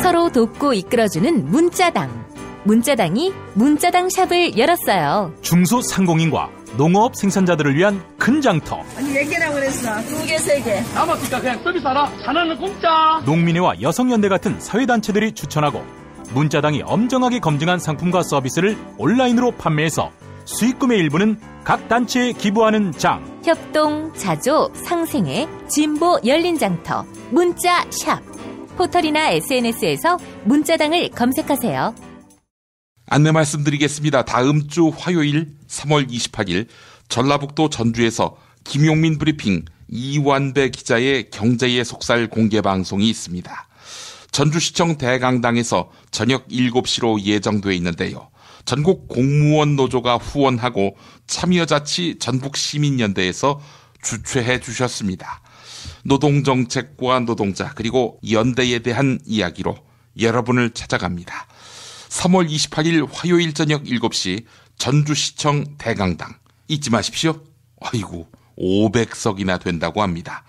서로 돕고 이끌어주는 문자당. 문자당이 문자당 샵을 열었어요. 중소상공인과 농업 생산자들을 위한 큰 장터. 아니 몇 개라고 그랬어? 2개, 3개. 남았으니까 그냥 서비스 하라. 하나는 공짜. 농민회와 여성연대 같은 사회단체들이 추천하고 문자당이 엄정하게 검증한 상품과 서비스를 온라인으로 판매해서 수익금의 일부는 각 단체에 기부하는 장. 협동, 자조, 상생회, 진보 열린 장터, 문자샵. 포털이나 SNS에서 문자당을 검색하세요. 안내 말씀드리겠습니다. 다음 주 화요일 3월 28일 전라북도 전주에서 김용민 브리핑 이완배 기자의 경제의 속살 공개 방송이 있습니다. 전주시청 대강당에서 저녁 7시로 예정돼 있는데요. 전국 공무원 노조가 후원하고 참여자치 전국시민연대에서 주최해 주셨습니다. 노동정책과 노동자 그리고 연대에 대한 이야기로 여러분을 찾아갑니다. 3월 28일 화요일 저녁 7시 전주시청 대강당 잊지 마십시오. 아이고 500석이나 된다고 합니다.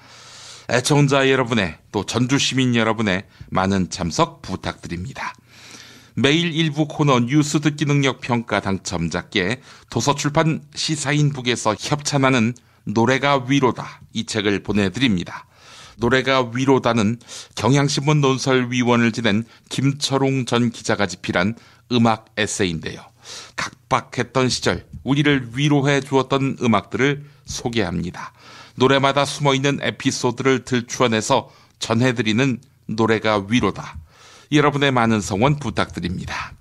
애청자 여러분의 또 전주시민 여러분의 많은 참석 부탁드립니다. 매일 일부 코너 뉴스 듣기 능력 평가 당첨자께 도서출판 시사인북에서 협찬하는 노래가 위로다 이 책을 보내드립니다. 노래가 위로다는 경향신문 논설위원을 지낸 김철웅 전 기자가 집필한 음악 에세이인데요. 각박했던 시절 우리를 위로해 주었던 음악들을 소개합니다. 노래마다 숨어있는 에피소드를 들추어내서 전해드리는 노래가 위로다. 여러분의 많은 성원 부탁드립니다.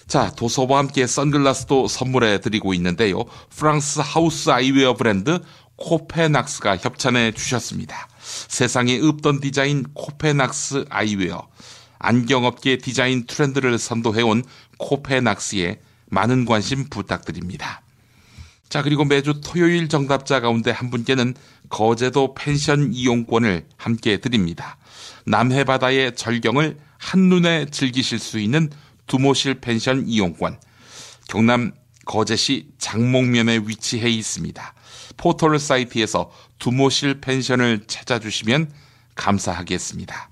자, 도서와 함께 선글라스도 선물해 드리고 있는데요. 프랑스 하우스 아이웨어 브랜드 코페낙스가 협찬해 주셨습니다. 세상에 없던 디자인 코페낙스 아이웨어. 안경업계 디자인 트렌드를 선도해온 코페낙스에 많은 관심 부탁드립니다. 자, 그리고 매주 토요일 정답자 가운데 한 분께는 거제도 펜션 이용권을 함께 드립니다. 남해바다의 절경을 한눈에 즐기실 수 있는 두모실 펜션 이용권. 경남 거제시 장목면에 위치해 있습니다. 포털 사이트에서 두모실 펜션을 찾아주시면 감사하겠습니다.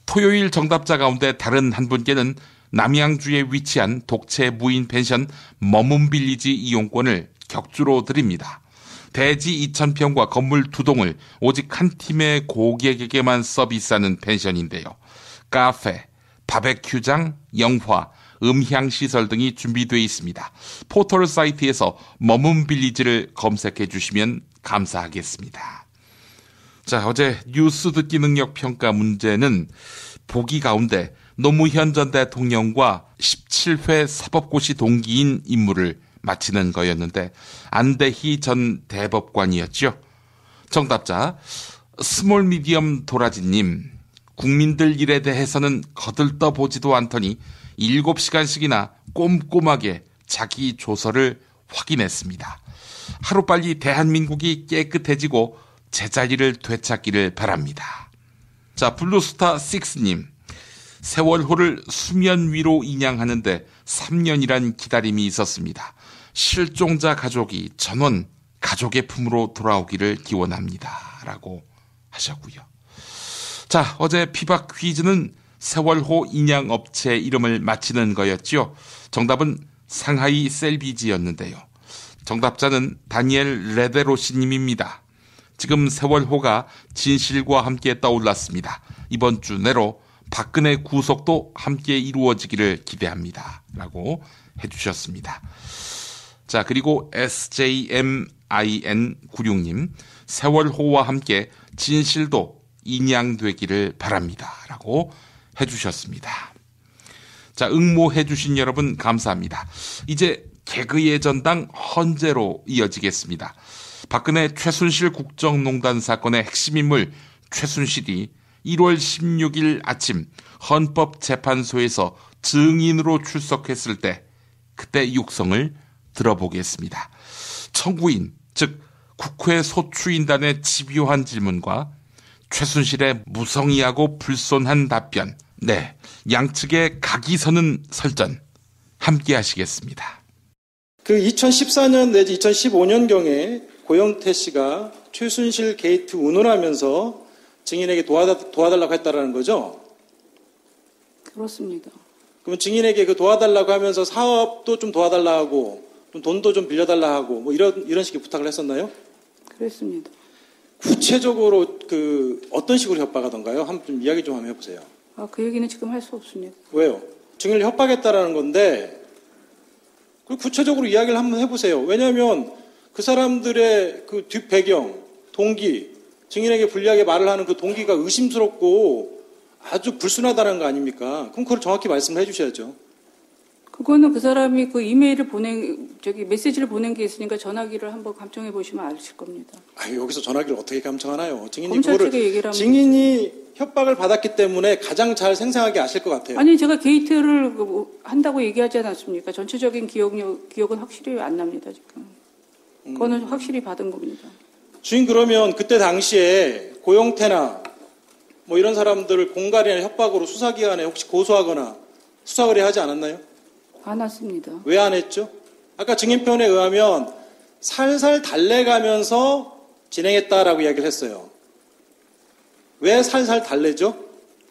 토요일 정답자 가운데 다른 한 분께는 남양주에 위치한 독채 무인 펜션 머문빌리지 이용권을 격주로 드립니다. 대지 2,000평과 건물 2동을 오직 한 팀의 고객에게만 서비스하는 펜션인데요. 카페, 바베큐장, 영화, 음향시설 등이 준비되어 있습니다. 포털 사이트에서 머문빌리지를 검색해 주시면 감사하겠습니다. 자, 어제 뉴스 듣기 능력 평가 문제는 보기 가운데 노무현 전 대통령과 17회 사법고시 동기인 임무를 마치는 거였는데 안대희 전 대법관이었죠. 정답자 스몰 미디엄 도라지님. 국민들 일에 대해서는 거들떠보지도 않더니 7시간씩이나 꼼꼼하게 자기 조서를 확인했습니다. 하루빨리 대한민국이 깨끗해지고 제자리를 되찾기를 바랍니다. 자, 블루스타 6님. 세월호를 수면 위로 인양하는데 3년이란 기다림이 있었습니다. 실종자 가족이 전원 가족의 품으로 돌아오기를 기원합니다. 라고 하셨고요. 자, 어제 피박 퀴즈는 세월호 인양 업체 이름을 맞히는 거였죠. 정답은 상하이 셀비지였는데요. 정답자는 다니엘 레데로시 님입니다. 지금 세월호가 진실과 함께 떠올랐습니다. 이번 주 내로 박근혜 구속도 함께 이루어지기를 기대합니다. 라고 해주셨습니다. 자, 그리고 SJMIN96님. 세월호와 함께 진실도 인양되기를 바랍니다. 라고 해주셨습니다. 자, 응모해주신 여러분 감사합니다. 이제 개그의 전당 헌재로 이어지겠습니다. 박근혜 최순실 국정농단 사건의 핵심 인물 최순실이 1월 16일 아침 헌법재판소에서 증인으로 출석했을 때 그때 육성을 들어보겠습니다. 청구인, 즉 국회 소추인단의 집요한 질문과 최순실의 무성의하고 불손한 답변, 네, 양측의 각이 서는 설전 함께 하시겠습니다. 그 2014년 내지 2015년경에 고영태 씨가 최순실 게이트 운운하면서 증인에게 도와달라고 했다라는 거죠? 그렇습니다. 그러면 증인에게 그 도와달라고 하면서 사업도 좀 도와달라 하고 좀 돈도 좀 빌려달라 하고 뭐 이런 식의 부탁을 했었나요? 그랬습니다. 구체적으로 그 어떤 식으로 협박하던가요? 한번 좀 이야기 좀 한번 해보세요. 그 얘기는 지금 할 수 없습니다. 왜요? 증인을 협박했다라는 건데 그 구체적으로 이야기를 한번 해보세요. 왜냐하면 그 사람들의 그 뒷배경, 동기, 증인에게 불리하게 말을 하는 그 동기가 의심스럽고 아주 불순하다는 거 아닙니까? 그럼 그걸 정확히 말씀을 해주셔야죠. 그거는 그 사람이 그 이메일을 메시지를 보낸 게 있으니까 전화기를 한번 감청해 보시면 아실 겁니다. 여기서 전화기를 어떻게 감청하나요? 증인이 협박을 받았기 때문에 가장 잘 생생하게 아실 것 같아요. 아니, 제가 게이트를 한다고 얘기하지 않았습니까? 전체적인 기억은 확실히 안 납니다, 지금. 그거는 확실히 받은 겁니다. 주인, 그러면 그때 당시에 고영태나 뭐 이런 사람들을 공갈이나 협박으로 수사기관에 혹시 고소하거나 수사 의뢰하지 않았나요? 안 왔습니다. 왜 안 했죠? 아까 증인편에 의하면 살살 달래가면서 진행했다라고 이야기를 했어요. 왜 살살 달래죠?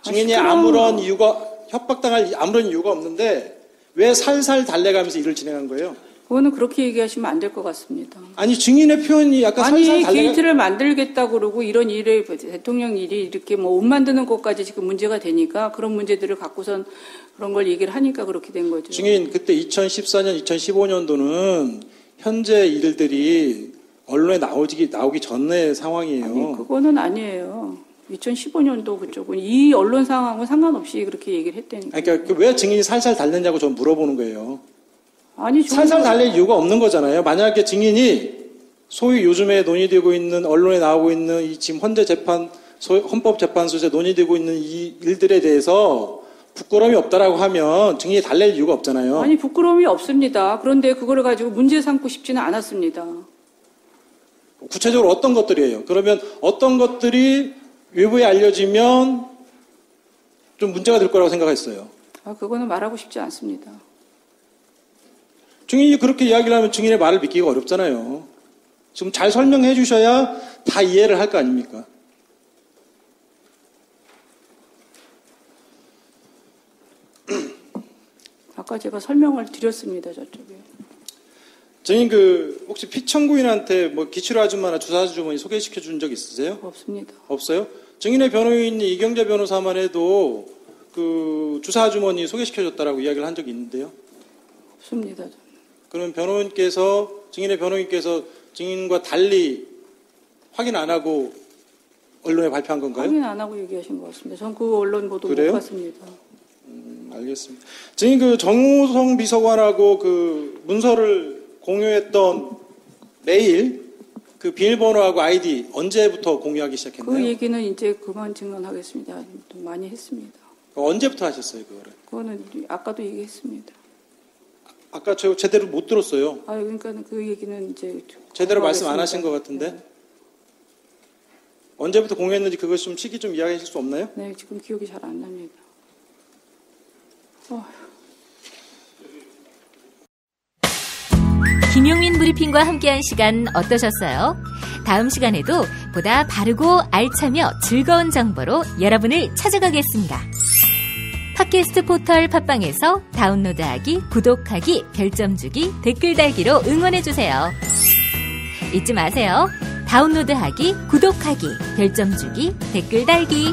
증인이 아무런 이유가, 협박당할 아무런 이유가 없는데 왜 살살 달래가면서 일을 진행한 거예요? 그거는 그렇게 얘기하시면 안 될 것 같습니다. 아니 증인의 표현이 약간 아니 살살 게이트를 만들겠다고 그러고 이런 일에 대통령 일이 이렇게 뭐 옷 만드는 것까지 지금 문제가 되니까 그런 문제들을 갖고선 그런 걸 얘기를 하니까 그렇게 된 거죠. 증인 그때 2014년, 2015년도는 현재 일들이 언론에 나오기 전의 상황이에요. 아니, 그거는 아니에요. 2015년도 그쪽은 이 언론 상황은 상관없이 그렇게 얘기를 했다니까. 그러니까 왜 증인이 살살 달랬냐고 전 물어보는 거예요. 아니 살살 달랠 이유가 없는 거잖아요. 만약에 증인이 소위 요즘에 논의되고 있는 언론에 나오고 있는 이 지금 헌법재판소에서 논의되고 있는 이 일들에 대해서 부끄러움이 없다라고 하면 증인이 달랠 이유가 없잖아요. 아니 부끄러움이 없습니다. 그런데 그거를 가지고 문제 삼고 싶지는 않았습니다. 구체적으로 어떤 것들이에요? 그러면 어떤 것들이 외부에 알려지면 좀 문제가 될 거라고 생각했어요. 그거는 말하고 싶지 않습니다. 증인이 그렇게 이야기를 하면 증인의 말을 믿기가 어렵잖아요. 지금 잘 설명해 주셔야 다 이해를 할 거 아닙니까? 아까 제가 설명을 드렸습니다. 저쪽에. 증인 혹시 피청구인한테 뭐 기치료 아줌마나 주사 아주머니 소개시켜 준 적 있으세요? 없습니다. 없어요? 증인의 변호인이 이경재 변호사만 해도 주사 아주머니 소개시켜 줬다라고 이야기를 한 적이 있는데요? 없습니다. 그럼 증인의 변호인께서 증인과 달리 확인 안 하고 언론에 발표한 건가요? 확인 안 하고 얘기하신 것 같습니다. 전 그 언론 보도 그래요? 못 봤습니다. 알겠습니다. 증인 정우성 비서관하고 문서를 공유했던 메일 비밀번호하고 아이디 언제부터 공유하기 시작했나요? 그 얘기는 이제 그만 증언하겠습니다. 좀 많이 했습니다. 언제부터 하셨어요, 그거를? 그거는 아까도 얘기했습니다. 아까 저 제대로 못 들었어요. 그러니까 그 얘기는 이제 제대로 말씀 안 하신 것 같은데. 네. 언제부터 공유했는지 그것 좀 시기 좀 이야기해 주실 수 없나요? 네, 지금 기억이 잘 안 납니다. 김용민 브리핑과 함께한 시간 어떠셨어요? 다음 시간에도 보다 바르고 알차며 즐거운 정보로 여러분을 찾아가겠습니다. 팟캐스트 포털 팟빵에서 다운로드하기, 구독하기, 별점 주기, 댓글 달기로 응원해주세요. 잊지 마세요. 다운로드하기, 구독하기, 별점 주기, 댓글 달기.